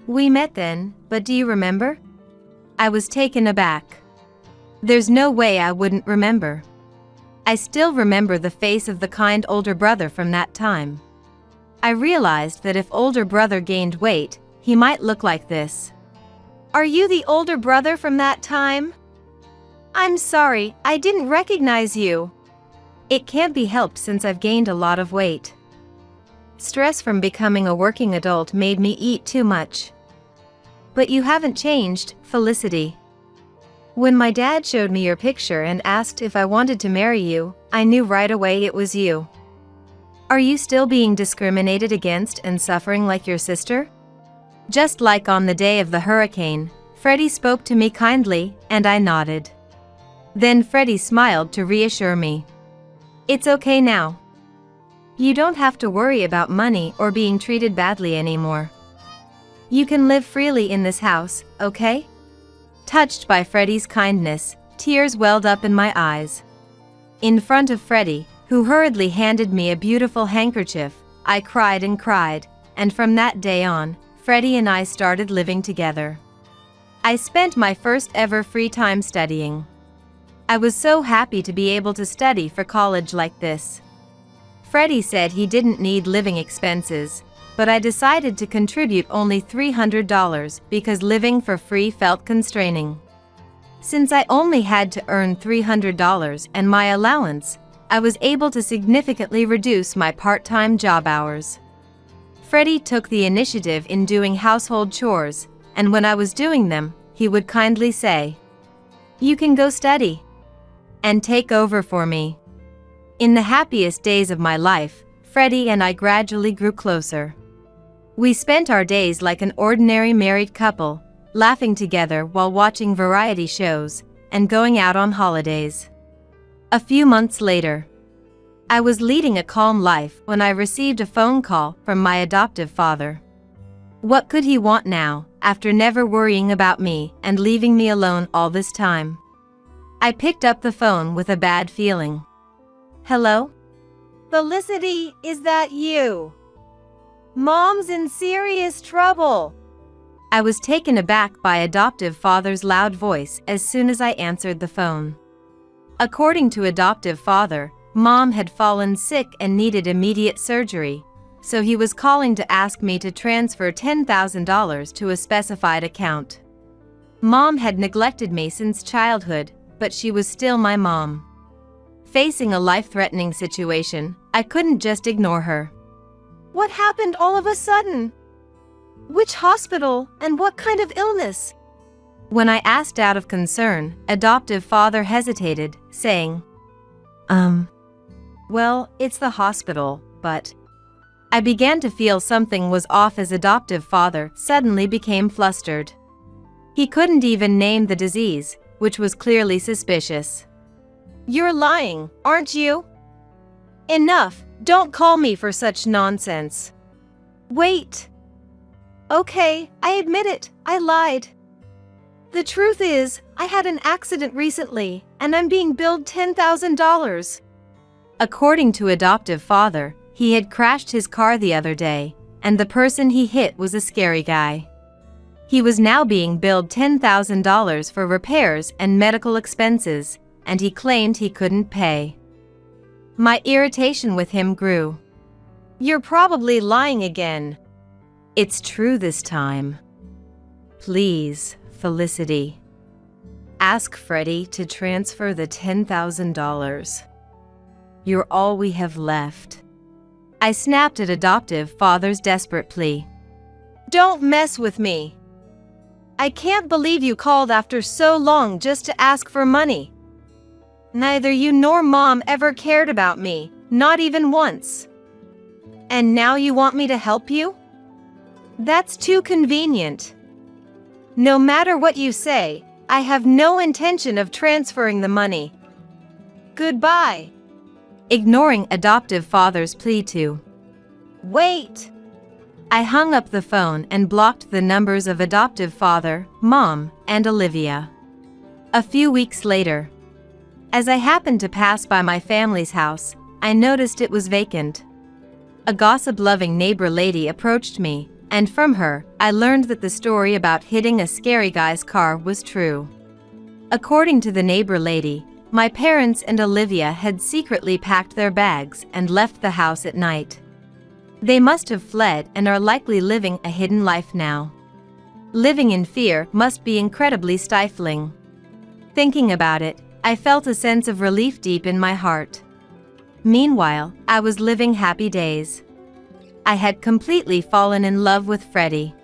[SPEAKER 3] We met then, but do you remember?" I was taken aback. There's no way I wouldn't remember. I still remember the face of the kind older brother from that time. I realized that if older brother gained weight, he might look like this. "Are you the older brother from that time? I'm sorry, I didn't recognize you. It can't be helped since I've gained a lot of weight. Stress from becoming a working adult made me eat too much. But you haven't changed, Felicity. When my dad showed me your picture and asked if I wanted to marry you, I knew right away it was you. Are you still being discriminated against and suffering like your sister?" Just like on the day of the hurricane, Freddie spoke to me kindly, and I nodded. Then Freddie smiled to reassure me. "It's okay now. You don't have to worry about money or being treated badly anymore. You can live freely in this house, okay?" Touched by Freddie's kindness, tears welled up in my eyes. In front of Freddie, who hurriedly handed me a beautiful handkerchief, I cried, and from that day on, Freddie and I started living together. I spent my first ever free time studying. I was so happy to be able to study for college like this. Freddie said he didn't need living expenses, but I decided to contribute only $300 because living for free felt constraining. Since I only had to earn $300 and my allowance, I was able to significantly reduce my part-time job hours. Freddie took the initiative in doing household chores, and when I was doing them, he would kindly say, "You can go study," and take over for me. In the happiest days of my life, Freddie and I gradually grew closer. We spent our days like an ordinary married couple, laughing together while watching variety shows and going out on holidays. A few months later, I was leading a calm life when I received a phone call from my adoptive father. What could he want now, after never worrying about me and leaving me alone all this time? I picked up the phone with a bad feeling. "Hello? Felicity, is that you? Mom's in serious trouble." I was taken aback by adoptive father's loud voice as soon as I answered the phone. According to adoptive father, Mom had fallen sick and needed immediate surgery, so he was calling to ask me to transfer $10,000 to a specified account. Mom had neglected me since childhood, but she was still my mom. Facing a life-threatening situation, I couldn't just ignore her. "What happened all of a sudden? Which hospital and what kind of illness?" When I asked out of concern, adoptive father hesitated, saying, Well, it's the hospital, but..." I began to feel something was off as adoptive father suddenly became flustered. He couldn't even name the disease, which was clearly suspicious. "You're lying, aren't you?" "Enough, don't call me for such nonsense." "Wait. Okay, I admit it, I lied. The truth is, I had an accident recently, and I'm being billed $10,000. According to adoptive father, he had crashed his car the other day, and the person he hit was a scary guy. He was now being billed $10,000 for repairs and medical expenses, and he claimed he couldn't pay. My irritation with him grew. "You're probably lying again." "It's true this time. Please, Felicity. Ask Freddie to transfer the $10,000. You're all we have left." I snapped at adoptive father's desperate plea. "Don't mess with me. I can't believe you called after so long just to ask for money. Neither you nor Mom ever cared about me, not even once. And now you want me to help you? That's too convenient. No matter what you say, I have no intention of transferring the money. Goodbye." Ignoring adoptive father's plea to wait, I hung up the phone and blocked the numbers of adoptive father, Mom, and Olivia. A few weeks later, as I happened to pass by my family's house, I noticed it was vacant. A gossip-loving neighbor lady approached me, and from her, I learned that the story about hitting a scary guy's car was true. According to the neighbor lady, my parents and Olivia had secretly packed their bags and left the house at night. They must have fled and are likely living a hidden life now. Living in fear must be incredibly stifling. Thinking about it, I felt a sense of relief deep in my heart. Meanwhile, I was living happy days. I had completely fallen in love with Freddie.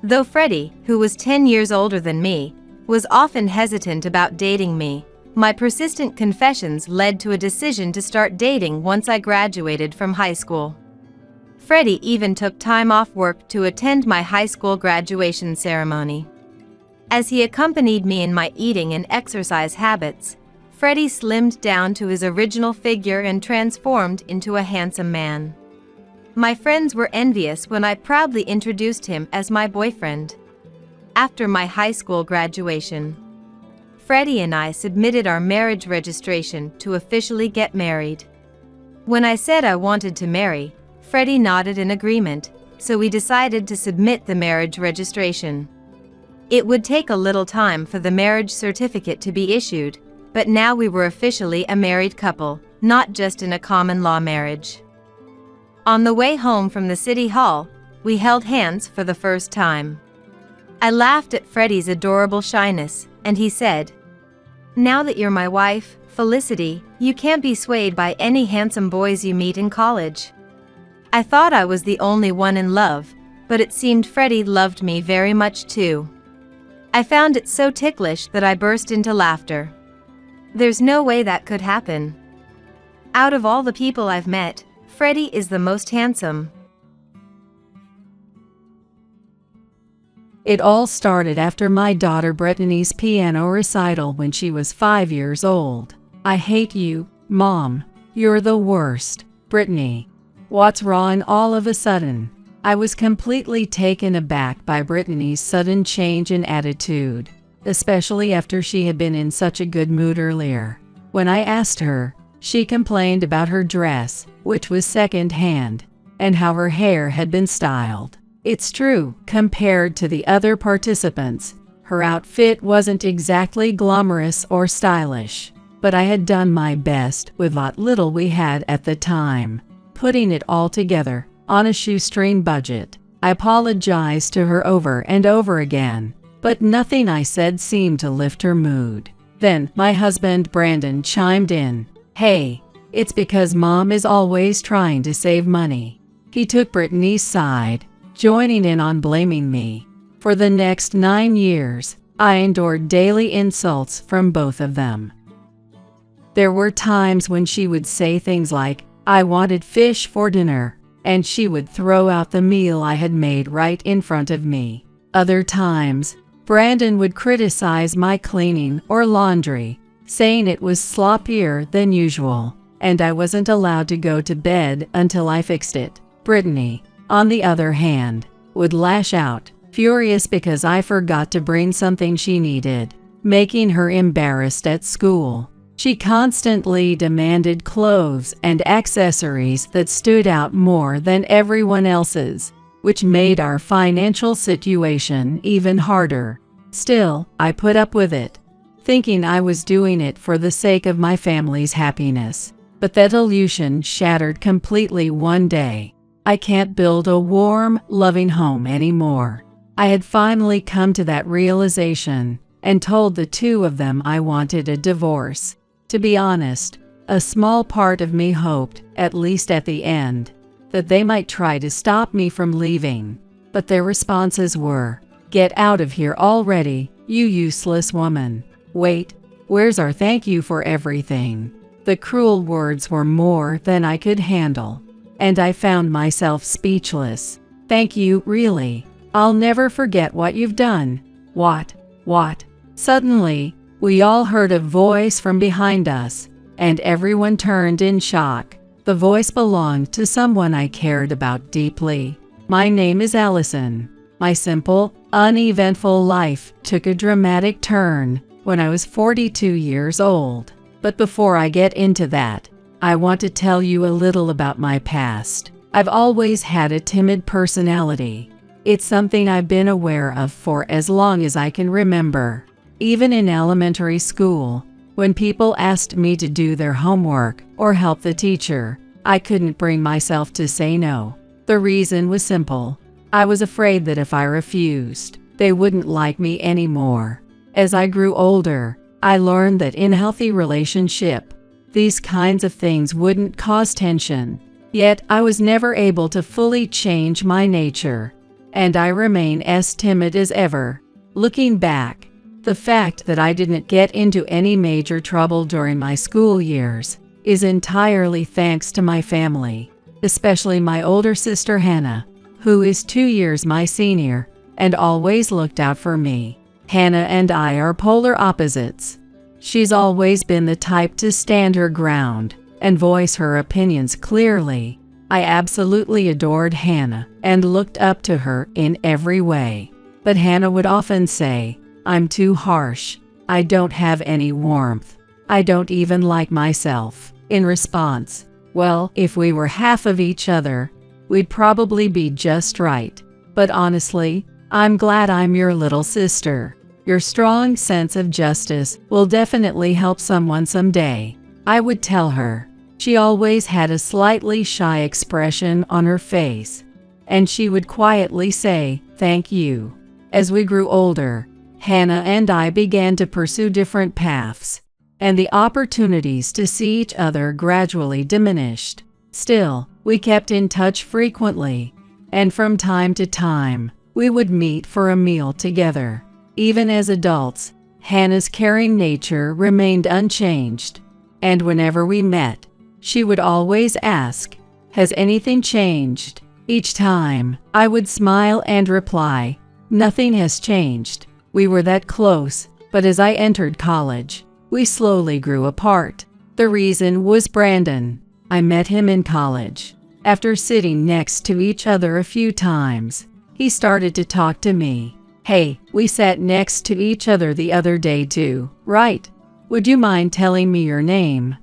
[SPEAKER 3] Though Freddie, who was 10 years older than me, was often hesitant about dating me, my persistent confessions led to a decision to start dating once I graduated from high school. Freddie even took time off work to attend my high school graduation ceremony. As he accompanied me in my eating and exercise habits, Freddie slimmed down to his original figure and transformed into a handsome man. My friends were envious when I proudly introduced him as my boyfriend. After my high school graduation, Freddie and I submitted our marriage registration to officially get married. When I said I wanted to marry, Freddie nodded in agreement, so we decided to submit the marriage registration. It would take a little time for the marriage certificate to be issued, but now we were officially a married couple, not just in a common law marriage. On the way home from the city hall, we held hands for the first time. I laughed at Freddie's adorable shyness, and he said, "Now that you're my wife, Felicity, you can't be swayed by any handsome boys you meet in college." I thought I was the only one in love, but it seemed Freddie loved me very much too. I found it so ticklish that I burst into laughter. There's no way that could happen. Out of all the people I've met, Freddie is the most handsome.
[SPEAKER 2] It all started after my daughter Brittany's piano recital when she was 5 years old. "I hate you, Mom. You're the worst, Brittany. What's wrong all of a sudden?" I was completely taken aback by Brittany's sudden change in attitude, especially after she had been in such a good mood earlier. When I asked her, she complained about her dress, which was second-hand, and how her hair had been styled. It's true, compared to the other participants, her outfit wasn't exactly glamorous or stylish, but I had done my best with what little we had at the time, putting it all together on a shoestring budget. I apologized to her over and over again, but nothing I said seemed to lift her mood. Then my husband Brandon chimed in, "Hey, it's because Mom is always trying to save money." He took Brittany's side, joining in on blaming me. For the next 9 years, I endured daily insults from both of them. There were times when she would say things like, "I wanted fish for dinner," and she would throw out the meal I had made right in front of me. Other times, Brandon would criticize my cleaning or laundry, saying it was sloppier than usual, and I wasn't allowed to go to bed until I fixed it. Brittany, on the other hand, would lash out, furious because I forgot to bring something she needed, making her embarrassed at school. She constantly demanded clothes and accessories that stood out more than everyone else's, which made our financial situation even harder. Still, I put up with it, thinking I was doing it for the sake of my family's happiness. But that illusion shattered completely one day. I can't build a warm, loving home anymore. I had finally come to that realization and told the two of them I wanted a divorce. To be honest, a small part of me hoped, at least at the end, that they might try to stop me from leaving. But their responses were, "Get out of here already, you useless woman. Wait, where's our thank you for everything?" The cruel words were more than I could handle, and I found myself speechless. "Thank you, really? I'll never forget what you've done." What? Suddenly, we all heard a voice from behind us, and everyone turned in shock. The voice belonged to someone I cared about deeply. "My name is Allison. My simple, uneventful life took a dramatic turn when I was 42 years old. But before I get into that, I want to tell you a little about my past. I've always had a timid personality. It's something I've been aware of for as long as I can remember. Even in elementary school, when people asked me to do their homework or help the teacher, I couldn't bring myself to say no. The reason was simple. I was afraid that if I refused, they wouldn't like me anymore. As I grew older, I learned that in a healthy relationship, these kinds of things wouldn't cause tension. Yet I was never able to fully change my nature, and I remain as timid as ever. Looking back, the fact that I didn't get into any major trouble during my school years is entirely thanks to my family, especially my older sister Hannah, who is 2 years my senior and always looked out for me. Hannah and I are polar opposites. She's always been the type to stand her ground and voice her opinions clearly. I absolutely adored Hannah and looked up to her in every way. But Hannah would often say, "I'm too harsh. I don't have any warmth. I don't even like myself." In response, "Well, if we were half of each other, we'd probably be just right. But honestly, I'm glad I'm your little sister. Your strong sense of justice will definitely help someone someday," I would tell her. She always had a slightly shy expression on her face, and she would quietly say, "Thank you." As we grew older, Hannah and I began to pursue different paths, and the opportunities to see each other gradually diminished. Still, we kept in touch frequently, and from time to time, we would meet for a meal together. Even as adults, Hannah's caring nature remained unchanged, and whenever we met, she would always ask, "Has anything changed?" Each time, I would smile and reply, "Nothing has changed." We were that close, but as I entered college, we slowly grew apart. The reason was Brandon. I met him in college. After sitting next to each other a few times, he started to talk to me. "Hey, we sat next to each other the other day too, right? Would you mind telling me your name?"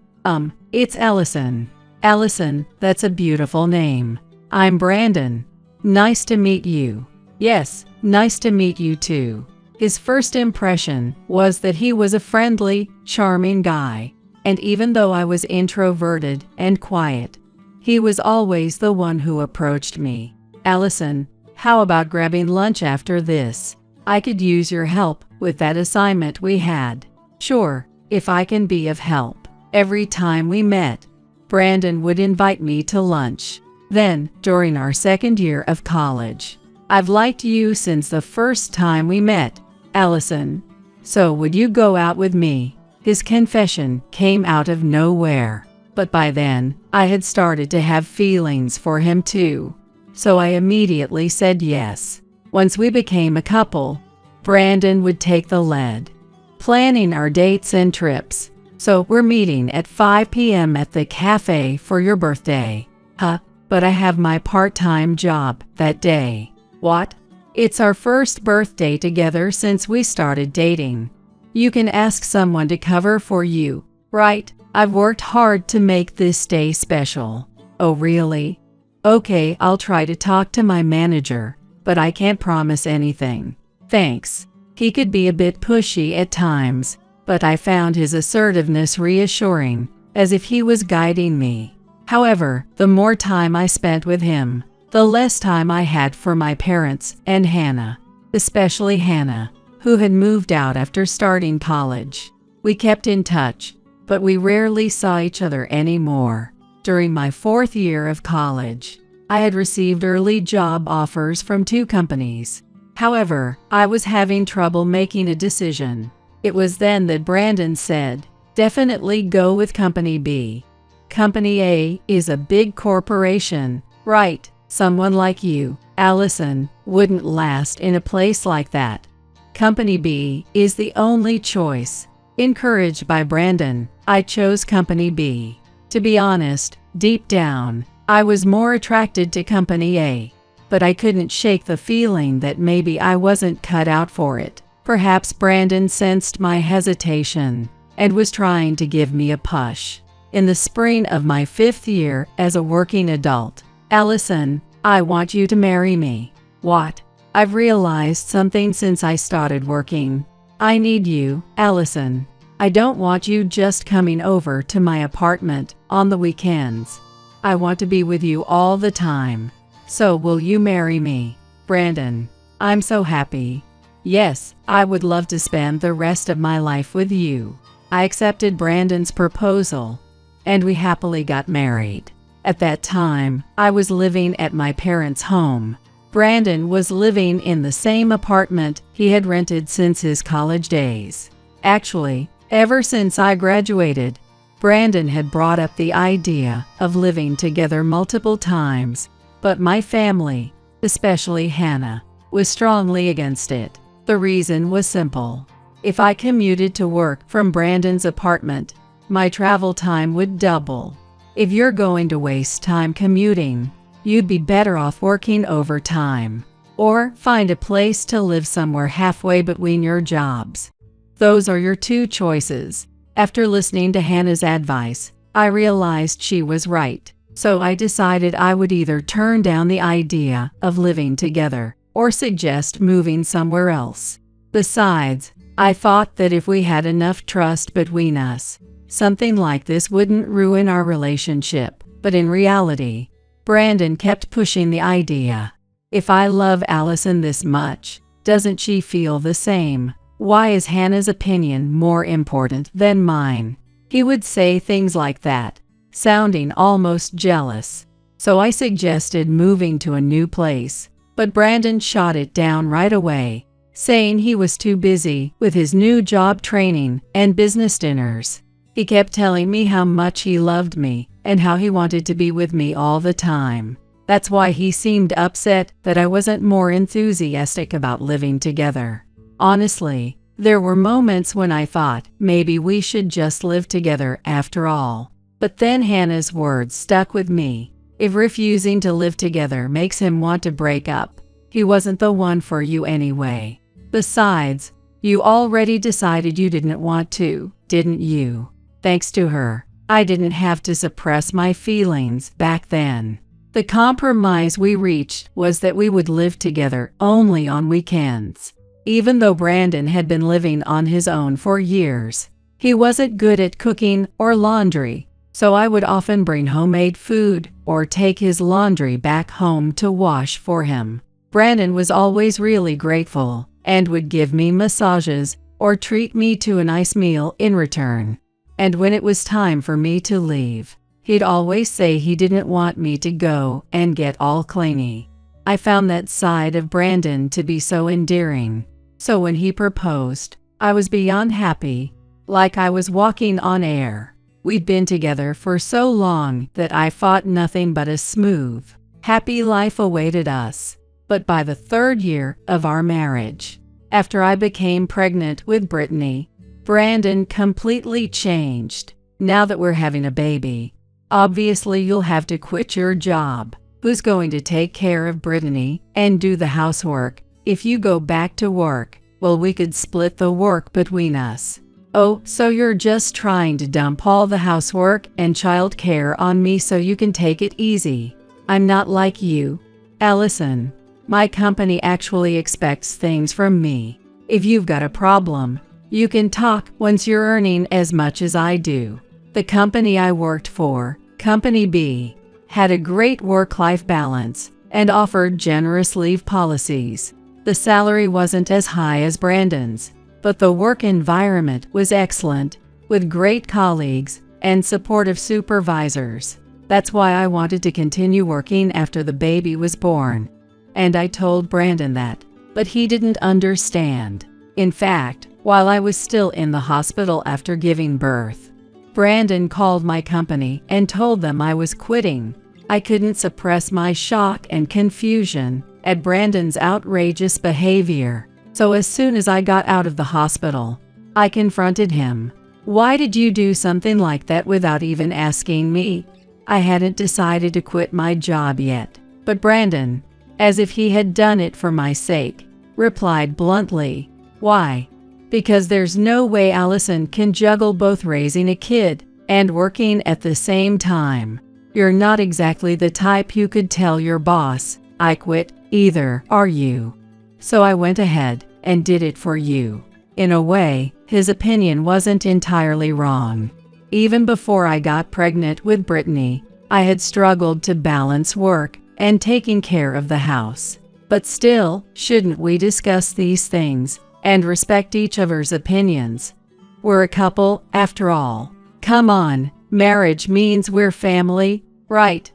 [SPEAKER 2] It's Allison." "Allison, that's a beautiful name." "I'm Brandon. Nice to meet you." "Yes, nice to meet you too." His first impression was that he was a friendly, charming guy, and even though I was introverted and quiet, he was always the one who approached me. "Allison, how about grabbing lunch after this? I could use your help with that assignment we had." "Sure, if I can be of help." Every time we met, Brandon would invite me to lunch. Then, during our second year of college, "I've liked you since the first time we met, Allison. So would you go out with me?" His confession came out of nowhere. But by then, I had started to have feelings for him too. So I immediately said yes. Once we became a couple, Brandon would take the lead, planning our dates and trips. So we're meeting at 5 p.m. at the cafe for your birthday. But I have my part-time job that day. What? It's our first birthday together since we started dating. You can ask someone to cover for you, right? I've worked hard to make this day special. Oh, really? Okay, I'll try to talk to my manager, but I can't promise anything. Thanks. He could be a bit pushy at times, but I found his assertiveness reassuring, as if he was guiding me. However, the more time I spent with him, the less time I had for my parents and Hannah, especially Hannah, who had moved out after starting college. We kept in touch, but we rarely saw each other anymore. During my 4th year of college, I had received early job offers from 2 companies. However, I was having trouble making a decision. It was then that Brandon said, "Definitely go with Company B. Company A is a big corporation, right? Someone like you, Allison, wouldn't last in a place like that. Company B is the only choice." Encouraged by Brandon, I chose Company B. To be honest, deep down, I was more attracted to Company A, but I couldn't shake the feeling that maybe I wasn't cut out for it. Perhaps Brandon sensed my hesitation and was trying to give me a push. In the spring of my 5th year as a working adult, "Allison, I want you to marry me." What? I've realized something since I started working. I need you, Allison. I don't want you just coming over to my apartment on the weekends. I want to be with you all the time. So will you marry me, Brandon? I'm so happy. Yes, I would love to spend the rest of my life with you. I accepted Brandon's proposal, and we happily got married. At that time, I was living at my parents' home. Brandon was living in the same apartment he had rented since his college days. Actually, ever since I graduated, Brandon had brought up the idea of living together multiple times, but my family, especially Hannah, was strongly against it. The reason was simple. If I commuted to work from Brandon's apartment, my travel time would double. If you're going to waste time commuting, you'd be better off working overtime, or find a place to live somewhere halfway between your jobs. Those are your 2 choices. After listening to Hannah's advice, I realized she was right. So I decided I would either turn down the idea of living together or suggest moving somewhere else. Besides, I thought that if we had enough trust between us, something like this wouldn't ruin our relationship. But in reality, Brandon kept pushing the idea. If I love Allison this much, doesn't she feel the same? Why is Hannah's opinion more important than mine? He would say things like that, sounding almost jealous. So I suggested moving to a new place, but Brandon shot it down right away, saying he was too busy with his new job training and business dinners. He kept telling me how much he loved me and how he wanted to be with me all the time. That's why he seemed upset that I wasn't more enthusiastic about living together. Honestly, there were moments when I thought maybe we should just live together after all. But then Hannah's words stuck with me. If refusing to live together makes him want to break up, he wasn't the one for you anyway. Besides, you already decided you didn't want to, didn't you? Thanks to her, I didn't have to suppress my feelings back then. The compromise we reached was that we would live together only on weekends. Even though Brandon had been living on his own for years, he wasn't good at cooking or laundry, so I would often bring homemade food or take his laundry back home to wash for him. Brandon was always really grateful and would give me massages or treat me to a nice meal in return. And when it was time for me to leave, he'd always say he didn't want me to go and get all clingy. I found that side of Brandon to be so endearing. So when he proposed, I was beyond happy, like I was walking on air. We'd been together for so long that I thought nothing but a smooth, happy life awaited us. But by the 3rd year of our marriage, after I became pregnant with Brittany, Brandon completely changed. Now that we're having a baby, obviously you'll have to quit your job. Who's going to take care of Brittany and do the housework? If you go back to work, well, we could split the work between us. Oh, so you're just trying to dump all the housework and childcare on me so you can take it easy. I'm not like you, Allison. My company actually expects things from me. If you've got a problem, you can talk once you're earning as much as I do. The company I worked for, Company B, had a great work-life balance and offered generous leave policies. The salary wasn't as high as Brandon's, but the work environment was excellent, with great colleagues and supportive supervisors. That's why I wanted to continue working after the baby was born. And I told Brandon that, but he didn't understand. In fact, while I was still in the hospital after giving birth, Brandon called my company and told them I was quitting. I couldn't suppress my shock and confusion at Brandon's outrageous behavior. So as soon as I got out of the hospital, I confronted him. Why did you do something like that without even asking me? I hadn't decided to quit my job yet, but Brandon, as if he had done it for my sake, replied bluntly, "Why?" "Because there's no way Allison can juggle both raising a kid and working at the same time. You're not exactly the type you could tell your boss, 'I quit,' either, are you? So I went ahead and did it for you." In a way, his opinion wasn't entirely wrong. Even before I got pregnant with Brittany, I had struggled to balance work and taking care of the house. But still, shouldn't we discuss these things and respect each other's opinions? We're a couple, after all. Come on, marriage means we're family, right?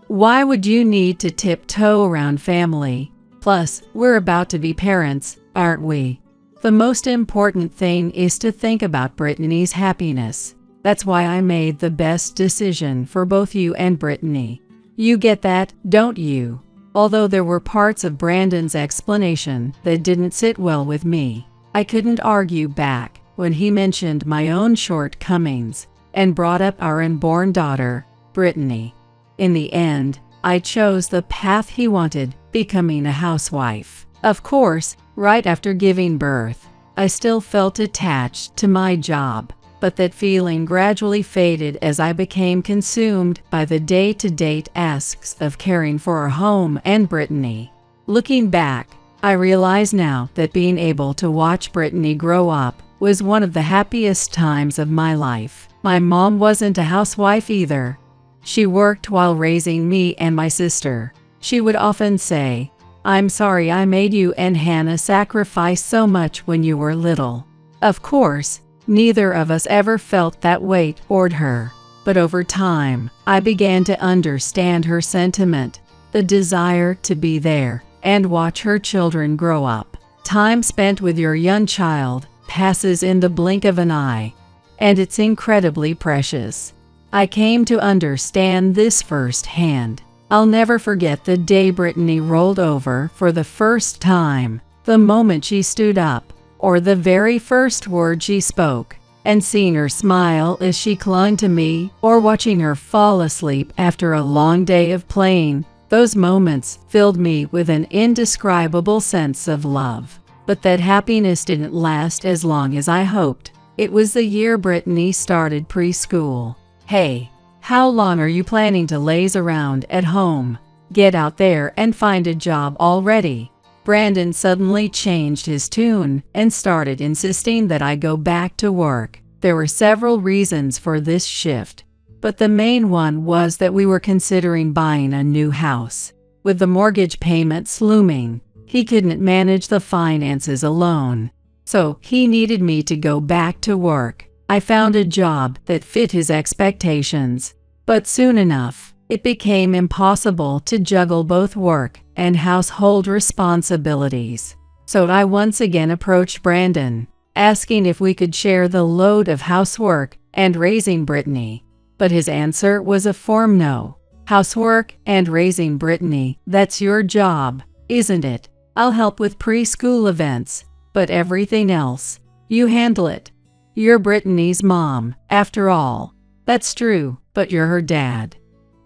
[SPEAKER 2] Why would you need to tiptoe around family? Plus, we're about to be parents, aren't we? The most important thing is to think about Brittany's happiness. That's why I made the best decision for both you and Brittany. You get that, don't you? Although there were parts of Brandon's explanation that didn't sit well with me, I couldn't argue back when he mentioned my own shortcomings and brought up our unborn daughter, Brittany. In the end, I chose the path he wanted, becoming a housewife. Of course, right after giving birth, I still felt attached to my job, but that feeling gradually faded as I became consumed by the day-to-day tasks of caring for our home and Brittany. Looking back, I realize now that being able to watch Brittany grow up was one of the happiest times of my life. My mom wasn't a housewife either. She worked while raising me and my sister. She would often say, "I'm sorry I made you and Hannah sacrifice so much when you were little." Of course, neither of us ever felt that way toward her. But over time, I began to understand her sentiment, the desire to be there and watch her children grow up. Time spent with your young child passes in the blink of an eye, and it's incredibly precious. I came to understand this firsthand. I'll never forget the day Brittany rolled over for the first time, the moment she stood up, or the very first word she spoke, and seeing her smile as she clung to me, or watching her fall asleep after a long day of playing. Those moments filled me with an indescribable sense of love. But that happiness didn't last as long as I hoped. It was the year Brittany started preschool. Hey, how long are you planning to laze around at home? Get out there and find a job already. Brandon suddenly changed his tune and started insisting that I go back to work. There were several reasons for this shift, but the main one was that we were considering buying a new house. With the mortgage payments looming, he couldn't manage the finances alone, so he needed me to go back to work. I found a job that fit his expectations, but soon enough, it became impossible to juggle both work and household responsibilities. So I once again approached Brandon, asking if we could share the load of housework and raising Brittany. But his answer was a firm no. Housework and raising Brittany, that's your job, isn't it? I'll help with preschool events, but everything else, you handle it. You're Brittany's mom, after all. That's true, but you're her dad.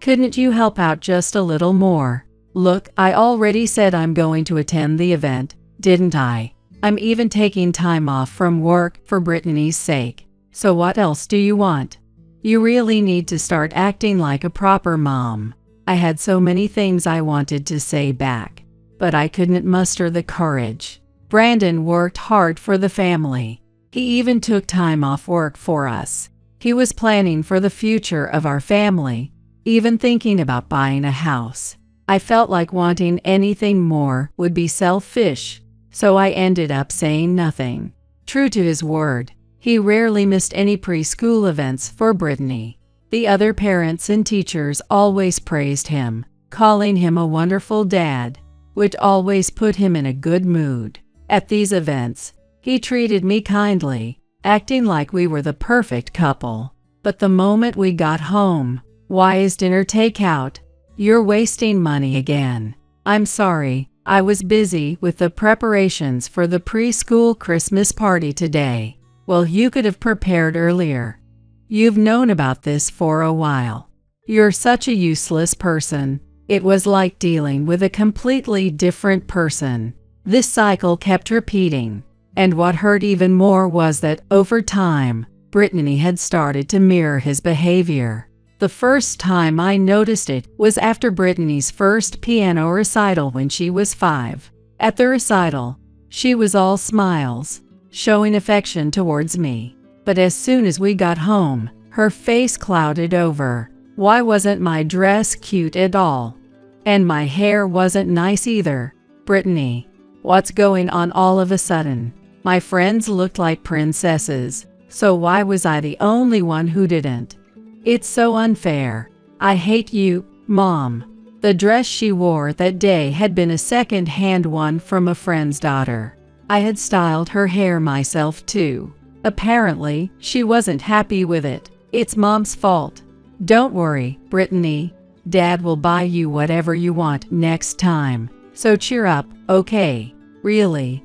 [SPEAKER 2] Couldn't you help out just a little more? Look, I already said I'm going to attend the event, didn't I? I'm even taking time off from work for Brittany's sake. So what else do you want? You really need to start acting like a proper mom. I had so many things I wanted to say back, but I couldn't muster the courage. Brandon worked hard for the family. He even took time off work for us. He was planning for the future of our family, even thinking about buying a house. I felt like wanting anything more would be selfish, so I ended up saying nothing. True to his word, he rarely missed any preschool events for Brittany. The other parents and teachers always praised him, calling him a wonderful dad, which always put him in a good mood. At these events, he treated me kindly, acting like we were the perfect couple. But the moment we got home, why is dinner takeout? You're wasting money again. I'm sorry, I was busy with the preparations for the preschool Christmas party today. Well, you could have prepared earlier. You've known about this for a while. You're such a useless person. It was like dealing with a completely different person. This cycle kept repeating. And what hurt even more was that, over time, Brittany had started to mirror his behavior. The first time I noticed it was after Brittany's first piano recital when she was 5. At the recital, she was all smiles, showing affection towards me. But as soon as we got home, her face clouded over. Why wasn't my dress cute at all? And my hair wasn't nice either. Brittany, what's going on all of a sudden? My friends looked like princesses, so why was I the only one who didn't? It's so unfair. I hate you, Mom. The dress she wore that day had been a second-hand one from a friend's daughter. I had styled her hair myself too. Apparently, she wasn't happy with it. It's Mom's fault. Don't worry, Brittany. Dad will buy you whatever you want next time. So cheer up, okay? Really?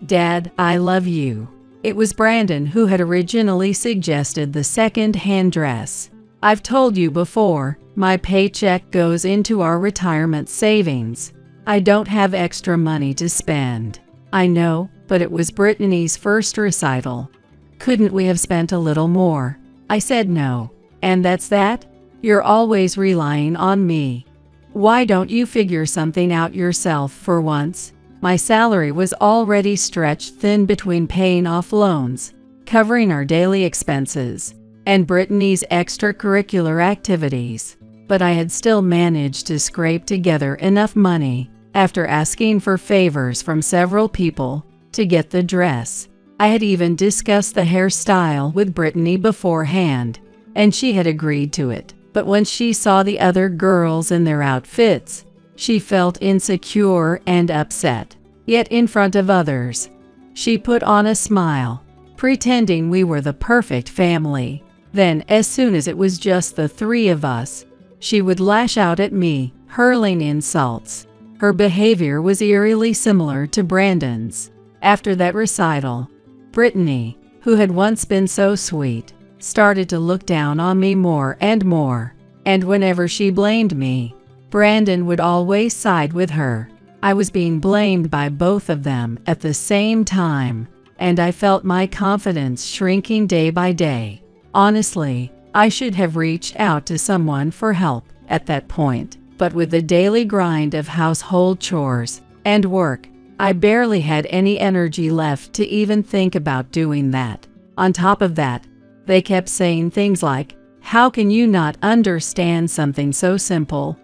[SPEAKER 2] Dad, I love you. It was Brandon who had originally suggested the second-hand dress. I've told you before, my paycheck goes into our retirement savings. I don't have extra money to spend. I know, but it was Brittany's first recital. Couldn't we have spent a little more? I said no. And that's that? You're always relying on me. Why don't you figure something out yourself for once? My salary was already stretched thin between paying off loans, covering our daily expenses, and Brittany's extracurricular activities. But I had still managed to scrape together enough money, after asking for favors from several people, to get the dress. I had even discussed the hairstyle with Brittany beforehand, and she had agreed to it. But when she saw the other girls in their outfits, she felt insecure and upset. Yet in front of others, she put on a smile, pretending we were the perfect family. Then, as soon as it was just the three of us, she would lash out at me, hurling insults. Her behavior was eerily similar to Brandon's. After that recital, Brittany, who had once been so sweet, started to look down on me more and more. And whenever she blamed me, Brandon would always side with her. I was being blamed by both of them at the same time, and I felt my confidence shrinking day by day. Honestly, I should have reached out to someone for help at that point, but with the daily grind of household chores and work, I barely had any energy left to even think about doing that. On top of that, they kept saying things like, "How can you not understand something so simple?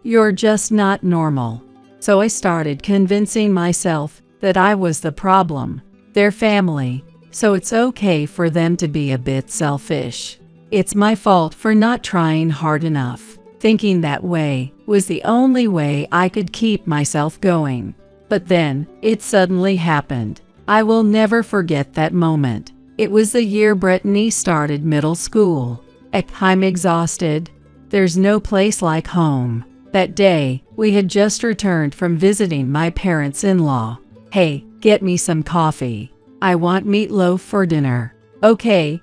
[SPEAKER 2] You're just not normal." So I started convincing myself that I was the problem, their family, so it's okay for them to be a bit selfish. It's my fault for not trying hard enough. Thinking that way was the only way I could keep myself going. But then, it suddenly happened. I will never forget that moment. It was the year Brittany started middle school. I'm exhausted. There's no place like home. That day, we had just returned from visiting my parents-in-law. Hey, get me some coffee. I want meatloaf for dinner. Okay.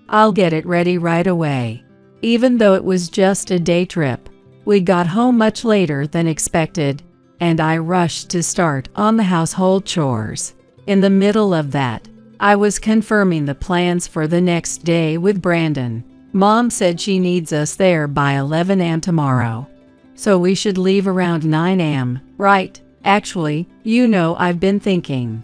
[SPEAKER 2] I'll get it ready right away. Even though it was just a day trip, we got home much later than expected, and I rushed to start on the household chores. In the middle of that, I was confirming the plans for the next day with Brandon. Mom said she needs us there by 11 a.m. tomorrow, so we should leave around 9 a.m., right? Actually, I've been thinking.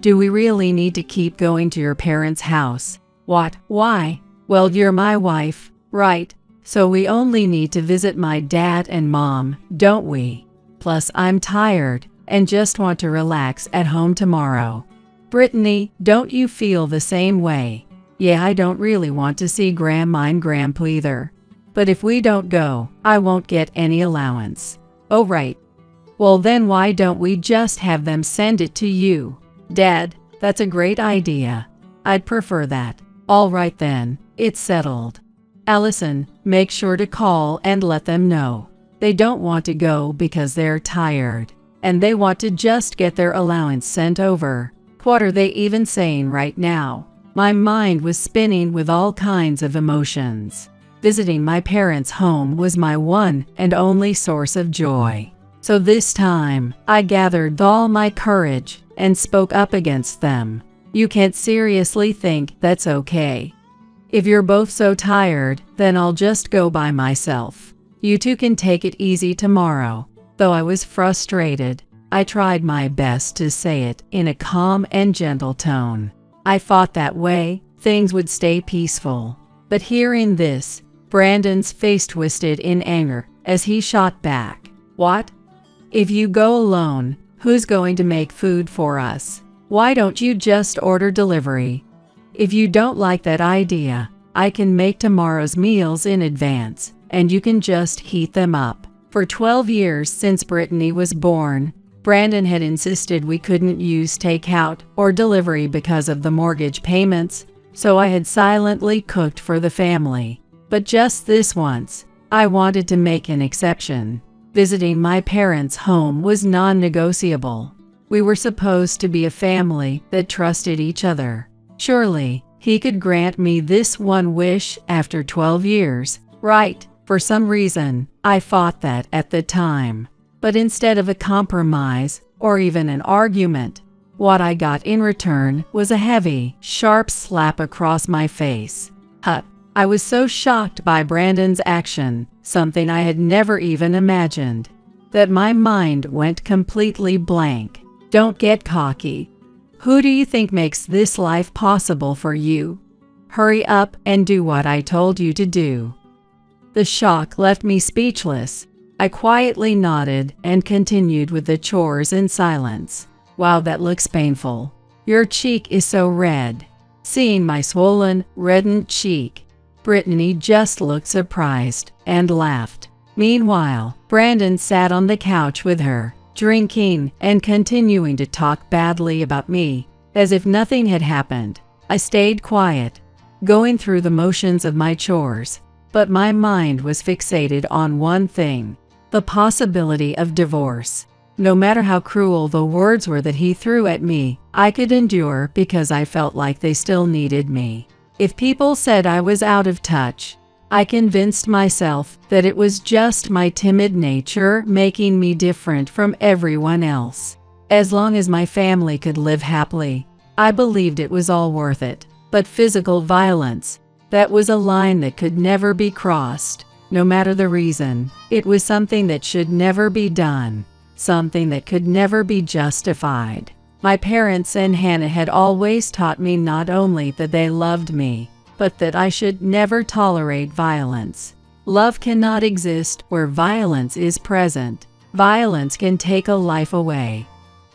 [SPEAKER 2] Do we really need to keep going to your parents' house? What? Why? Well, you're my wife, right? So we only need to visit my dad and mom, don't we? Plus, I'm tired and just want to relax at home tomorrow. Brittany, don't you feel the same way? Yeah, I don't really want to see Grandma and Grandpa either. But if we don't go, I won't get any allowance. Oh, right. Well, then why don't we just have them send it to you? Dad, that's a great idea. I'd prefer that. All right then, it's settled. Allison, make sure to call and let them know. They don't want to go because they're tired, and they want to just get their allowance sent over. What are they even saying right now? My mind was spinning with all kinds of emotions. Visiting my parents' home was my one and only source of joy. So this time, I gathered all my courage and spoke up against them. You can't seriously think that's okay. If you're both so tired, then I'll just go by myself. You two can take it easy tomorrow. Though I was frustrated, I tried my best to say it in a calm and gentle tone. I thought that way, things would stay peaceful. But hearing this, Brandon's face twisted in anger as he shot back. What? If you go alone, who's going to make food for us? Why don't you just order delivery? If you don't like that idea, I can make tomorrow's meals in advance, and you can just heat them up. For 12 years since Brittany was born, Brandon had insisted we couldn't use takeout or delivery because of the mortgage payments, so I had silently cooked for the family. But just this once, I wanted to make an exception. Visiting my parents' home was non-negotiable. We were supposed to be a family that trusted each other. Surely, he could grant me this one wish after 12 years, right? For some reason, I thought that at the time. But instead of a compromise, or even an argument, what I got in return was a heavy, sharp slap across my face. I was so shocked by Brandon's action, something I had never even imagined, that my mind went completely blank. Don't get cocky. Who do you think makes this life possible for you? Hurry up and do what I told you to do. The shock left me speechless. I quietly nodded and continued with the chores in silence. Wow, that looks painful. Your cheek is so red. Seeing my swollen, reddened cheek, Brittany just looked surprised and laughed. Meanwhile, Brandon sat on the couch with her, drinking and continuing to talk badly about me, as if nothing had happened. I stayed quiet, going through the motions of my chores, but my mind was fixated on one thing: the possibility of divorce. No matter how cruel the words were that he threw at me, I could endure because I felt like they still needed me. If people said I was out of touch, I convinced myself that it was just my timid nature making me different from everyone else. As long as my family could live happily, I believed it was all worth it. But physical violence, that was a line that could never be crossed. No matter the reason, it was something that should never be done, something that could never be justified. My parents and Hannah had always taught me not only that they loved me, but that I should never tolerate violence. Love cannot exist where violence is present. Violence can take a life away.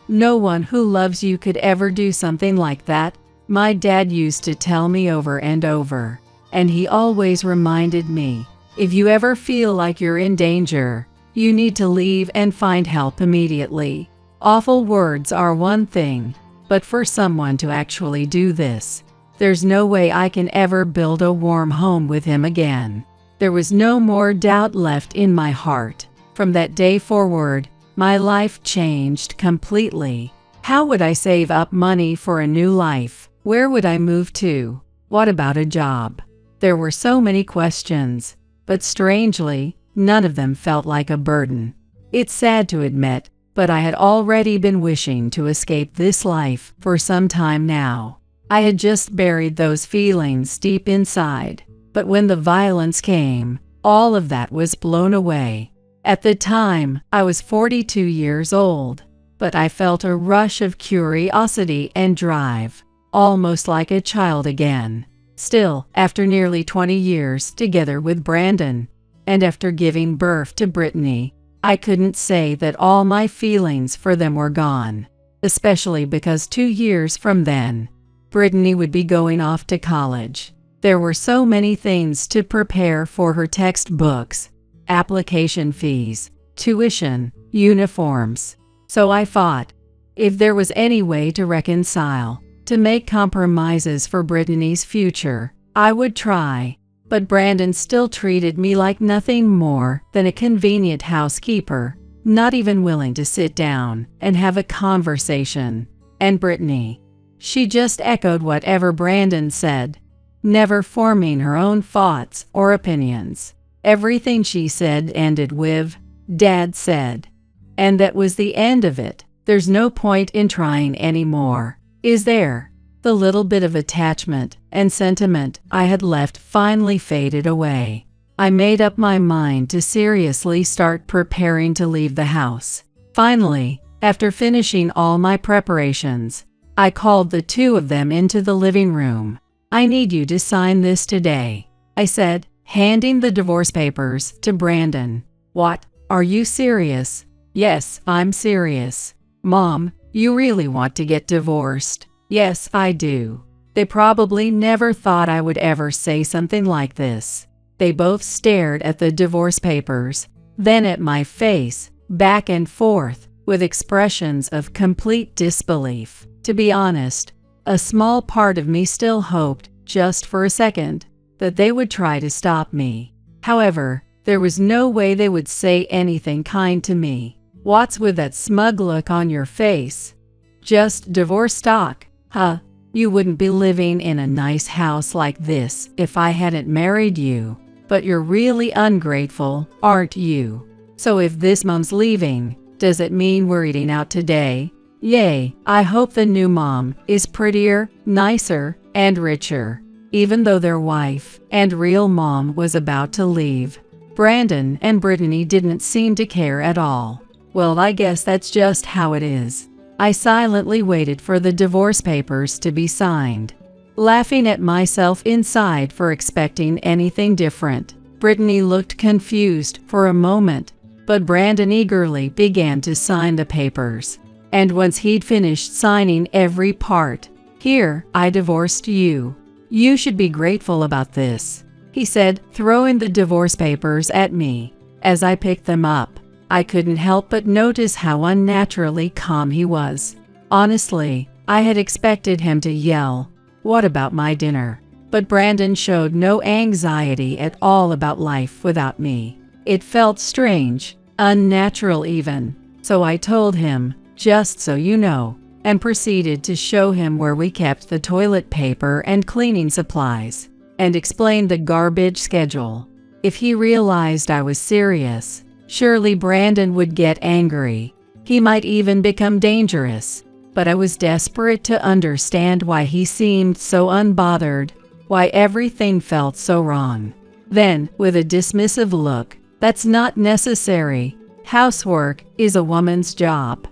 [SPEAKER 2] No one who loves you could ever do something like that, my dad used to tell me over and over. And he always reminded me, if you ever feel like you're in danger, you need to leave and find help immediately. Awful words are one thing, But for someone to actually do this, there's no way I can ever build a warm home with him again. There was no more doubt left in my heart. From that day forward, my life changed completely. How would I save up money for a new life? Where would I move to? What about a job? There were so many questions, but strangely, none of them felt like a burden. It's sad to admit, but I had already been wishing to escape this life for some time now. I had just buried those feelings deep inside, but when the violence came, all of that was blown away. At the time, I was 42 years old, but I felt a rush of curiosity and drive, almost like a child again. Still, after nearly 20 years together with Brandon, and after giving birth to Brittany, I couldn't say that all my feelings for them were gone, especially because 2 years from then, Brittany would be going off to college. There were so many things to prepare for her: textbooks, application fees, tuition, uniforms. So I thought, if there was any way to reconcile, to make compromises for Brittany's future, I would try. But Brandon still treated me like nothing more than a convenient housekeeper, not even willing to sit down and have a conversation. And Brittany, she just echoed whatever Brandon said, never forming her own thoughts or opinions. Everything she said ended with, "Dad said." And that was the end of it. There's no point in trying anymore, is there? The little bit of attachment and sentiment I had left finally faded away. I made up my mind to seriously start preparing to leave the house. Finally, after finishing all my preparations, I called the two of them into the living room. "I need you to sign this today," I said, handing the divorce papers to Brandon. "What? Are you serious?" "Yes, I'm serious." "Mom, you really want to get divorced?" "Yes, I do." They probably never thought I would ever say something like this. They both stared at the divorce papers, then at my face, back and forth, with expressions of complete disbelief. To be honest, a small part of me still hoped, just for a second, that they would try to stop me. However, there was no way they would say anything kind to me. "What's with that smug look on your face? Just divorce talk, huh? You wouldn't be living in a nice house like this if I hadn't married you. But you're really ungrateful, aren't you? So if this mom's leaving, does it mean we're eating out today? Yay, I hope the new mom is prettier, nicer, and richer." Even though their wife and real mom was about to leave, Brandon and Brittany didn't seem to care at all. Well, I guess that's just how it is. I silently waited for the divorce papers to be signed, laughing at myself inside for expecting anything different. Brittany looked confused for a moment, but Brandon eagerly began to sign the papers. And once he'd finished signing every part, "Here, I divorced you. You should be grateful about this," he said, throwing the divorce papers at me. As I picked them up, I couldn't help but notice how unnaturally calm he was. Honestly, I had expected him to yell, "What about my dinner?" But Brandon showed no anxiety at all about life without me. It felt strange, unnatural even. So I told him, "Just so you know," and proceeded to show him where we kept the toilet paper and cleaning supplies, and explained the garbage schedule. If he realized I was serious, surely Brandon would get angry. He might even become dangerous. But I was desperate to understand why he seemed so unbothered, why everything felt so wrong. Then, with a dismissive look, "That's not necessary. Housework is a woman's job.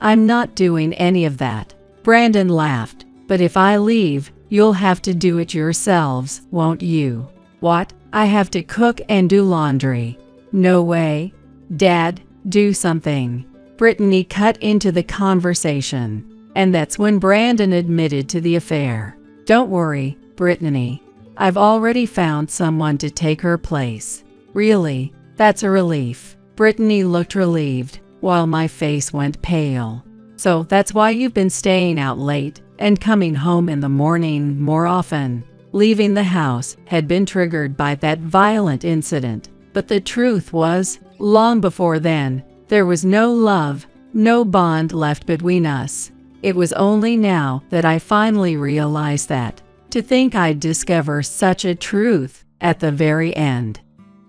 [SPEAKER 2] I'm not doing any of that." Brandon laughed. "But if I leave, you'll have to do it yourselves, won't you?" "What? I have to cook and do laundry?" "No way. Dad, do something." Brittany cut into the conversation, and that's when Brandon admitted to the affair. "Don't worry, Brittany. I've already found someone to take her place." "Really? That's a relief." Brittany looked relieved, while my face went pale. So that's why you've been staying out late and coming home in the morning more often. Leaving the house had been triggered by that violent incident. But the truth was, long before then, there was no love, no bond left between us. It was only now that I finally realized that. To think I'd discover such a truth at the very end.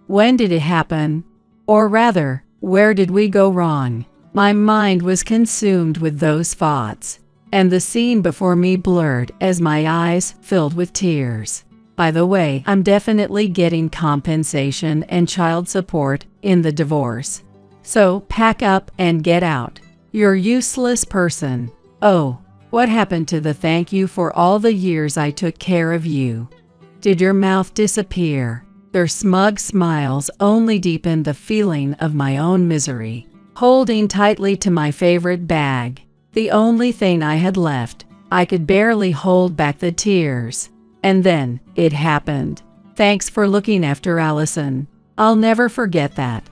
[SPEAKER 2] When did it happen? Or rather, where did we go wrong? My mind was consumed with those thoughts, and the scene before me blurred as my eyes filled with tears. By the way, I'm definitely getting compensation and child support in the divorce. So pack up and get out. You're a useless person. Oh, what happened to the thank you for all the years I took care of you? Did your mouth disappear? Their smug smiles only deepened the feeling of my own misery. Holding tightly to my favorite bag, the only thing I had left, I could barely hold back the tears. And then, it happened. Thanks for looking after Allison. I'll never forget that.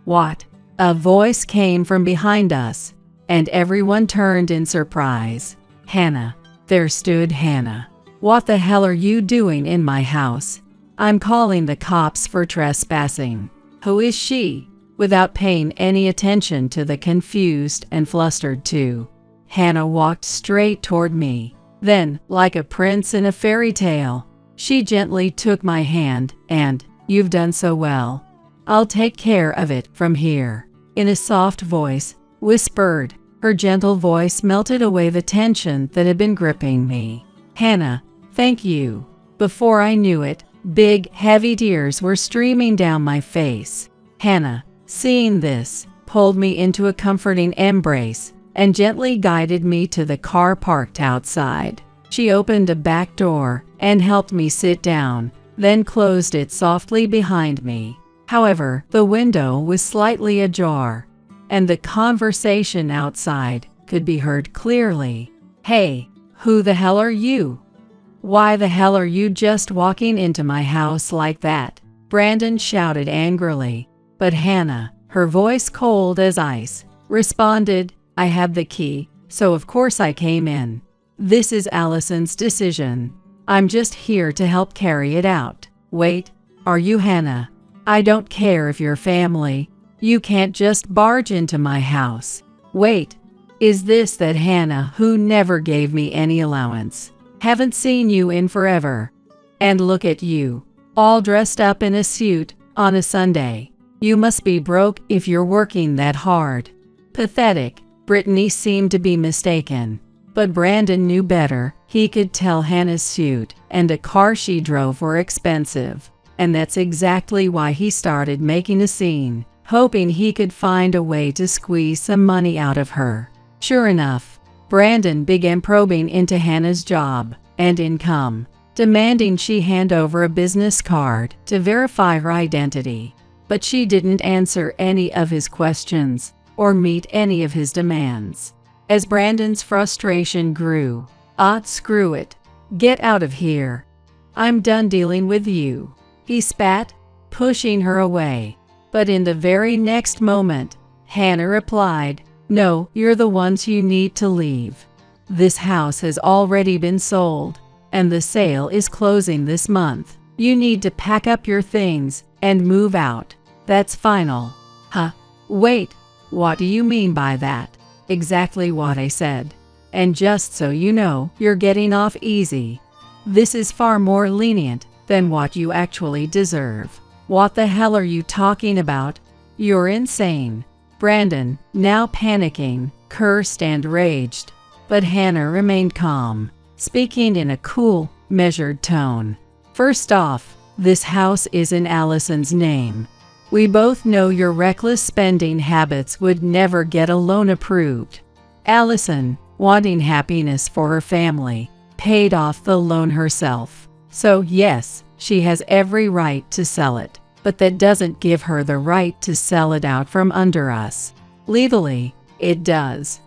[SPEAKER 2] What? A voice came from behind us, and everyone turned in surprise. Hannah. There stood Hannah. What the hell are you doing in my house? I'm calling the cops for trespassing. Who is she? Without paying any attention to the confused and flustered two, Hannah walked straight toward me. Then, like a prince in a fairy tale, she gently took my hand and, "You've done so well. I'll take care of it from here," in a soft voice, whispered. Her gentle voice melted away the tension that had been gripping me. "Hannah, thank you." Before I knew it, big, heavy tears were streaming down my face. Hannah, seeing this, pulled me into a comforting embrace and gently guided me to the car parked outside. She opened a back door and helped me sit down, then closed it softly behind me. However, the window was slightly ajar, and the conversation outside could be heard clearly. "Hey, who the hell are you? Why the hell are you just walking into my house like that?" Brandon shouted angrily. But Hannah, her voice cold as ice, responded, "I have the key, so of course I came in. This is Allison's decision. I'm just here to help carry it out." "Wait, are you Hannah? I don't care if you're family. You can't just barge into my house." "Wait, is this that Hannah who never gave me any allowance? Haven't seen you in forever. And look at you, all dressed up in a suit on a Sunday. You must be broke if you're working that hard." Pathetic. Brittany seemed to be mistaken. But Brandon knew better. He could tell Hannah's suit and a car she drove were expensive. And that's exactly why he started making a scene, hoping he could find a way to squeeze some money out of her. Sure enough, Brandon began probing into Hannah's job and income, demanding she hand over a business card to verify her identity. But she didn't answer any of his questions or meet any of his demands. As Brandon's frustration grew, screw it. Get out of here. I'm done dealing with you," he spat, pushing her away. But in the very next moment, Hannah replied, "No, you're the ones you need to leave. This house has already been sold, and the sale is closing this month. You need to pack up your things and move out. That's final." "Huh? Wait, what do you mean by that?" "Exactly what I said. And just so you know, you're getting off easy. This is far more lenient than what you actually deserve." "What the hell are you talking about? You're insane." Brandon, now panicking, cursed and raged. But Hannah remained calm, speaking in a cool, measured tone. "First off, this house is in Allison's name. We both know your reckless spending habits would never get a loan approved. Allison, wanting happiness for her family, paid off the loan herself. So yes, she has every right to sell it, but that doesn't give her the right to sell it out from under us. Legally, it does.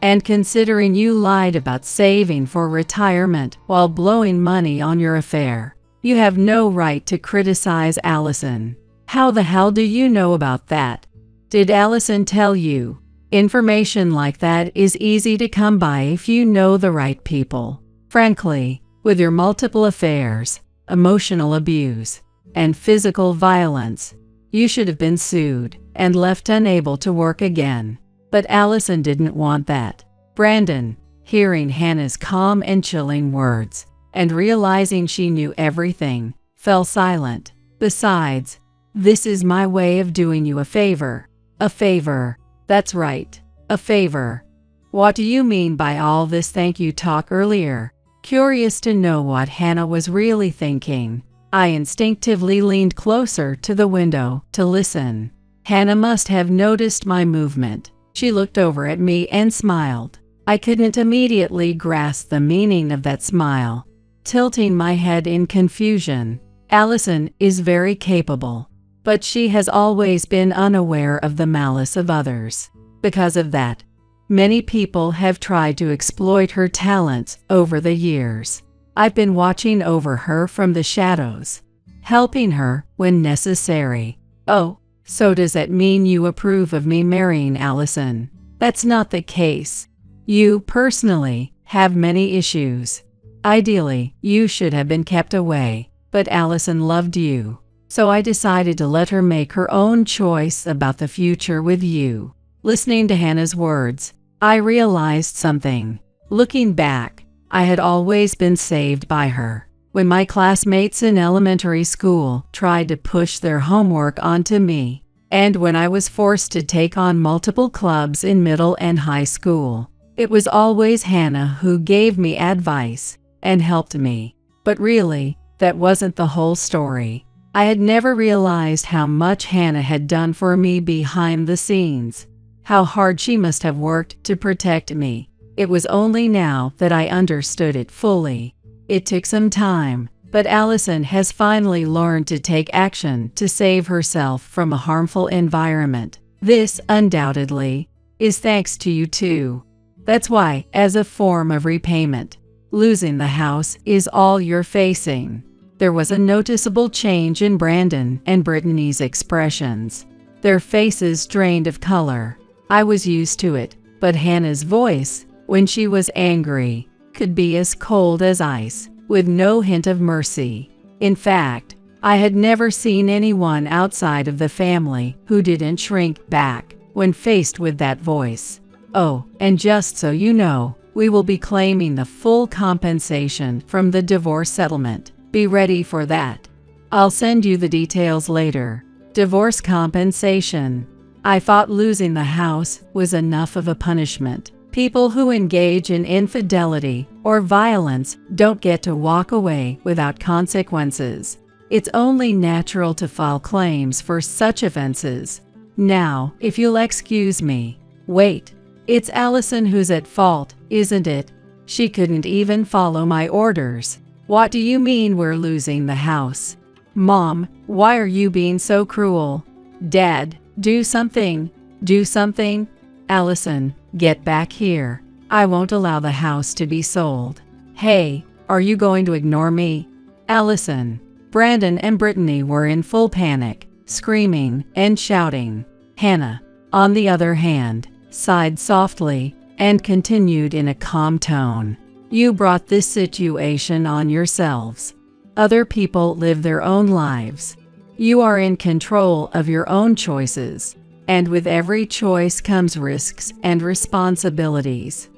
[SPEAKER 2] And considering you lied about saving for retirement while blowing money on your affair, you have no right to criticize Allison. How the hell do you know about that? Did Allison tell you?" Information like that is easy to come by if you know the right people. Frankly, with your multiple affairs, emotional abuse, and physical violence, you should have been sued and left unable to work again. But Allison didn't want that. Brandon, hearing Hannah's calm and chilling words, and realizing she knew everything, fell silent. Besides, this is my way of doing you a favor. A favor. That's right. A favor. What do you mean by all this thank you talk earlier? Curious to know what Hannah was really thinking, I instinctively leaned closer to the window to listen. Hannah must have noticed my movement. She looked over at me and smiled. I couldn't immediately grasp the meaning of that smile, tilting my head in confusion. Allison is very capable, but she has always been unaware of the malice of others. Because of that, many people have tried to exploit her talents over the years. I've been watching over her from the shadows, helping her when necessary. Oh, so does that mean you approve of me marrying Allison? That's not the case. You, personally, have many issues. Ideally, you should have been kept away, but Allison loved you. So I decided to let her make her own choice about the future with you. Listening to Hannah's words, I realized something. Looking back, I had always been saved by her. When my classmates in elementary school tried to push their homework onto me, and when I was forced to take on multiple clubs in middle and high school, it was always Hannah who gave me advice and helped me. But really, that wasn't the whole story. I had never realized how much Hannah had done for me behind the scenes, how hard she must have worked to protect me. It was only now that I understood it fully. It took some time, but Allison has finally learned to take action to save herself from a harmful environment. This, undoubtedly, is thanks to you too. That's why, as a form of repayment, losing the house is all you're facing. There was a noticeable change in Brandon and Brittany's expressions. Their faces drained of color. I was used to it, but Hannah's voice, when she was angry, could be as cold as ice, with no hint of mercy. In fact, I had never seen anyone outside of the family who didn't shrink back when faced with that voice. Oh, and just so you know, we will be claiming the full compensation from the divorce settlement. Be ready for that. I'll send you the details later. Divorce compensation. I thought losing the house was enough of a punishment. People who engage in infidelity or violence don't get to walk away without consequences. It's only natural to file claims for such offenses. Now, if you'll excuse me. Wait, it's Allison who's at fault, isn't it? She couldn't even follow my orders. What do you mean we're losing the house? Mom, why are you being so cruel? Dad, do something. Do something. Allison, get back here. I won't allow the house to be sold. Hey, are you going to ignore me? Allison. Brandon and Brittany were in full panic, screaming and shouting. Hannah, on the other hand, sighed softly and continued in a calm tone. You brought this situation on yourselves. Other people live their own lives. You are in control of your own choices. And with every choice comes risks and responsibilities.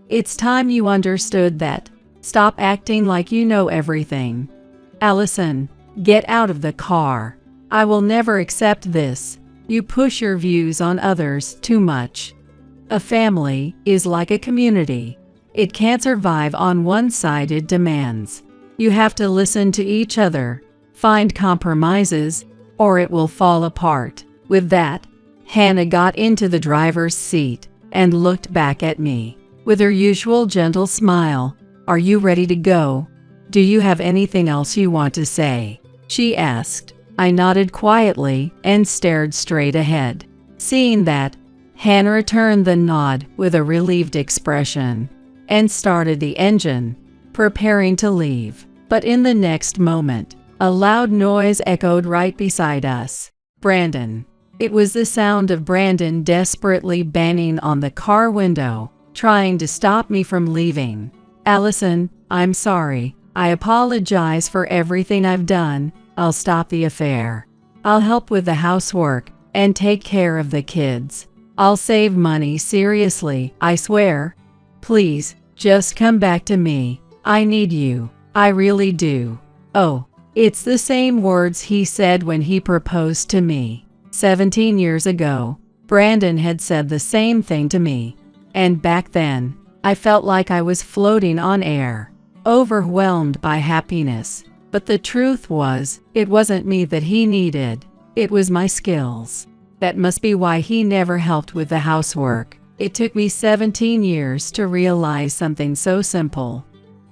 [SPEAKER 2] It's time you understood that. Stop acting like you know everything. Allison, get out of the car. I will never accept this. You push your views on others too much. A family is like a community. It can't survive on one-sided demands. You have to listen to each other, find compromises, or it will fall apart. With that, Hannah got into the driver's seat and looked back at me. With her usual gentle smile, "Are you ready to go? Do you have anything else you want to say?" she asked. I nodded quietly and stared straight ahead. Seeing that, Hannah returned the nod with a relieved expression and started the engine, preparing to leave. But in the next moment, a loud noise echoed right beside us. Brandon. It was the sound of Brandon desperately banging on the car window, trying to stop me from leaving. "Allison, I'm sorry. I apologize for everything I've done. I'll stop the affair. I'll help with the housework and take care of the kids. I'll save money, seriously, I swear. Please, just come back to me. I need you. I really do." Oh, it's the same words he said when he proposed to me. 17 years ago, Brandon had said the same thing to me. And back then, I felt like I was floating on air, overwhelmed by happiness. But the truth was, it wasn't me that he needed. It was my skills. That must be why he never helped with the housework. It took me 17 years to realize something so simple.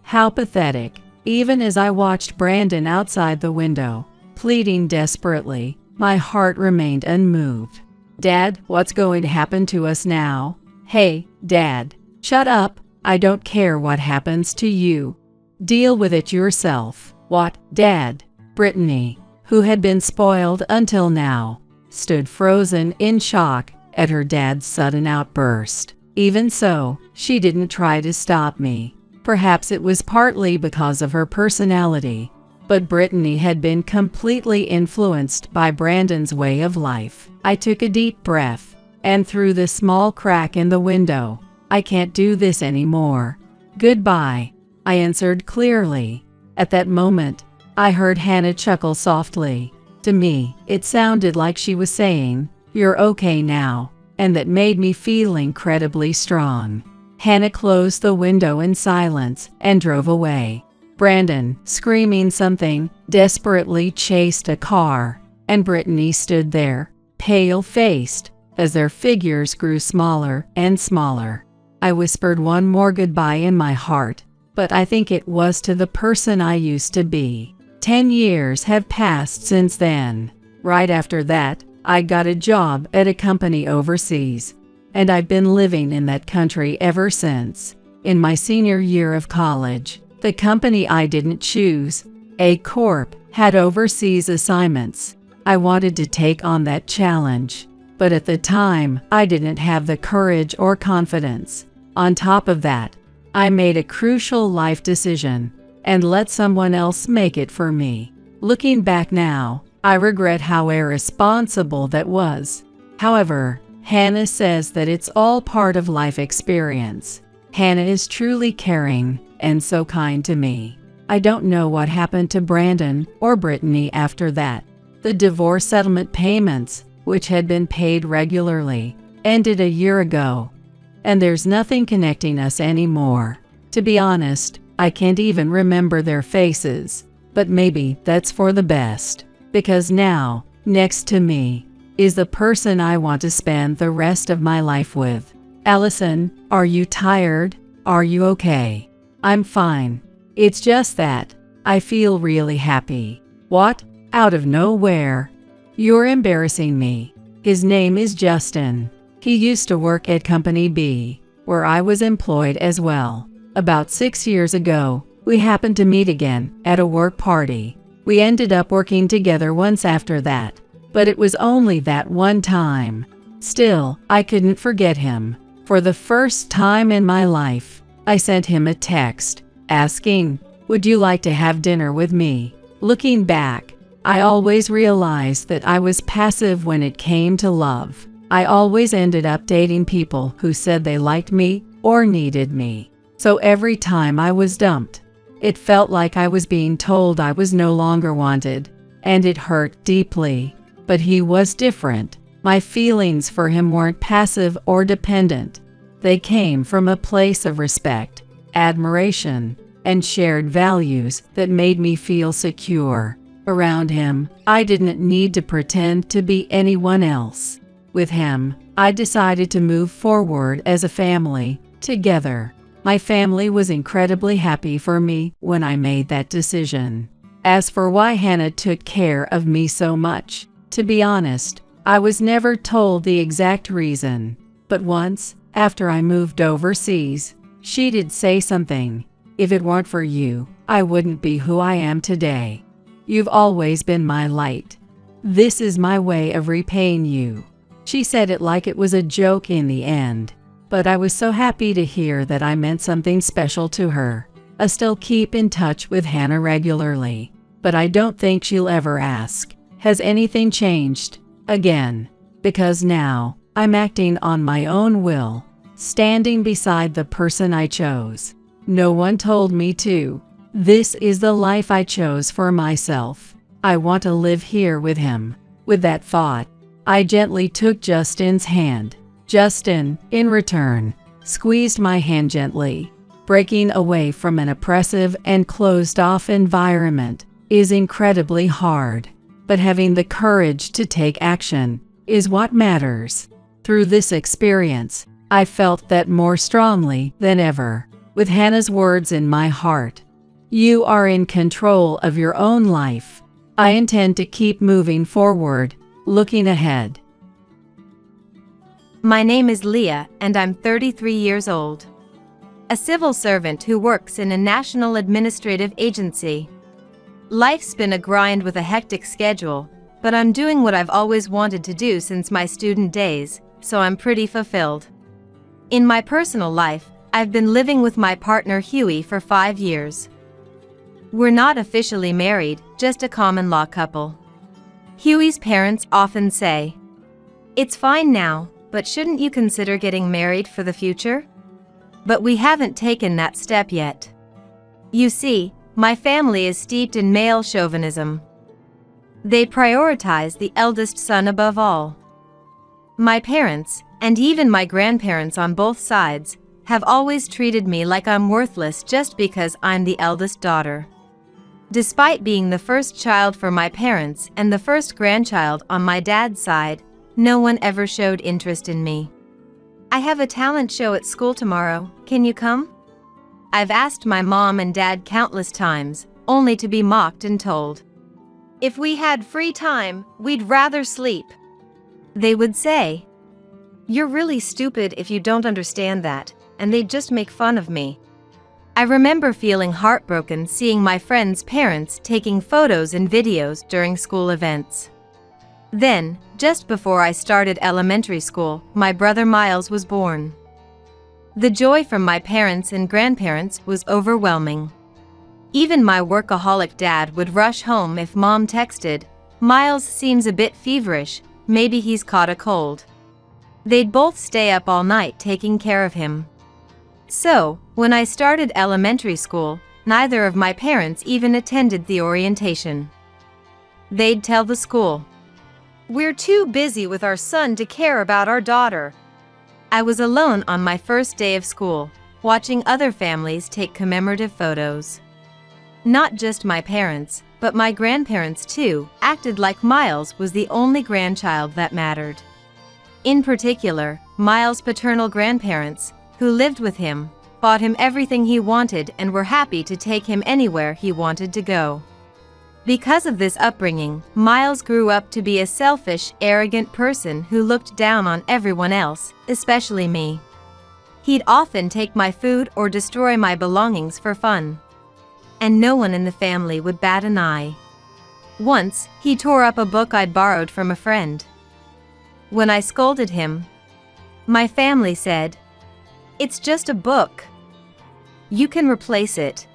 [SPEAKER 2] How pathetic. Even as I watched Brandon outside the window, pleading desperately, my heart remained unmoved. "Dad, what's going to happen to us now?" "Hey, Dad, shut up. I don't care what happens to you. Deal with it yourself." "What, Dad?" Brittany, who had been spoiled until now, stood frozen in shock at her dad's sudden outburst. Even so, she didn't try to stop me. Perhaps it was partly because of her personality, but Brittany had been completely influenced by Brandon's way of life. I took a deep breath, and through the small crack in the window, "I can't do this anymore. Goodbye," I answered clearly. At that moment, I heard Hannah chuckle softly. To me, it sounded like she was saying, "You're okay now," and that made me feel incredibly strong. Hannah closed the window in silence and drove away. Brandon, screaming something, desperately chased a car, and Brittany stood there, pale-faced, as their figures grew smaller and smaller. I whispered one more goodbye in my heart, but I think it was to the person I used to be. 10 years have passed since then. Right after that, I got a job at a company overseas, and I've been living in that country ever since. In my senior year of college, the company I didn't choose, A Corp, had overseas assignments. I wanted to take on that challenge, but at the time, I didn't have the courage or confidence. On top of that, I made a crucial life decision and let someone else make it for me. Looking back now, I regret how irresponsible that was. However, Hannah says that it's all part of life experience. Hannah is truly caring and so kind to me. I don't know what happened to Brandon or Brittany after that. The divorce settlement payments, which had been paid regularly, ended a year ago, and there's nothing connecting us anymore. To be honest, I can't even remember their faces, but maybe that's for the best, because now, next to me, is the person I want to spend the rest of my life with. "Allison, are you tired? Are you okay?" "I'm fine. It's just that I feel really happy." "What? Out of nowhere? You're embarrassing me." His name is Justin. He used to work at Company B, where I was employed as well. About 6 years ago, we happened to meet again at a work party. We ended up working together once after that, but it was only that one time. Still, I couldn't forget him. For the first time in my life, I sent him a text asking, "Would you like to have dinner with me?" Looking back, I always realized that I was passive when it came to love. I always ended up dating people who said they liked me or needed me. So every time I was dumped, it felt like I was being told I was no longer wanted, and it hurt deeply. But he was different. My feelings for him weren't passive or dependent. They came from a place of respect, admiration, and shared values that made me feel secure. Around him, I didn't need to pretend to be anyone else. With him, I decided to move forward as a family, together. My family was incredibly happy for me when I made that decision. As for why Hannah took care of me so much, to be honest, I was never told the exact reason. But once, after I moved overseas, she did say something. "If it weren't for you, I wouldn't be who I am today. You've always been my light." This is my way of repaying you." She said it like it was a joke in the end, but I was so happy to hear that I meant something special to her. I still keep in touch with Hannah regularly, but I don't think she'll ever ask, "Has anything changed?" again, because now I'm acting on my own will, standing beside the person I chose. No one told me to. This is the life I chose for myself. I want to live here with him. With that thought, I gently took Justin's hand. Justin, in return, squeezed my hand gently. Breaking away from an oppressive and closed-off environment is incredibly hard, but having the courage to take action is what matters. Through this experience, I felt that more strongly than ever, with Hannah's words in my heart. You are in control of your own life. I intend to keep moving forward, looking ahead.
[SPEAKER 3] My name is Leah, and I'm 33 years old. A civil servant who works in a national administrative agency. Life's been a grind with a hectic schedule, but I'm doing what I've always wanted to do since my student days, so I'm pretty fulfilled. In my personal life, I've been living with my partner Huey for 5 years. We're not officially married, just a common law couple. Huey's parents often say, "It's fine now, but shouldn't you consider getting married for the future?" But we haven't taken that step yet. You see, my family is steeped in male chauvinism. They prioritize the eldest son above all. My parents, and even my grandparents on both sides, have always treated me like I'm worthless just because I'm the eldest daughter. Despite being the first child for my parents and the first grandchild on my dad's side, no one ever showed interest in me. "I have a talent show at school tomorrow, can you come?" I've asked my mom and dad countless times, only to be mocked and told, "If we had free time, we'd rather sleep." They would say, "You're really stupid if you don't understand that," and they'd just make fun of me. I remember feeling heartbroken seeing my friends' parents taking photos and videos during school events. Then, just before I started elementary school, my brother Miles was born. The joy from my parents and grandparents was overwhelming. Even my workaholic dad would rush home if mom texted, "Miles seems a bit feverish, maybe he's caught a cold." They'd both stay up all night taking care of him. So, when I started elementary school, neither of my parents even attended the orientation. They'd tell the school, "We're too busy with our son to care about our daughter." I was alone on my first day of school, watching other families take commemorative photos. Not just my parents, but my grandparents too, acted like Miles was the only grandchild that mattered. In particular, Miles' paternal grandparents, who lived with him, bought him everything he wanted and were happy to take him anywhere he wanted to go. Because of this upbringing, Miles grew up to be a selfish, arrogant person who looked down on everyone else, especially me. He'd often take my food or destroy my belongings for fun. And no one in the family would bat an eye. Once, he tore up a book I'd borrowed from a friend. When I scolded him, my family said, "It's just a book. You can replace it."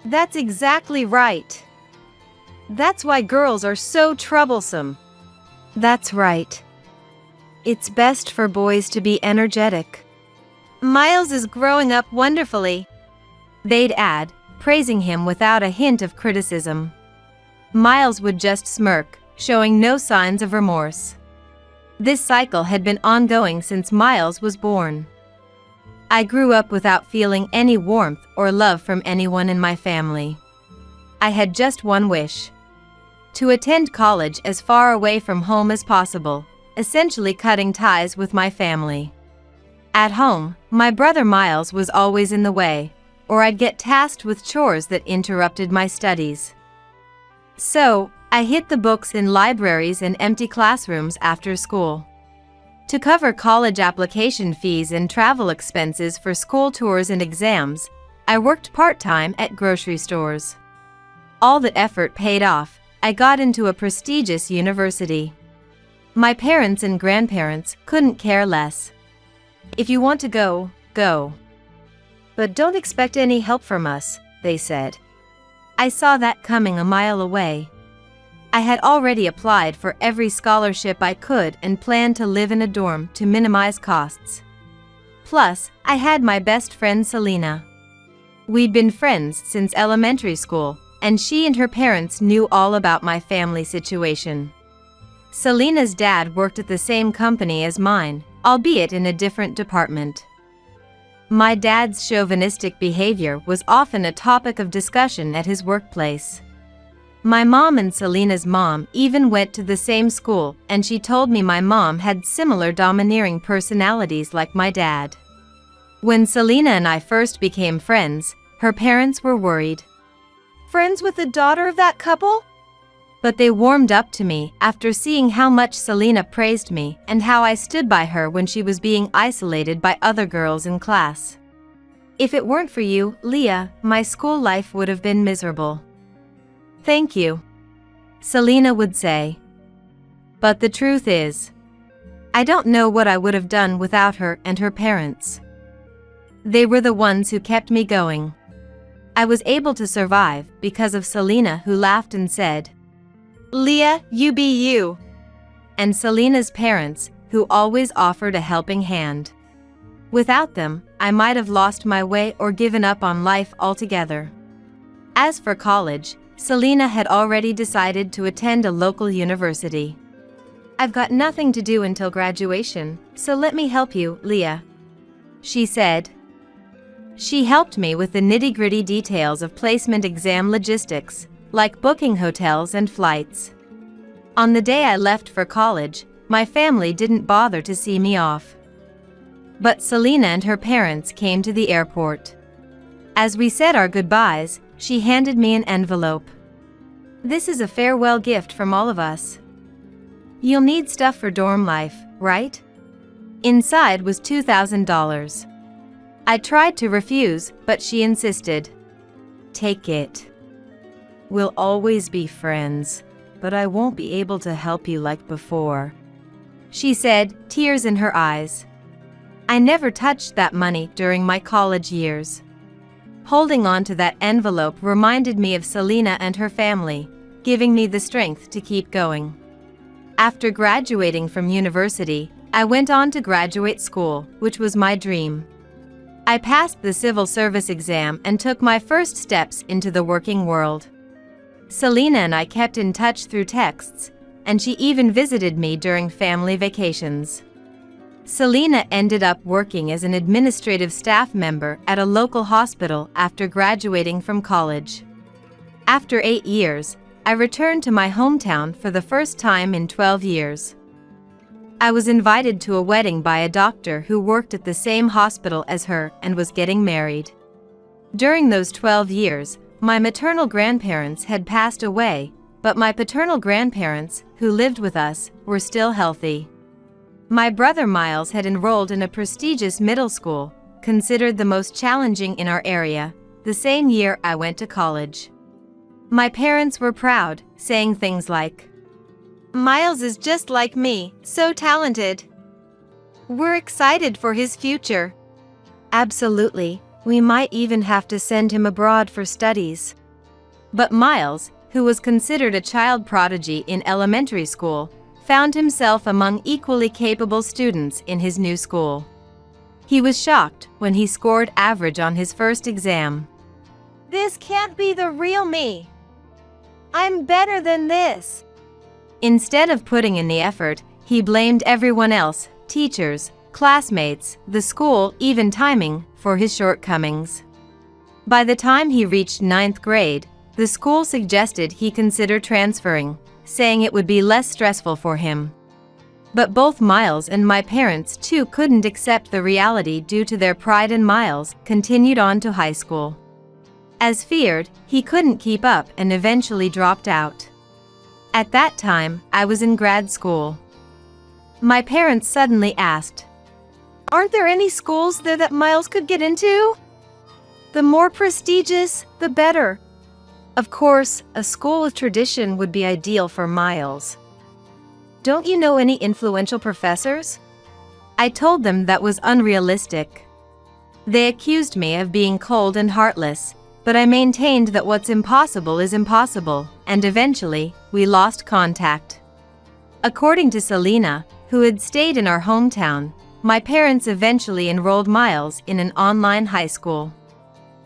[SPEAKER 3] That's exactly right. That's why girls are so troublesome. That's right. It's best for boys to be energetic. Miles is growing up wonderfully, they'd add, praising him without a hint of criticism. Miles would just smirk, showing no signs of remorse. This cycle had been ongoing since Miles was born. I grew up without feeling any warmth or love from anyone in my family. I had just one wish: to attend college as far away from home as possible, essentially cutting ties with my family. At home, my brother Miles was always in the way, or I'd get tasked with chores that interrupted my studies. So, I hid the books in libraries and empty classrooms after school. To cover college application fees and travel expenses for school tours and exams, I worked part-time at grocery stores. All that effort paid off, I got into a prestigious university. My parents and grandparents couldn't care less. If you want to go, go. But don't expect any help from us, they said. I saw that coming a mile away. I had already applied for every scholarship I could and planned to live in a dorm to minimize costs. Plus, I had my best friend Selena. We'd been friends since elementary school, and she and her parents knew all about my family situation. Selena's dad worked at the same company as mine, albeit in a different department. My dad's chauvinistic behavior was often a topic of discussion at his workplace. My mom and Selena's mom even went to the same school, and she told me my mom had similar domineering personalities like my dad. When Selena and I first became friends, her parents were worried. Friends with the daughter of that couple? But they warmed up to me after seeing how much Selena praised me and how I stood by her when she was being isolated by other girls in class. If it weren't for you, Leah, my school life would have been miserable. Thank you, Selena would say. But the truth is, I don't know what I would have done without her and her parents. They were the ones who kept me going. I was able to survive because of Selena, who laughed and said, Leah, you be you. And Selena's parents, who always offered a helping hand. Without them, I might have lost my way or given up on life altogether. As for college, Selena had already decided to attend a local university. I've got nothing to do until graduation, so let me help you, Leah, she said. She helped me with the nitty-gritty details of placement exam logistics, like booking hotels and flights. On the day I left for college, my family didn't bother to see me off. But Selena and her parents came to the airport. As we said our goodbyes, she handed me an envelope. This is a farewell gift from all of us. You'll need stuff for dorm life, right? Inside was $2,000. I tried to refuse, but she insisted. Take it. We'll always be friends, but I won't be able to help you like before, she said, tears in her eyes. I never touched that money during my college years. Holding on to that envelope reminded me of Selena and her family, giving me the strength to keep going. After graduating from university, I went on to graduate school, which was my dream. I passed the civil service exam and took my first steps into the working world. Selena and I kept in touch through texts, and she even visited me during family vacations. Selena ended up working as an administrative staff member at a local hospital after graduating from college. After 8 years, I returned to my hometown for the first time in 12 years. I was invited to a wedding by a doctor who worked at the same hospital as her and was getting married. During those 12 years, my maternal grandparents had passed away, but my paternal grandparents, who lived with us, were still healthy. My brother Miles had enrolled in a prestigious middle school, considered the most challenging in our area, the same year I went to college. My parents were proud, saying things like, Miles is just like me, so talented. We're excited for his future. Absolutely, we might even have to send him abroad for studies. But Miles, who was considered a child prodigy in elementary school, found himself among equally capable students in his new school. He was shocked when he scored average on his first exam. This can't be the real me. I'm better than this. Instead of putting in the effort, he blamed everyone else, teachers, classmates, the school, even timing, for his shortcomings. By the time he reached 9th grade, the school suggested he consider transferring, saying it would be less stressful for him. But both Miles and my parents too couldn't accept the reality due to their pride in Miles continued on to high school. As feared, he couldn't keep up and eventually dropped out. At that time, I was in grad school. My parents suddenly asked, Aren't there any schools there that Miles could get into? The more prestigious, the better. Of course, a school with tradition would be ideal for Miles. Don't you know any influential professors? I told them that was unrealistic. They accused me of being cold and heartless, but I maintained that what's impossible is impossible, and eventually, we lost contact. According to Selena, who had stayed in our hometown, my parents eventually enrolled Miles in an online high school.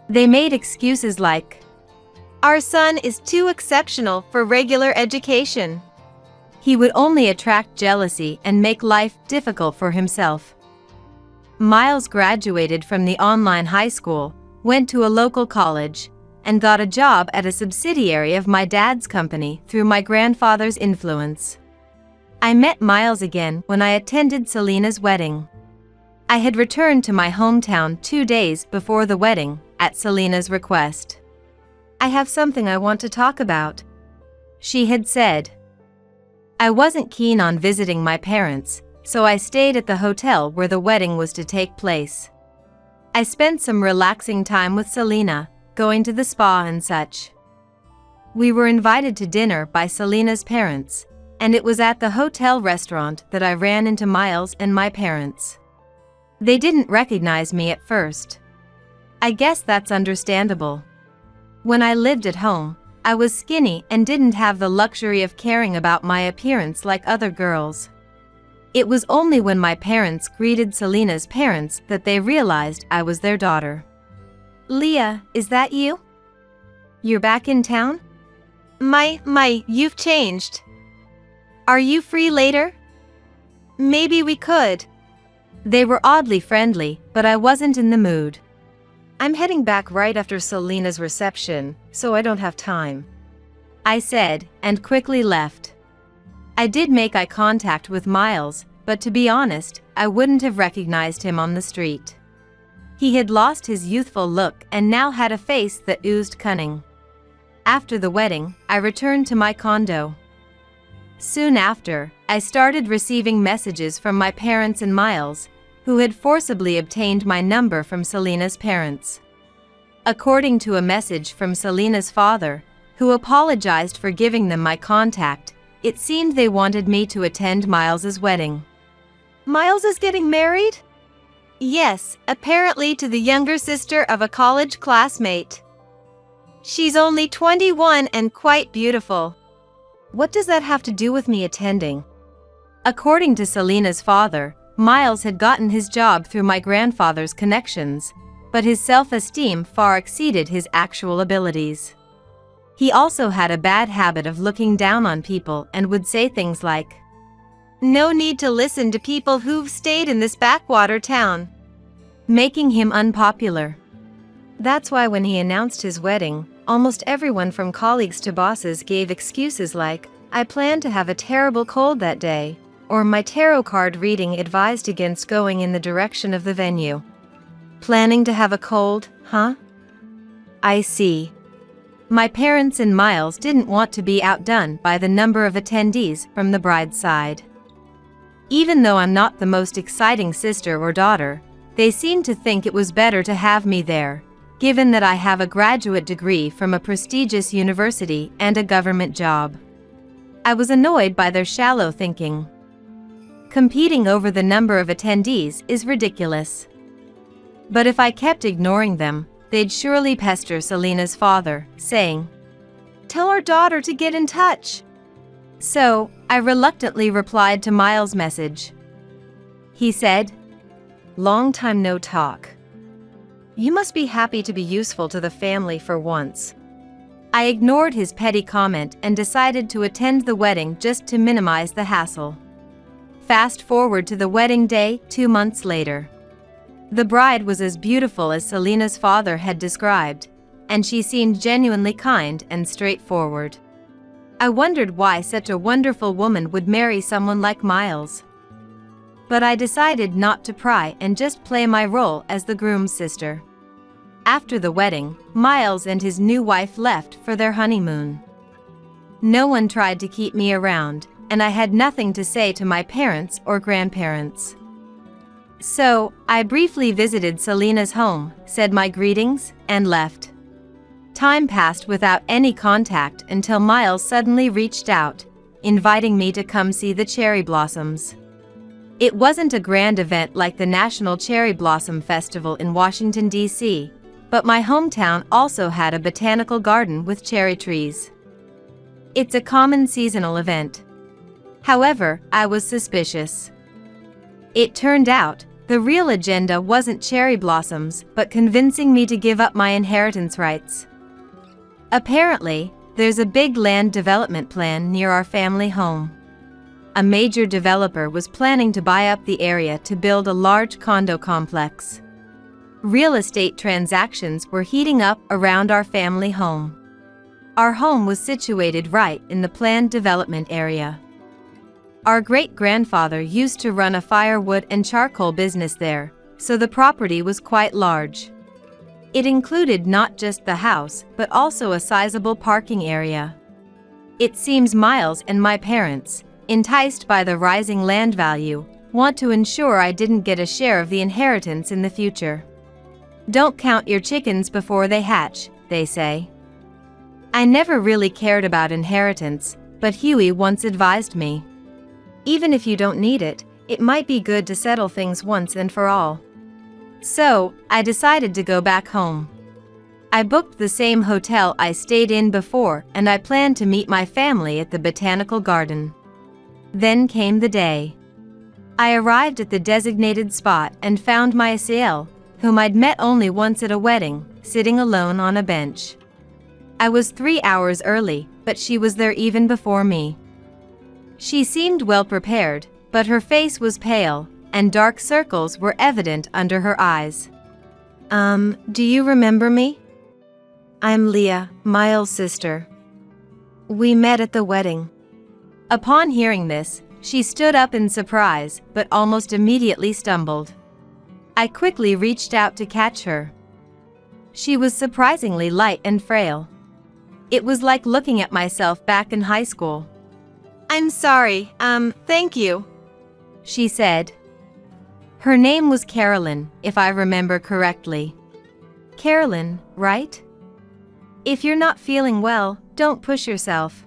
[SPEAKER 3] They made excuses like, "Our son is too exceptional for regular education. He would only attract jealousy and make life difficult for himself." Miles graduated from the online high school, went to a local college, and got a job at a subsidiary of my dad's company through my grandfather's influence. I met Miles again when I attended Selena's wedding. I had returned to my hometown 2 days before the wedding, at Selena's request. "I have something I want to talk about," she had said. I wasn't keen on visiting my parents, so I stayed at the hotel where the wedding was to take place. I spent some relaxing time with Selena, going to the spa and such. We were invited to dinner by Selena's parents, and it was at the hotel restaurant that I ran into Miles and my parents. They didn't recognize me at first. I guess that's understandable. When I lived at home, I was skinny and didn't have the luxury of caring about my appearance like other girls. It was only when my parents greeted Selena's parents that they realized I was their daughter. "Leah, is that you? You're back in town? You've changed. Are you free later? Maybe we could." They were oddly friendly, but I wasn't in the mood. "I'm heading back right after Selena's reception, so I don't have time," I said, and quickly left. I did make eye contact with Miles, but to be honest, I wouldn't have recognized him on the street. He had lost his youthful look and now had a face that oozed cunning. After the wedding, I returned to my condo. Soon after, I started receiving messages from my parents and Miles, who had forcibly obtained my number from Selena's parents. According to a message from Selena's father, who apologized for giving them my contact, it seemed they wanted me to attend Miles's wedding. "Miles is getting married?" "Yes, apparently to the younger sister of a college classmate. She's only 21 and quite beautiful." What does that have to do with me attending? According to Selena's father, Miles had gotten his job through my grandfather's connections, but his self-esteem far exceeded his actual abilities. He also had a bad habit of looking down on people and would say things like, "No need to listen to people who've stayed in this backwater town," making him unpopular. That's why when he announced his wedding, almost everyone from colleagues to bosses gave excuses like, "I planned to have a terrible cold that day," or "My tarot card reading advised against going in the direction of the venue." Planning to have a cold, huh? I see. My parents and Miles didn't want to be outdone by the number of attendees from the bride's side. Even though I'm not the most exciting sister or daughter, they seemed to think it was better to have me there, given that I have a graduate degree from a prestigious university and a government job. I was annoyed by their shallow thinking. Competing over the number of attendees is ridiculous. But if I kept ignoring them, they'd surely pester Selena's father, saying, "Tell our daughter to get in touch." So, I reluctantly replied to Miles' message. He said, "Long time no talk. You must be happy to be useful to the family for once." I ignored his petty comment and decided to attend the wedding just to minimize the hassle. Fast forward to the wedding day, 2 months later. The bride was as beautiful as Selena's father had described, and she seemed genuinely kind and straightforward. I wondered why such a wonderful woman would marry someone like Miles. But I decided not to pry and just play my role as the groom's sister. After the wedding, Miles and his new wife left for their honeymoon. No one tried to keep me around, and I had nothing to say to my parents or grandparents. So, I briefly visited Selena's home, said my greetings, and left. Time passed without any contact until Miles suddenly reached out, inviting me to come see the cherry blossoms. It wasn't a grand event like the National Cherry Blossom Festival in Washington, D.C., but my hometown also had a botanical garden with cherry trees. It's a common seasonal event. However, I was suspicious. It turned out, the real agenda wasn't cherry blossoms, but convincing me to give up my inheritance rights. Apparently, there's a big land development plan near our family home. A major developer was planning to buy up the area to build a large condo complex. Real estate transactions were heating up around our family home. Our home was situated right in the planned development area. Our great-grandfather used to run a firewood and charcoal business there, so the property was quite large. It included not just the house, but also a sizable parking area. It seems Miles and my parents, enticed by the rising land value, want to ensure I didn't get a share of the inheritance in the future. Don't count your chickens before they hatch, they say. I never really cared about inheritance, but Huey once advised me. Even if you don't need it, it might be good to settle things once and for all. So, I decided to go back home. I booked the same hotel I stayed in before, and I planned to meet my family at the botanical garden. Then came the day. I arrived at the designated spot and found my AITA, whom I'd met only once at a wedding, sitting alone on a bench. I was 3 hours early, but she was there even before me. She seemed well prepared, but her face was pale, and dark circles were evident under her eyes. Do you remember me? I'm Leah, Miles' sister. We met at the wedding. Upon hearing this, she stood up in surprise, but almost immediately stumbled. I quickly reached out to catch her. She was surprisingly light and frail. It was like looking at myself back in high school. I'm sorry, thank you, she said. Her name was Carolyn, if I remember correctly. Carolyn, right? If you're not feeling well, don't push yourself.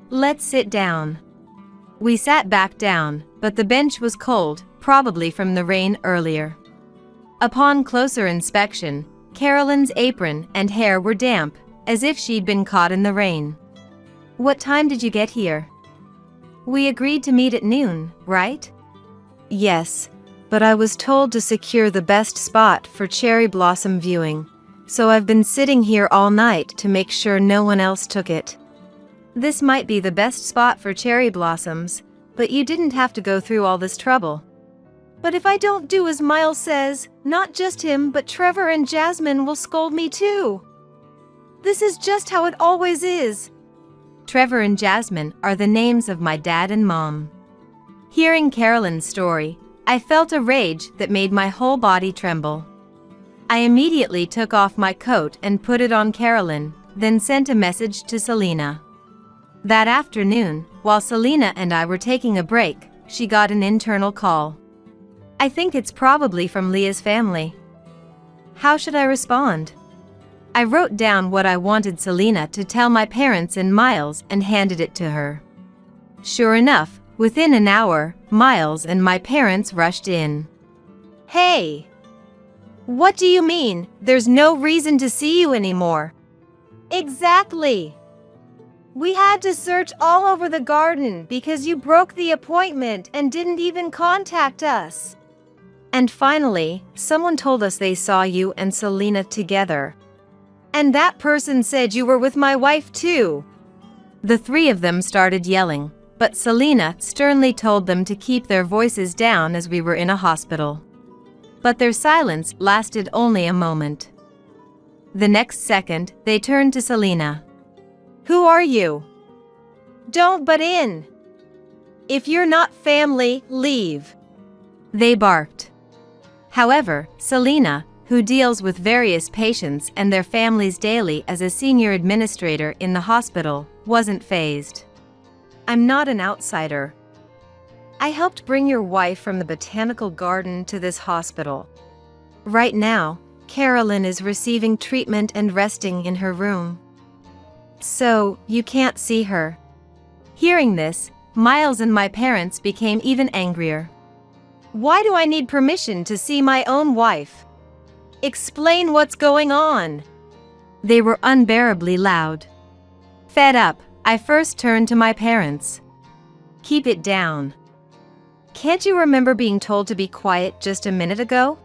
[SPEAKER 3] Let's sit down. We sat back down, but the bench was cold, probably from the rain earlier. Upon closer inspection, Carolyn's apron and hair were damp, as if she'd been caught in the rain. What time did you get here? We agreed to meet at noon, right? Yes, but I was told to secure the best spot for cherry blossom viewing, so I've been sitting here all night to make sure no one else took it. This might be the best spot for cherry blossoms, but you didn't have to go through all this trouble. But if I don't do as Miles says, not just him but Trevor and Jasmine will scold me too. This is just how it always is. Trevor and Jasmine are the names of my dad and mom. Hearing Carolyn's story, I felt a rage that made my whole body tremble. I immediately took off my coat and put it on Carolyn, then sent a message to Selena. That afternoon, while Selena and I were taking a break, she got an internal call. I think it's probably from Leah's family. How should I respond? I wrote down what I wanted Selena to tell my parents and Miles and handed it to her. Sure enough, within an hour, Miles and my parents rushed in. Hey! What do you mean, there's no reason to see you anymore? Exactly! We had to search all over the garden because you broke the appointment and didn't even contact us. And finally, someone told us they saw you and Selena together. And that person said you were with my wife too. The three of them started yelling, but Selena sternly told them to keep their voices down as we were in a hospital. But their silence lasted only a moment. The next second, they turned to Selena. Who are you? Don't butt in. If you're not family, leave. They barked. However, Selena, who deals with various patients and their families daily as a senior administrator in the hospital, wasn't fazed. I'm not an outsider. I helped bring your wife from the botanical garden to this hospital. Right now, Carolyn is receiving treatment and resting in her room. So, you can't see her. Hearing this, Miles and my parents became even angrier. Why do I need permission to see my own wife? Explain what's going on. They were unbearably loud. Fed up, I first turned to my parents. Keep it down. Can't you remember being told to be quiet just a minute ago?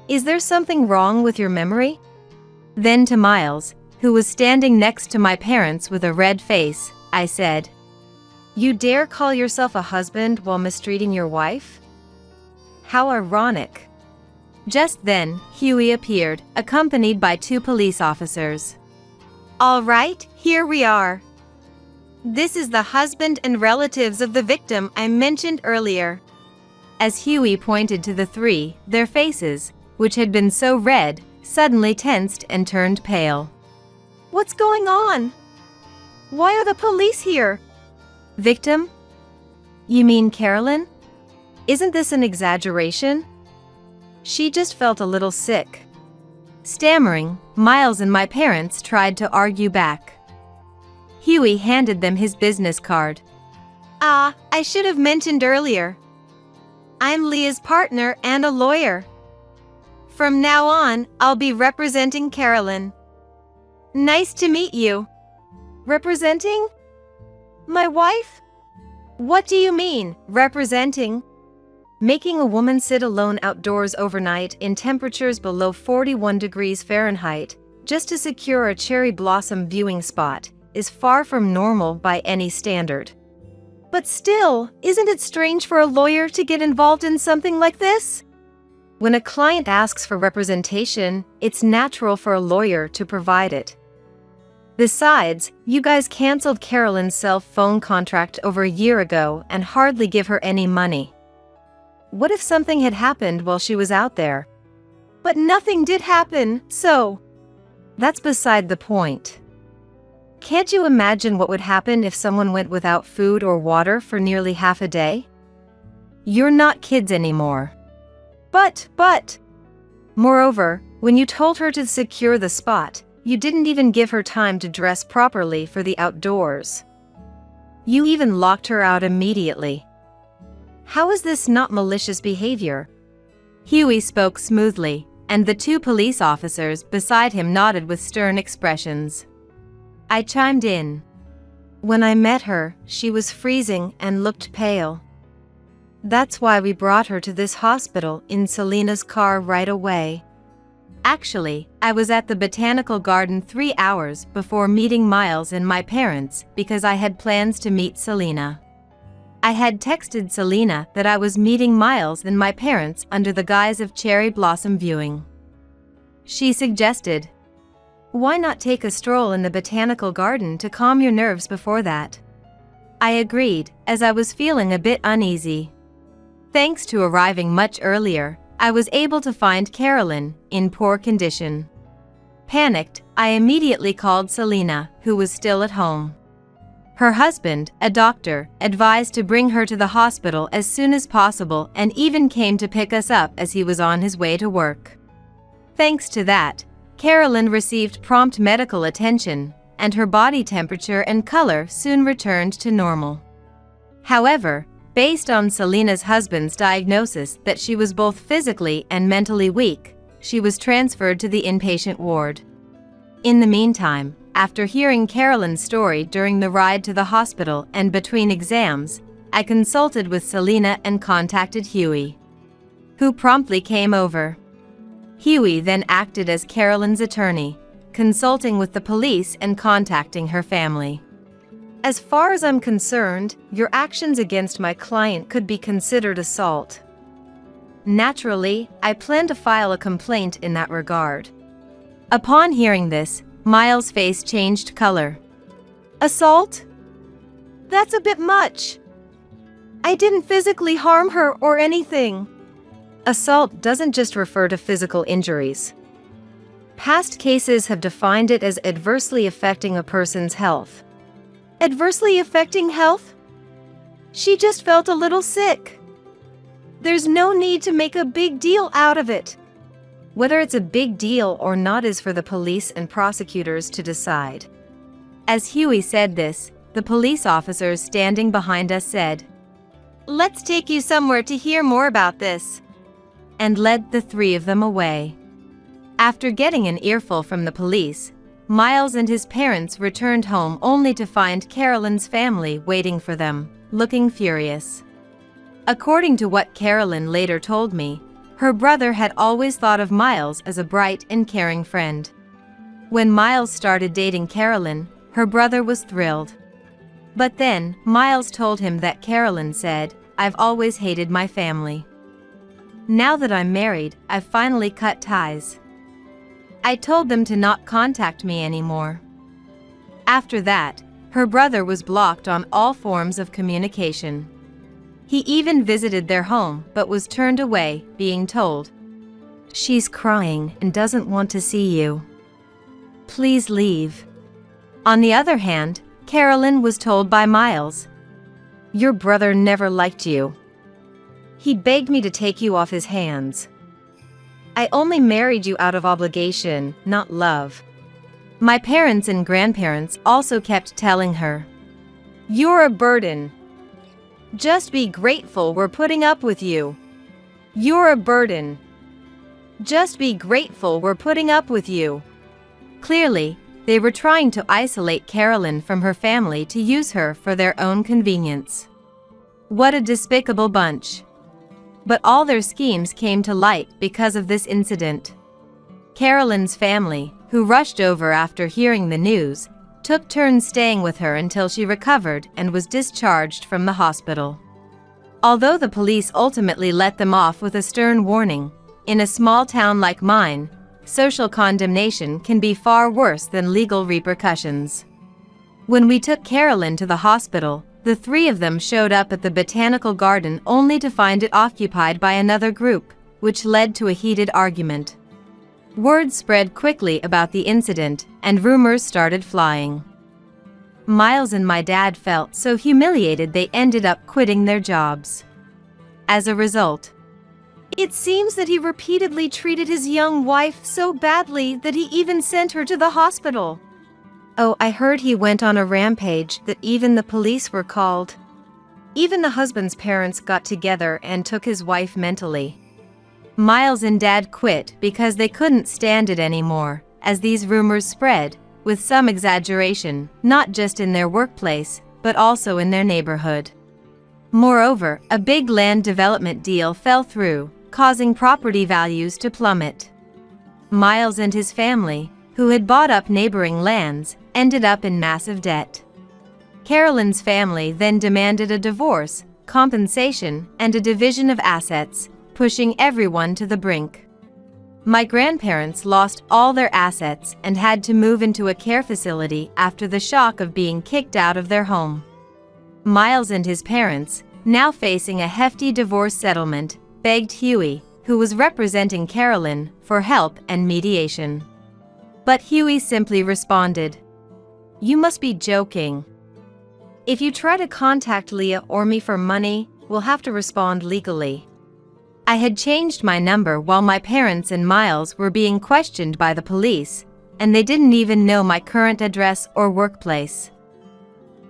[SPEAKER 3] Is there something wrong with your memory? Then to Miles, who was standing next to my parents with a red face, I said, "You dare call yourself a husband while mistreating your wife? How ironic." Just then, Huey appeared, accompanied by 2 police officers. "All right, here we are. This is the husband and relatives of the victim I mentioned earlier." As Huey pointed to the 3, their faces, which had been so red, suddenly tensed and turned pale. "What's going on? Why are the police here?" "Victim? You mean Carolyn? Isn't this an exaggeration? She just felt a little sick." Stammering, Miles and my parents tried to argue back. Huey handed them his business card. I should have mentioned earlier. I'm Leah's partner and a lawyer. From now on, I'll be representing Carolyn." "Nice to meet you." "Representing? My wife? What do you mean, representing?" Making a woman sit alone outdoors overnight in temperatures below 41 degrees Fahrenheit, just to secure a cherry blossom viewing spot, is far from normal by any standard. But still, isn't it strange for a lawyer to get involved in something like this? When a client asks for representation, it's natural for a lawyer to provide it. Besides, you guys canceled Carolyn's cell phone contract over a year ago and hardly give her any money. What if something had happened while she was out there? But nothing did happen, so that's beside the point. Can't you imagine what would happen if someone went without food or water for nearly half a day? You're not kids anymore. But. Moreover, when you told her to secure the spot, you didn't even give her time to dress properly for the outdoors. You even locked her out immediately. How is this not malicious behavior? Huey spoke smoothly, and the 2 police officers beside him nodded with stern expressions. I chimed in. When I met her, she was freezing and looked pale. That's why we brought her to this hospital in Selena's car right away. Actually, I was at the botanical garden 3 hours before meeting Miles and my parents because I had plans to meet Selena. I had texted Selena that I was meeting Miles and my parents under the guise of cherry blossom viewing. She suggested, "Why not take a stroll in the botanical garden to calm your nerves before that?" I agreed, as I was feeling a bit uneasy. Thanks to arriving much earlier, I was able to find Carolyn in poor condition. Panicked, I immediately called Selena, who was still at home. Her husband, a doctor, advised to bring her to the hospital as soon as possible and even came to pick us up as he was on his way to work. Thanks to that, Carolyn received prompt medical attention, and her body temperature and color soon returned to normal. However, based on Selena's husband's diagnosis that she was both physically and mentally weak, she was transferred to the inpatient ward. In the meantime, after hearing Carolyn's story during the ride to the hospital and between exams, I consulted with Selena and contacted Huey, who promptly came over. Huey then acted as Carolyn's attorney, consulting with the police and contacting her family. As far as I'm concerned, your actions against my client could be considered assault. Naturally, I plan to file a complaint in that regard. Upon hearing this, Miles' face changed color. Assault? That's a bit much. I didn't physically harm her or anything. Assault doesn't just refer to physical injuries. Past cases have defined it as adversely affecting a person's health. Adversely affecting health? She just felt a little sick. There's no need to make a big deal out of it. Whether it's a big deal or not is for the police and prosecutors to decide. As Huey said this, the police officers standing behind us said, "Let's take you somewhere to hear more about this," and led the three of them away. After getting an earful from the police, Miles and his parents returned home only to find Carolyn's family waiting for them, looking furious. According to what Carolyn later told me, her brother had always thought of Miles as a bright and caring friend. When Miles started dating Carolyn, her brother was thrilled. But then, Miles told him that Carolyn said, "I've always hated my family. Now that I'm married, I've finally cut ties. I told them to not contact me anymore." After that, her brother was blocked on all forms of communication. He even visited their home but was turned away, being told, "She's crying and doesn't want to see you. Please leave." On the other hand, Carolyn was told by Miles, "Your brother never liked you. He begged me to take you off his hands. I only married you out of obligation, not love." My parents and grandparents also kept telling her, "You're a burden. Just be grateful we're putting up with you. You're a burden. Just be grateful we're putting up with you." Clearly, they were trying to isolate Carolyn from her family to use her for their own convenience. What a despicable bunch. But all their schemes came to light because of this incident. Carolyn's family, who rushed over after hearing the news, took turns staying with her until she recovered and was discharged from the hospital. Although the police ultimately let them off with a stern warning, in a small town like mine, social condemnation can be far worse than legal repercussions. When we took Carolyn to the hospital, the three of them showed up at the botanical garden only to find it occupied by another group, which led to a heated argument. Word spread quickly about the incident, and rumors started flying. Miles and my dad felt so humiliated they ended up quitting their jobs. As a result, it seems that he repeatedly treated his young wife so badly that he even sent her to the hospital. Oh, I heard he went on a rampage that even the police were called. Even the husband's parents got together and took his wife mentally. Miles and Dad quit because they couldn't stand it anymore, as these rumors spread, with some exaggeration, not just in their workplace, but also in their neighborhood. Moreover, a big land development deal fell through, causing property values to plummet. Miles and his family, who had bought up neighboring lands, ended up in massive debt. Carolyn's family then demanded a divorce, compensation, and a division of assets, pushing everyone to the brink. My grandparents lost all their assets and had to move into a care facility after the shock of being kicked out of their home. Miles and his parents, now facing a hefty divorce settlement, begged Huey, who was representing Carolyn, for help and mediation. But Huey simply responded, "You must be joking. If you try to contact Leah or me for money, we'll have to respond legally." I had changed my number while my parents and Miles were being questioned by the police, and they didn't even know my current address or workplace.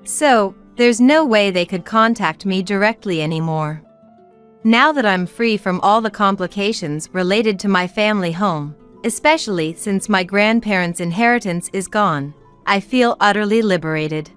[SPEAKER 3] So, there's no way they could contact me directly anymore. Now that I'm free from all the complications related to my family home, especially since my grandparents' inheritance is gone, I feel utterly liberated.